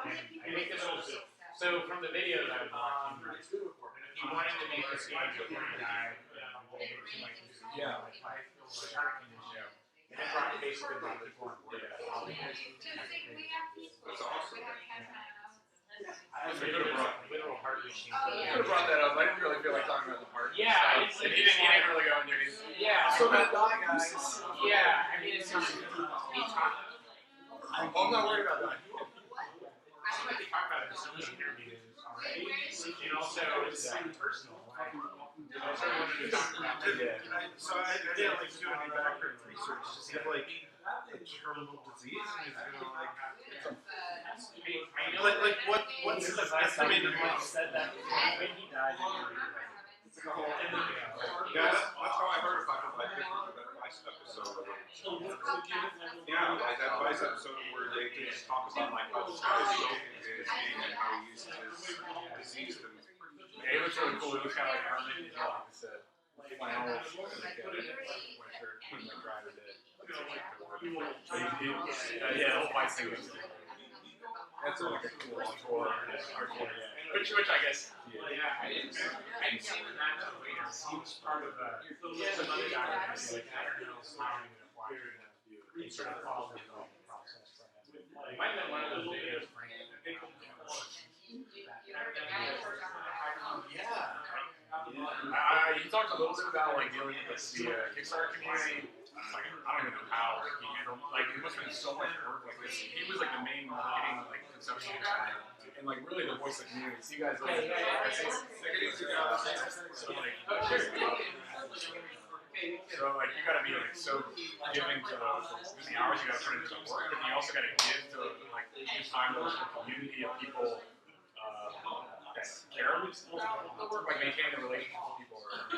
Speaker 2: And I think this was so from the videos I was watching. He wanted to make this game with one guy.
Speaker 1: Yeah.
Speaker 2: And it brought basically brought people on board.
Speaker 1: That's awesome.
Speaker 2: I could have brought literal heart machine.
Speaker 1: You could have brought that up. I didn't really feel like talking about the heart.
Speaker 2: Yeah,
Speaker 1: he didn't really go into it.
Speaker 2: Yeah.
Speaker 1: So gonna die, guys.
Speaker 2: Yeah, I mean, it's just he talked.
Speaker 1: I'm not worried about that.
Speaker 2: I feel like they talk about it in so many interviews already, and also it's personal. Like,
Speaker 9: So I didn't like do any background research to see like a terminal disease and like what's his estimated life?
Speaker 2: Said that when he died.
Speaker 5: Yeah, that's how I heard about it. That Vice episode. Yeah, like that Vice episode where they just talk about like how this guy is so engaged and how he used his disease to.
Speaker 1: Yeah, it was really cool. It was kind of like Herman, like I said. My whole like winter couldn't like drive it. Yeah, the whole bike thing was. That's like a cool hardcore, which I guess.
Speaker 2: Yeah, I didn't see him in that later. He was part of some other guy. Like I don't know how he would apply it. He sort of followed the process for him. It might have been one of those videos, Frank.
Speaker 1: He talked a little bit about like dealing with the Kickstarter community. Like, I don't even know how he handled. Like, it must have been so much work. Like this, he was like the main marketing like consumption guy, and like really the voice of the community. So you guys like, so like you gotta be like so giving to the hours you gotta put into work, and you also gotta give to like use time to the community of people. That care about the work, like maintaining the relationship with people are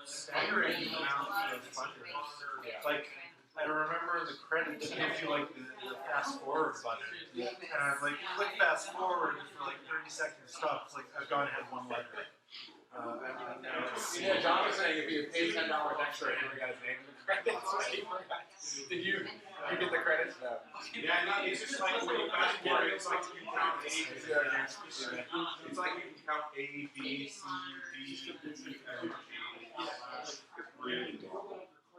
Speaker 9: Staggering amount of funders. Like I remember the credits gives you like the fast forward button, and I'm like click fast forward for like 30 seconds stop. It's like I've gone ahead one letter.
Speaker 1: Yeah, John was saying if you paid $10 extra, you never got his name in the credits. Did you get the credits? No.
Speaker 5: Yeah, no, it's just like when you fast forward, it's like you count A, it's like you can count A, B, C, D, E, F, G. It's really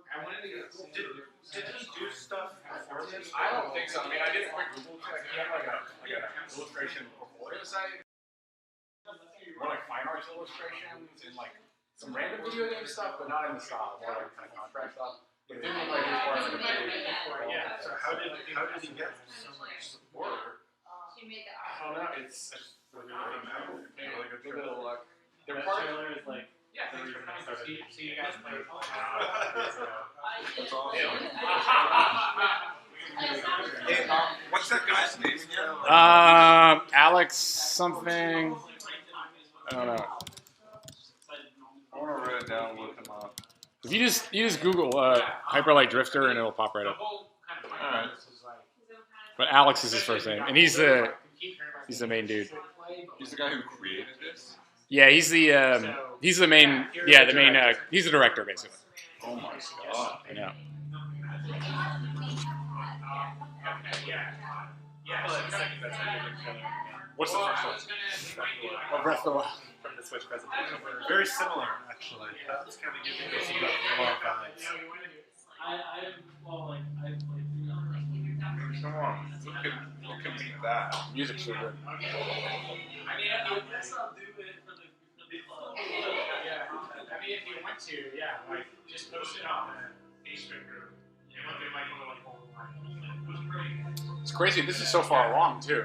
Speaker 2: I
Speaker 9: Did he do stuff before this?
Speaker 1: I don't think so. I mean, I did a quick Google check. He had like a illustration portfolio site. More like fine arts illustrations and like some random video game stuff, but not in the style. More like kind of contract stuff. It didn't look like he was part of the
Speaker 9: Yeah. So how did he get so much support?
Speaker 1: I don't know. It's really good. Good little luck.
Speaker 13: Their trailer is like. Yeah, thanks for coming to see you guys play.
Speaker 5: That's awesome. Hey, what's that guy's name again?
Speaker 1: Alex something. I don't know.
Speaker 5: I want to write it down and look him up.
Speaker 1: If you just Google Hyperlight Drifter and it'll pop right up.
Speaker 5: Alright.
Speaker 1: But Alex is his first name, and he's the main dude.
Speaker 5: He's the guy who created this?
Speaker 1: Yeah, he's the main. Yeah, the main. He's the director basically.
Speaker 5: Oh my god.
Speaker 1: I know. What's the first one? Breath of the Wild.
Speaker 13: From the Switch presentation.
Speaker 9: Very similar, actually. That's kind of giving me some vibes.
Speaker 5: Come on. Who can beat that?
Speaker 1: Music's so good.
Speaker 10: I guess I'll do it for the club.
Speaker 2: Yeah, I mean, if you want to, yeah, like just post it on the Facebook group. You know, they might go like whole line. It was great.
Speaker 1: It's crazy. This is so far along too.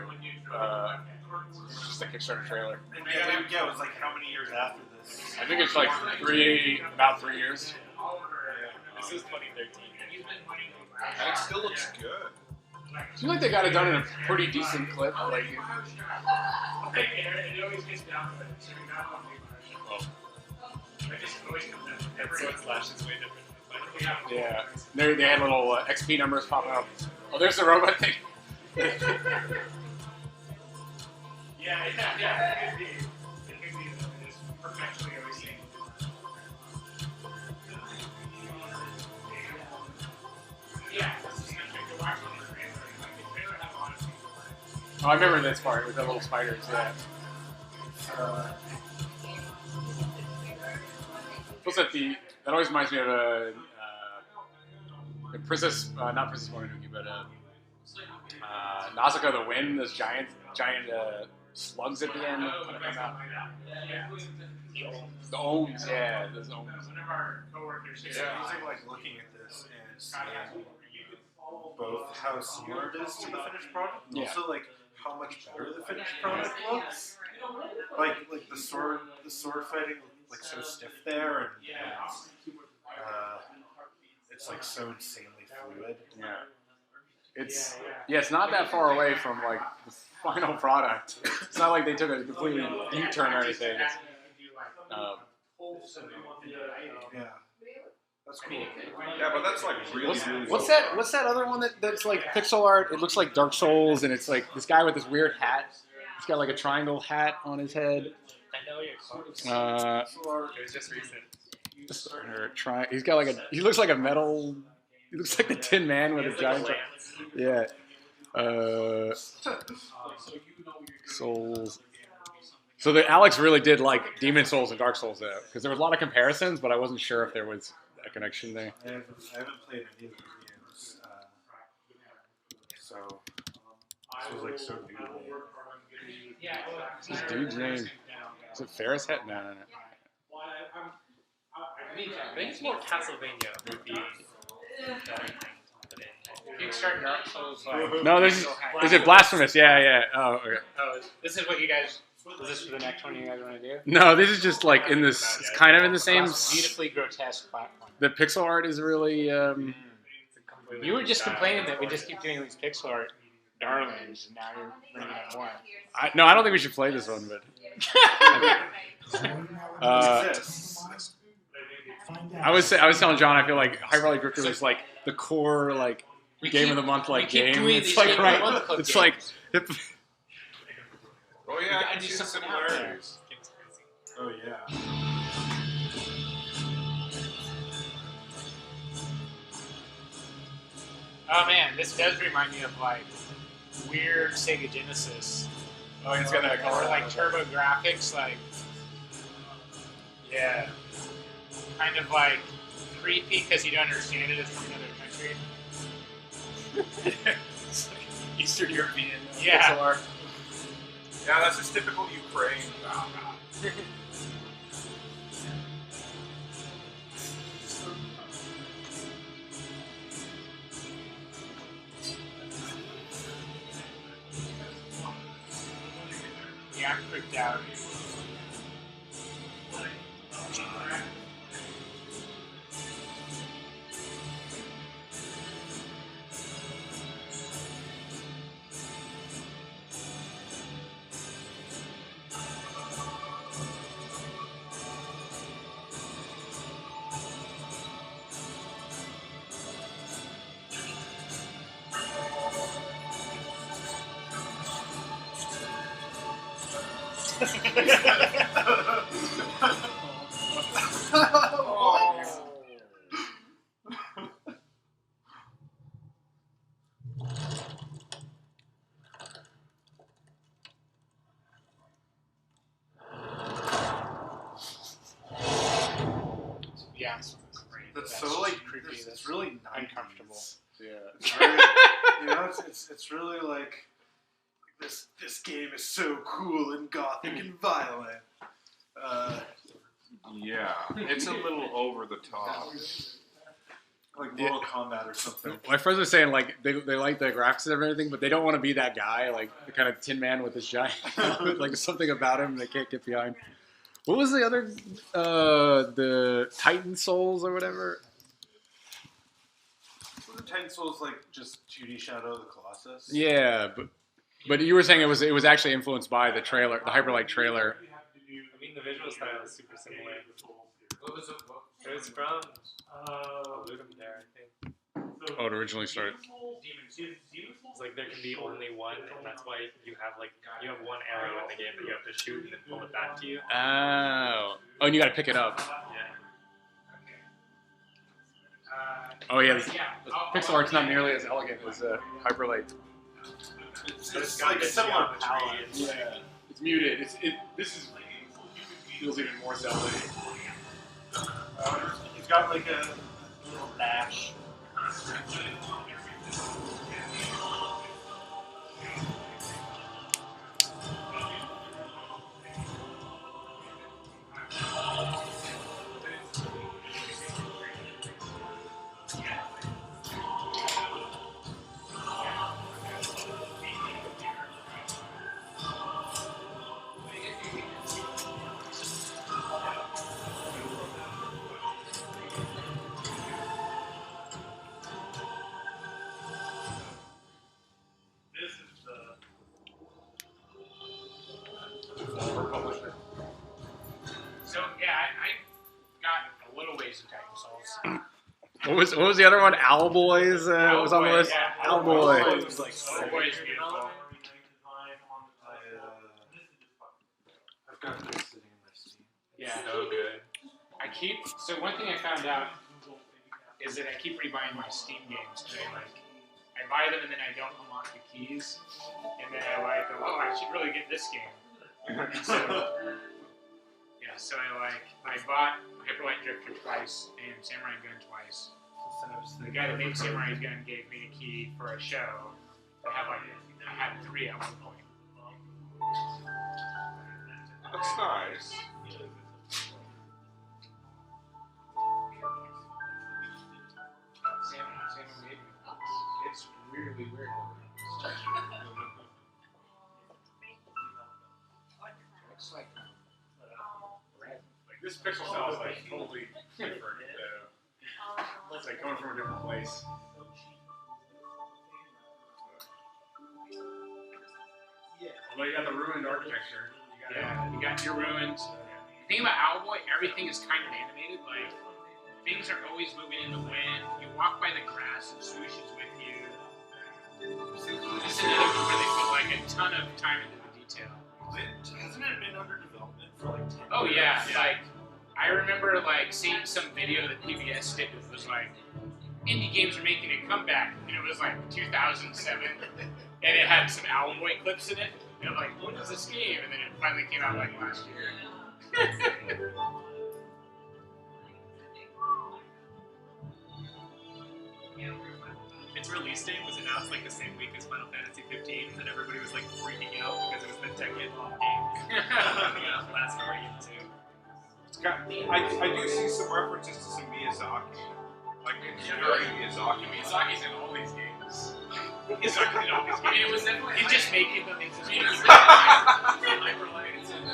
Speaker 1: It's just a Kickstarter trailer.
Speaker 9: And yeah, it was like how many years after this?
Speaker 1: I think it's like about 3 years.
Speaker 13: This is 2013.
Speaker 5: And it still looks good.
Speaker 1: I feel like they got it done in a pretty decent clip. Like,
Speaker 2: It always gets down to it. So you're not on the version. I just always come down.
Speaker 13: Everyone slashes way different.
Speaker 1: yeah, they had little XP numbers popping up. Oh, there's the robot thing.
Speaker 2: Yeah. It could be. It's perpetually always saying. Yeah.
Speaker 1: Oh, I remember this part with the little spiders. Yeah. That always reminds me of a Princess, not Princess Mononoke, but Nausicaa the Wind. Those giant slugs at the end. The ohms, yeah, those ohms.
Speaker 9: Yeah, I'm like looking at this and seeing both how similar it is to the finished product, and also like how much better the finished product looks. Like the sword fighting like so stiff there, and it's like so insanely fluid.
Speaker 1: Yeah. It's not that far away from like the final product. It's not like they took a complete U-turn or anything.
Speaker 9: Yeah. That's cool.
Speaker 5: Yeah, but that's like really.
Speaker 1: What's that other one that's like pixel art? It looks like Dark Souls, and it's like this guy with this weird hat. He's got like a triangle hat on his head.
Speaker 13: I know your quote. It was just recent.
Speaker 1: He's got like he looks like a metal. He looks like the Tin Man with a giant. Yeah. Souls. So Alex really did like Demon Souls and Dark Souls though, because there was a lot of comparisons, but I wasn't sure if there was a connection there.
Speaker 9: I haven't played any of these games, so this was like so new to me.
Speaker 1: What's this dude's name? Is it Ferris Head? No.
Speaker 13: I think it's more Castlevania would be
Speaker 2: Kickstart Dark Souls. Like,
Speaker 1: No, is it Blasphemous? Yeah. Oh, okay.
Speaker 2: Oh, this is what you guys. Is this for the next one you guys want to do?
Speaker 1: No, this is just like in this. It's kind of in the same.
Speaker 2: Beautifully grotesque platform.
Speaker 1: The pixel art is really.
Speaker 2: You were just complaining that we just keep doing these pixel art darlings, and now you're bringing up more.
Speaker 1: I don't think we should play this one, but. I was telling John, I feel like Hyperlight Drifter is like the core like game of the month like game. It's like right. It's like.
Speaker 5: Oh yeah, I can see similarities.
Speaker 9: Oh yeah.
Speaker 2: Oh man, this does remind me of like weird Sega Genesis.
Speaker 1: Oh, it's got that color.
Speaker 2: Or like Turbo Graphics, like yeah, kind of like creepy because you don't understand it. It's from another country.
Speaker 1: Eastern European.
Speaker 2: Yeah.
Speaker 1: Bizarre.
Speaker 5: Yeah, that's just typical Ukraine. Oh, God.
Speaker 2: Yeah, I'm freaked out. Yeah,
Speaker 9: that's so like
Speaker 2: creepy.
Speaker 9: It's really
Speaker 2: uncomfortable.
Speaker 9: Yeah, it's very, it's really like this game is so cool and gothic and violent.
Speaker 5: Yeah, it's a little over the top.
Speaker 9: Like Mortal Kombat or something.
Speaker 1: My friends are saying like they like the graphics and everything, but they don't want to be that guy, like the kind of Tin Man with his giant helmet. Like there's something about him they can't get behind. What was the other, the Titan Souls or whatever?
Speaker 9: So the Titan Souls like just 2D Shadow of the Colossus.
Speaker 1: Yeah, but you were saying it was actually influenced by the trailer, the Hyperlight trailer.
Speaker 13: I mean, the visual style is super similar. What was it? It was from Ludum there, I think.
Speaker 1: Oh, it originally started.
Speaker 13: It's like there can be only one, and that's why you have one arrow in the game that you have to shoot and then pull it back to you.
Speaker 1: Oh, and you got to pick it up.
Speaker 13: Yeah.
Speaker 1: Oh yeah, the pixel art's not nearly as elegant as Hyperlight.
Speaker 9: It's like a similar palette.
Speaker 1: Yeah, it's muted. This feels even more Zelda.
Speaker 9: He's got like a little dash.
Speaker 2: So yeah, I got a little ways in Titan Souls.
Speaker 1: What was the other one? Owlboys was on the list.
Speaker 2: Yeah,
Speaker 1: Owlboy.
Speaker 2: Owlboy was like Owlboy is beautiful.
Speaker 9: I've got this sitting in my Steam.
Speaker 2: Yeah, so good. So one thing I found out is that I keep rebuying my Steam games. I buy them and then I don't unlock the keys, and then I should really get this game. And so I bought Hyperlight Drifter twice and Samurai Gun twice. The guy that made Samurai Gun gave me a key for a show. I had 3 at one point.
Speaker 5: That's nice.
Speaker 2: Sam made me. It's weirdly weird. Looks like red.
Speaker 1: Like this pixel style is like totally different. It's like coming from a different place. Although you got the ruined architecture.
Speaker 2: You got your ruins. The thing about Owlboy, everything is kind of animated. Like, things are always moving in the wind. You walk by the grass and swoosh is with you. This is another one where they put like a ton of time into the detail.
Speaker 9: Hasn't it been under development for like 10 years?
Speaker 2: Oh yeah, like I remember like seeing some video that PBS did that was like indie games are making a comeback, and it was like 2007, and it had some Owlboy clips in it. And I'm like, what is this game? And then it finally came out like last year.
Speaker 13: release date was announced like the same week as Final Fantasy 15, and everybody was like freaking out because it was the decade-long game coming out last Guardian 2.
Speaker 5: I do see some references to some Miyazaki. Like, very Miyazaki.
Speaker 1: Miyazaki's in all these games.
Speaker 13: Miyazaki's in all these
Speaker 1: I mean,
Speaker 13: games.
Speaker 1: it was definitely.
Speaker 13: He's just making them into
Speaker 1: It's
Speaker 13: Hyperlight.
Speaker 1: It's in.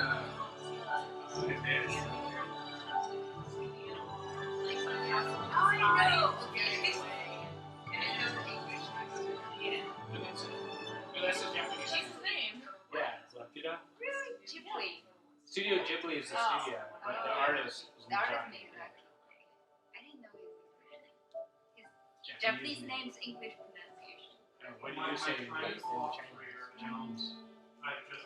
Speaker 2: That's a Japanese.
Speaker 7: What's the name?
Speaker 2: Yeah, Akira.
Speaker 3: Really? Ghibli.
Speaker 2: Studio Ghibli is the studio, but the artist is
Speaker 3: The artist
Speaker 2: Miyazaki.
Speaker 3: name is I didn't know his Japanese name's English pronunciation.
Speaker 2: What do you say in Chinese?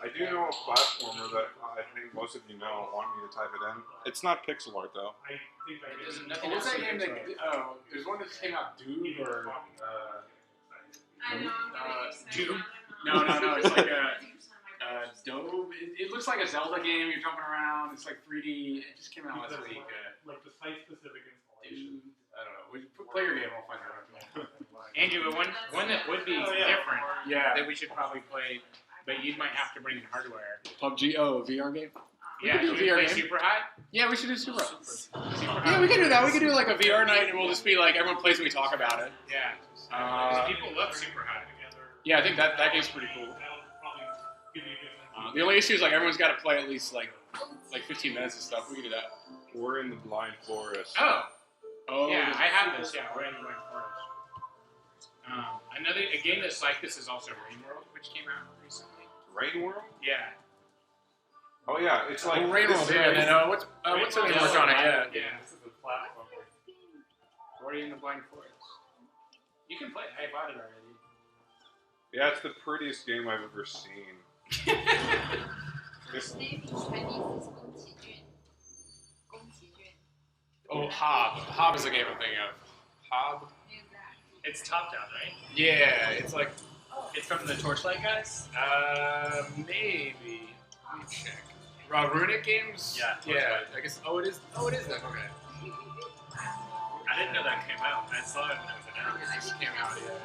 Speaker 5: I do know a platformer that I think most of you know want me to type it in. It's not pixel art though.
Speaker 6: I think I
Speaker 1: There's
Speaker 6: did.
Speaker 1: nothing. What's that game that? Oh, there's one that just came out. Dude or.
Speaker 7: I know.
Speaker 1: Dude. No. It's like a. Dove. It looks like a Zelda game. You're jumping around. It's like 3D. It just came out last week.
Speaker 6: Like the site-specific installation.
Speaker 1: I don't know. Play your game. I'll find out.
Speaker 2: Andrew, but one that would be different
Speaker 1: Yeah.
Speaker 2: that we should probably play, but you might have to bring in hardware.
Speaker 1: PUBG. Oh, VR game.
Speaker 2: Yeah,
Speaker 1: We could do
Speaker 2: should we
Speaker 1: VR
Speaker 2: play
Speaker 1: game.
Speaker 2: Super High?
Speaker 1: Yeah, we should do Super.
Speaker 2: Super
Speaker 1: Yeah, we could do that. We could do like a VR night, and we'll just be like everyone plays and we talk about it.
Speaker 2: Yeah. People love Super High.
Speaker 1: Yeah, I think that game's pretty cool. The only issue is like everyone's got to play at least like 15 minutes and stuff. We can do that.
Speaker 5: We're in the blind forest.
Speaker 1: Oh.
Speaker 2: Yeah, I have this. Yeah, we're in Blind Forest. A game that's like this is also Rain World, which came out recently.
Speaker 5: Rain World?
Speaker 2: Yeah.
Speaker 5: Oh yeah, it's like
Speaker 1: Rain World. Yeah, and then what's the name work on it? Yeah.
Speaker 6: This is a platform.
Speaker 2: Ori in the Blind Forest. You can play it. I bought it already.
Speaker 5: Yeah, it's the prettiest game I've ever seen.
Speaker 3: His name in Chinese is Gong Qi Jun.
Speaker 1: Oh, Hob. Hob is the game I'm thinking of. Hob.
Speaker 13: It's top-down, right?
Speaker 1: Yeah, it's like.
Speaker 13: It's from the Torchlight guys?
Speaker 1: Maybe. Let me check. Runic games?
Speaker 13: Yeah.
Speaker 1: Yeah, I guess. Oh, it is them. Okay.
Speaker 13: I didn't know that came out. I saw it when it was announced.
Speaker 1: It just came out, yeah.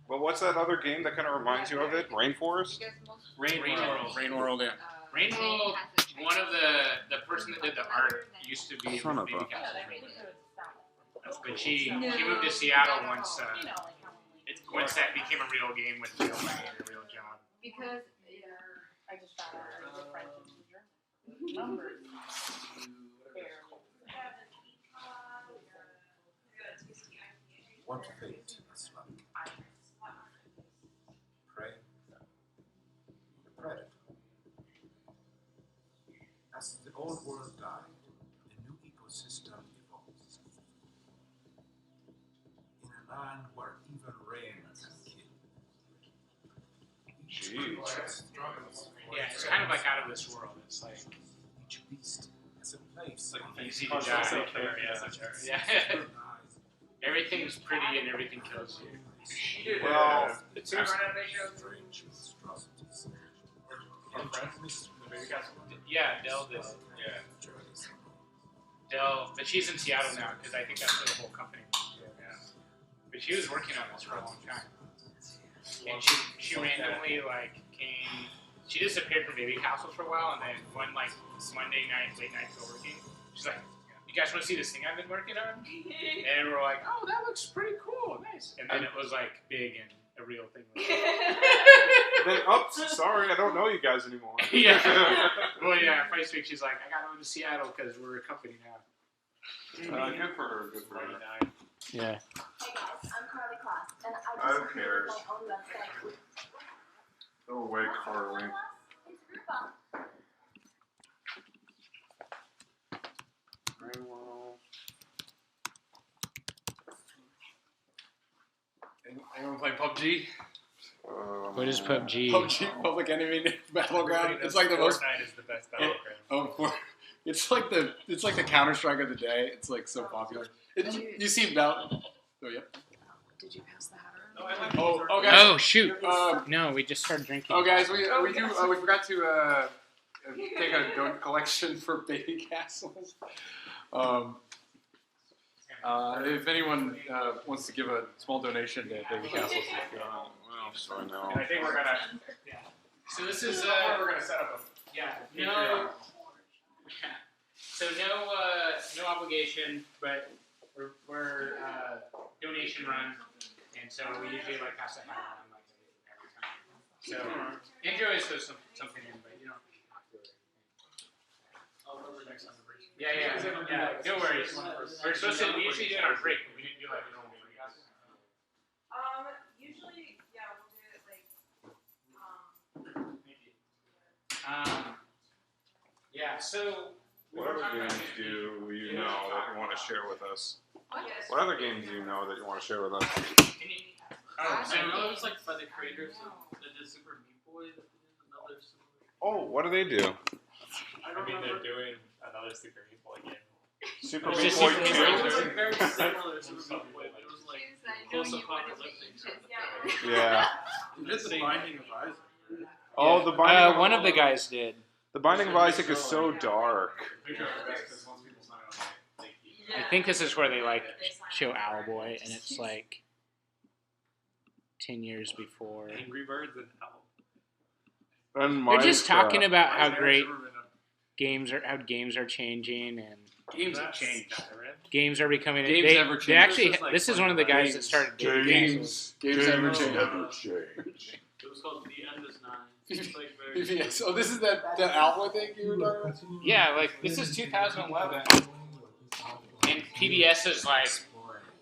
Speaker 5: Well, what's that other game that kind of reminds you of it? Rainforest?
Speaker 2: Rain World.
Speaker 1: Rain World, yeah.
Speaker 2: Rain World, one of the person that did the art used to be
Speaker 5: Son of
Speaker 2: Baby
Speaker 5: a-
Speaker 2: Castle. But she moved to Seattle once that became a real game with real money and a real job.
Speaker 11: Because I just found out the French and German numbers.
Speaker 15: What fate is like? Prey, the predator. As the old world died, a new ecosystem evolves. In a land where even rain can kill. Each creature struggles for
Speaker 2: Yeah, it's kind of like out of this world. It's like
Speaker 15: each beast has a place.
Speaker 2: easy to die. Yeah. Everything's pretty and everything kills you.
Speaker 5: Well,
Speaker 1: it seems.
Speaker 15: Strange monstrosities.
Speaker 1: The Baby Castle.
Speaker 2: Yeah, Dell did.
Speaker 1: Yeah.
Speaker 2: Dell, but she's in Seattle now because I think that's where the whole company was. Yeah. But she was working on this for a long time. And she randomly came. She disappeared from Baby Castles for a while, and then one Monday night, late night, go working. She's like, "You guys want to see this thing I've been working on?" And we're like, "Oh, that looks pretty cool, nice." And then it was big and a real thing.
Speaker 5: Then, sorry, I don't know you guys anymore.
Speaker 2: Yeah. Well, yeah. First week, she's like, "I gotta move to Seattle because we're a company now."
Speaker 5: Good for her. Good for her.
Speaker 2: Yeah.
Speaker 11: Hey guys, I'm Carly Kloss, and
Speaker 5: Who
Speaker 11: I just
Speaker 5: cares?
Speaker 11: created my own website.
Speaker 5: Go away, Carly.
Speaker 11: It's Groupon.
Speaker 1: Anyone play PUBG?
Speaker 2: What is PUBG?
Speaker 1: PUBG, Public Enemy Battleground. It's like the most.
Speaker 13: Fortnite is the best battleground.
Speaker 1: It's like the Counter-Strike of the day. It's so popular. You see about. Oh yeah.
Speaker 11: Did you pass the hat
Speaker 1: Oh guys.
Speaker 2: Oh shoot! No, we just started drinking.
Speaker 1: Oh guys, we forgot to take a donut collection for Baby Castles.
Speaker 16: If anyone wants to give a small donation to Baby Castles,
Speaker 5: well, so I know.
Speaker 2: And I think we're gonna. Yeah. So this is
Speaker 1: we're gonna set up a.
Speaker 2: Yeah. No. So no obligation, but we're donation run, and so we usually like pass the hat around like every time. So Andrew always throws something in, but you don't have to. Yeah. No worries. We're supposed to. We usually do it on break, but we didn't do like a normal break.
Speaker 7: Usually, yeah, we'll do it like.
Speaker 2: Yeah. So.
Speaker 5: What other games do you know that you want to share with us?
Speaker 7: What?
Speaker 5: What other games do you know that you want to share with us?
Speaker 10: So it was like by the creators that did Super Meat Boy. That did another similar.
Speaker 5: Oh, what do they do?
Speaker 13: I mean, they're doing another Super Meat Boy game.
Speaker 5: Super Meat Boy 2?
Speaker 10: It was like very similar to Super Meat Boy, but it was like close up apocalyptic.
Speaker 5: Yeah.
Speaker 16: It's the Binding of Isaac.
Speaker 5: Oh, the Binding of
Speaker 2: One of the guys did.
Speaker 5: The Binding of Isaac is so dark.
Speaker 2: I think this is where they like show Owlboy, and it's like 10 years before.
Speaker 16: Angry Birds and Owl.
Speaker 5: And
Speaker 2: They're just talking about how
Speaker 16: Mine's
Speaker 2: great
Speaker 16: never been
Speaker 2: games are changing, and
Speaker 16: Games have changed.
Speaker 2: games are becoming.
Speaker 16: Games
Speaker 2: they,
Speaker 16: ever
Speaker 2: they
Speaker 16: change.
Speaker 2: actually.
Speaker 16: This is like
Speaker 2: This is one of the guys that started doing games.
Speaker 16: Games never change.
Speaker 10: It was called The End Is Nine. It's like very.
Speaker 16: Yes. Oh, this is that Owlboy thing you were talking about?
Speaker 2: Yeah, like this is 2011, and PBS is like,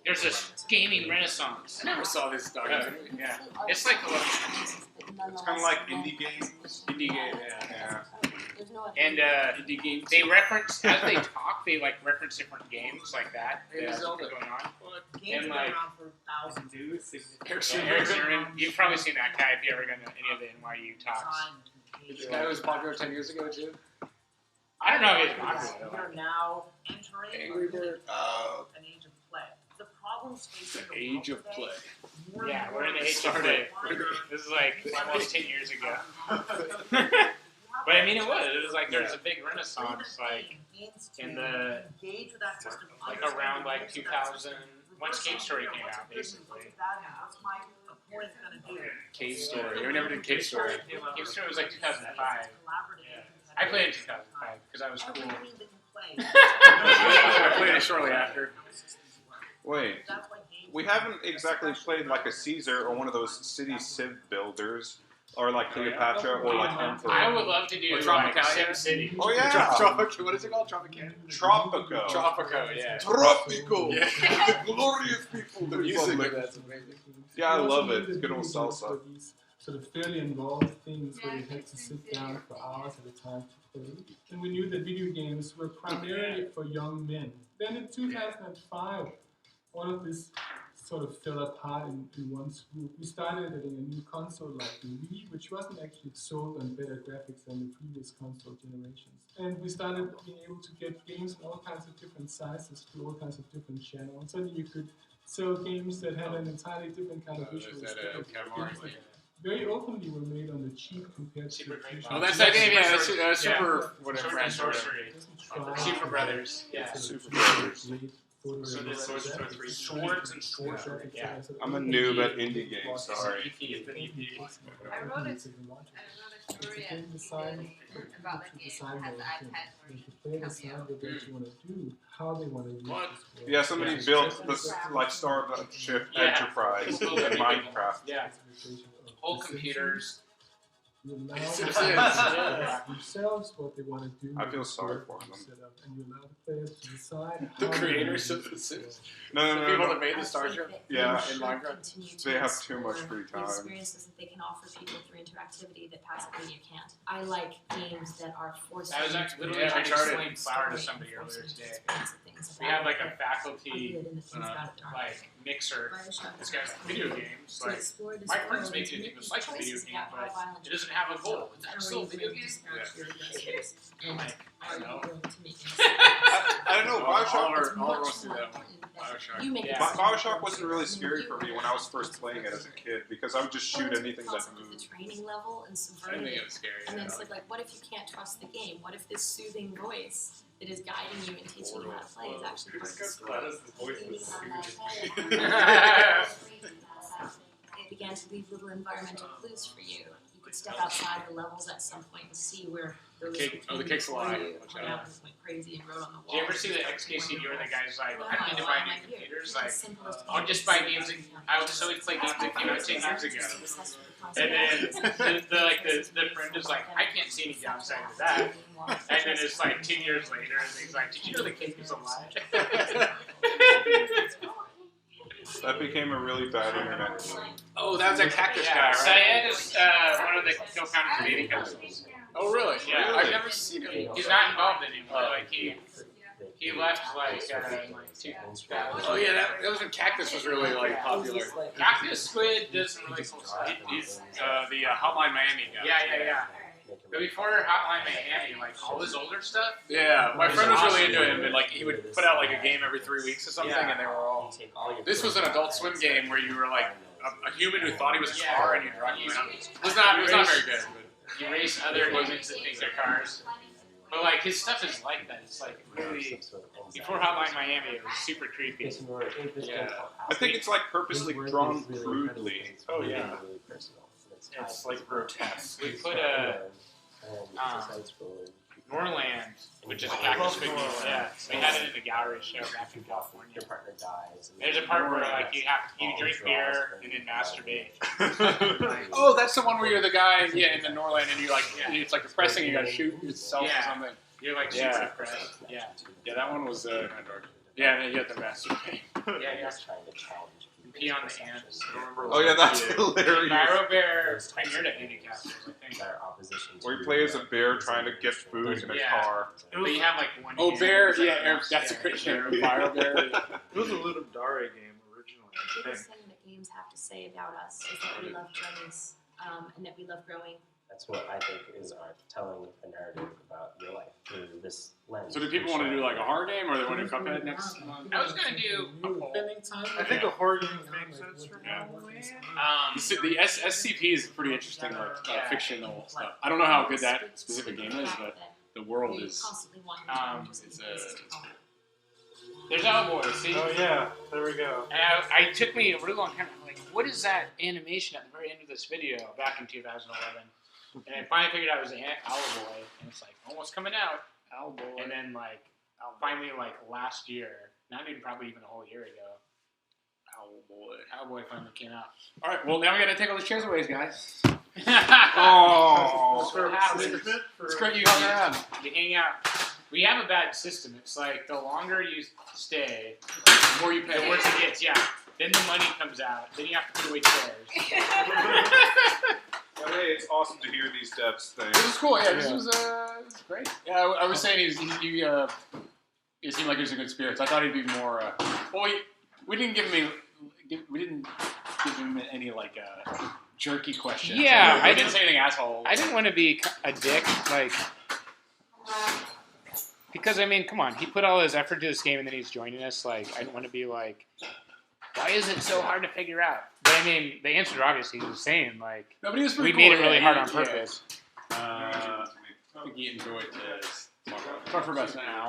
Speaker 2: there's this gaming renaissance.
Speaker 16: I never saw this documentary.
Speaker 2: Yeah, it's like
Speaker 5: It's kind of like indie games.
Speaker 16: Indie game, yeah.
Speaker 2: and
Speaker 16: Indie games.
Speaker 2: they reference as they talk. They like reference different games like that.
Speaker 16: Hey,
Speaker 2: That's
Speaker 16: Zelda.
Speaker 2: going on.
Speaker 17: Games
Speaker 2: And
Speaker 17: have
Speaker 2: like
Speaker 17: been around for thousands of years.
Speaker 2: Eric Zimmerman, you've probably seen that guy if you ever gone to any of the NYU talks.
Speaker 16: This guy was popular 10 years ago, too?
Speaker 2: I don't know if he's popular.
Speaker 17: We are now entering
Speaker 16: Angry Bird.
Speaker 17: an age of play. The problems facing the world
Speaker 16: Age of
Speaker 17: today,
Speaker 16: play.
Speaker 17: more and
Speaker 2: Yeah,
Speaker 17: more
Speaker 2: we're in the age of
Speaker 17: started.
Speaker 2: play. This is like almost 10 years ago. But I mean, it was like there was a big renaissance, like in the
Speaker 17: Engage with that system,
Speaker 2: like around like 2000. Once Cave Story came out, basically.
Speaker 17: What's my opponent gonna do?
Speaker 16: Cave Story. We never did Cave Story.
Speaker 2: Cave Story was like 2005. I played in 2005 because I was cool.
Speaker 16: I played it shortly after.
Speaker 5: Wait, we haven't exactly played like a Caesar or one of those city civ builders, or like Cleopatra or like Emperor.
Speaker 2: I would love to do
Speaker 16: Or
Speaker 2: like
Speaker 16: Tropicalia?
Speaker 2: Sim City.
Speaker 5: Oh yeah,
Speaker 16: Tropico. What is it called? Tropicalia?
Speaker 5: Tropico.
Speaker 16: Tropico, yeah.
Speaker 5: Tropico.
Speaker 16: Yeah.
Speaker 5: Glorious people.
Speaker 16: The music of that's amazing.
Speaker 5: Yeah, I love it. It's good old salsa.
Speaker 18: Sort of fairly involved things where you had to sit down for hours at a time to play. And we knew that video games were primarily for young men. Then in 2005, all of this sort of fell apart in one swoop. We started getting a new console like the Wii, which wasn't actually sold on better graphics than the previous console generations. And we started being able to get games in all kinds of different sizes through all kinds of different channels. Suddenly you could sell games that had an entirely different kind of visual aesthetic. Very openly were made on the cheap compared to
Speaker 16: Oh, that's that game, yeah. That's Super whatever.
Speaker 2: Sword and Sorcery. Super Brothers. Yeah.
Speaker 5: Super Brothers.
Speaker 2: So this Swords and Sorcery. Yeah.
Speaker 5: I'm a noob at indie games. Sorry.
Speaker 3: I wrote a story about the game. It has the iPad version.
Speaker 18: How they want to use this.
Speaker 5: Yeah, somebody built this like Starship Enterprise in Minecraft.
Speaker 2: Yeah. Whole computers.
Speaker 18: You allow themselves what they want to do.
Speaker 5: I feel sorry for them.
Speaker 18: And you allow the players to decide.
Speaker 16: The creators of the Sims.
Speaker 5: No,
Speaker 16: The people that made the Starship.
Speaker 5: Yeah,
Speaker 16: in Minecraft.
Speaker 5: they have too much free time.
Speaker 11: Experiences that they can offer people through interactivity that passive media can't. I like games that are forced.
Speaker 2: I was actually literally explaining Flower to somebody earlier today. We have like a faculty like mixer. This guy's like video games. Like my friends make it think it's like a video game, but it doesn't have a goal. It's actually a video game. I'm like, I don't know.
Speaker 5: I don't know. Bioshock.
Speaker 16: Oliver wants to do that one. Bioshock.
Speaker 5: Bioshock wasn't really scary for me when I was first playing it as a kid because I would just shoot anything that moved.
Speaker 11: The training level and subverting it. And it's like, what if you can't trust the game? What if this soothing voice that is guiding you and teaching you how to play is actually part of the story. It began to leave little environmental clues for you. You could step outside the levels at some point and see where those
Speaker 2: the cake's alive.
Speaker 11: went crazy and wrote on the wall.
Speaker 2: Did you ever see the XKCD where the guy's like, I need to buy new computers? Like, I'll just buy games. I will always play games that came out 10 years ago. And then the friend is like, I can't see any downside to that. And then it's like 10 years later, and he's like, did you know the cake is alive?
Speaker 5: That became a really bad internet.
Speaker 1: Oh, that was a cactus guy, right?
Speaker 2: Syed is one of the co-founders of Dating Customers.
Speaker 1: Oh, really?
Speaker 2: Yeah.
Speaker 1: I've never seen him.
Speaker 2: He's not involved anymore. Like he left like 2000.
Speaker 1: Oh yeah, that was when Cactus was really like popular.
Speaker 2: Cactus Squid does some really cool stuff.
Speaker 1: He's the Hotline Miami guy.
Speaker 2: Yeah. But before Hotline Miami, like all his older stuff.
Speaker 1: Yeah, my friend was really into him, and like he would put out like a game every 3 weeks or something, and they were all. This was an Adult Swim game where you were like a human who thought he was a car, and you drive him around. It was not very good. But
Speaker 2: you race other humans that think they're cars. But like his stuff is like that. It's like really before Hotline Miami, it was super creepy.
Speaker 5: Yeah, I think it's like purposely drawn crudely.
Speaker 1: Oh yeah, it's like grotesque.
Speaker 2: We put a Norland, which is a cactus figure. Yeah, we had it in the gallery show back in California. Your partner dies. There's a part where like you drink beer and then masturbate.
Speaker 1: Oh, that's the one where you're the guy, in the Norland, and you like, it's like depressing. You gotta shoot yourself or something.
Speaker 2: You're like super depressed. Yeah,
Speaker 1: that one was kind of dark. Yeah, and then you have to masturbate.
Speaker 2: Yeah. Pee on the ants.
Speaker 5: Oh yeah, that's hilarious.
Speaker 2: Gyro Bear premiered at Indie Castles, I think.
Speaker 5: Where you play as a bear trying to get food in a car.
Speaker 2: But you have like one.
Speaker 1: Oh, bear! Yeah, that's a great name. Gyro Bear.
Speaker 6: It was a Ludum-Dare game originally.
Speaker 11: The biggest thing that games have to say about us is that we love journeys, and that we love growing.
Speaker 19: That's what I think is telling a narrative about your life through this lens.
Speaker 1: So do people want to do like a horror game, or they want to do Cuphead next month?
Speaker 2: I was gonna do a poll.
Speaker 6: I think a horror game makes sense for Halloween.
Speaker 1: The SCP is pretty interesting, like fictional stuff. I don't know how good that specific game is, but the world is. It's
Speaker 2: There's Owlboy. See?
Speaker 6: Oh yeah, there we go.
Speaker 2: And it took me a really long time. I'm like, what is that animation at the very end of this video back in 2011? And I finally figured out it was Owlboy, and it's like almost coming out.
Speaker 1: Owlboy.
Speaker 2: And then like finally like last year, not even probably even a whole year ago. Owlboy finally came out.
Speaker 1: All right, well now we gotta take all the chairs away, guys.
Speaker 2: Oh,
Speaker 1: it's great you hung around.
Speaker 2: You hang out. We have a bad system. It's like the longer you stay, the more you pay. The worse it gets. Yeah. Then the money comes out. Then you have to put away chairs.
Speaker 5: Well, hey, it's awesome to hear these devs things.
Speaker 1: This was cool. Yeah, this was great. Yeah, I was saying he seemed like he was in good spirits. I thought he'd be more. Well, we didn't give him any like jerky questions.
Speaker 2: Yeah,
Speaker 1: I didn't say anything asshole.
Speaker 2: I didn't want to be a dick, like. Because, I mean, come on, he put all his effort to this game and then he's joining us. Like, I don't want to be like, why is it so hard to figure out? But, I mean, the answer obviously was the same. Like, we made it really hard on purpose.
Speaker 1: I think he enjoyed this. Talk for about an hour.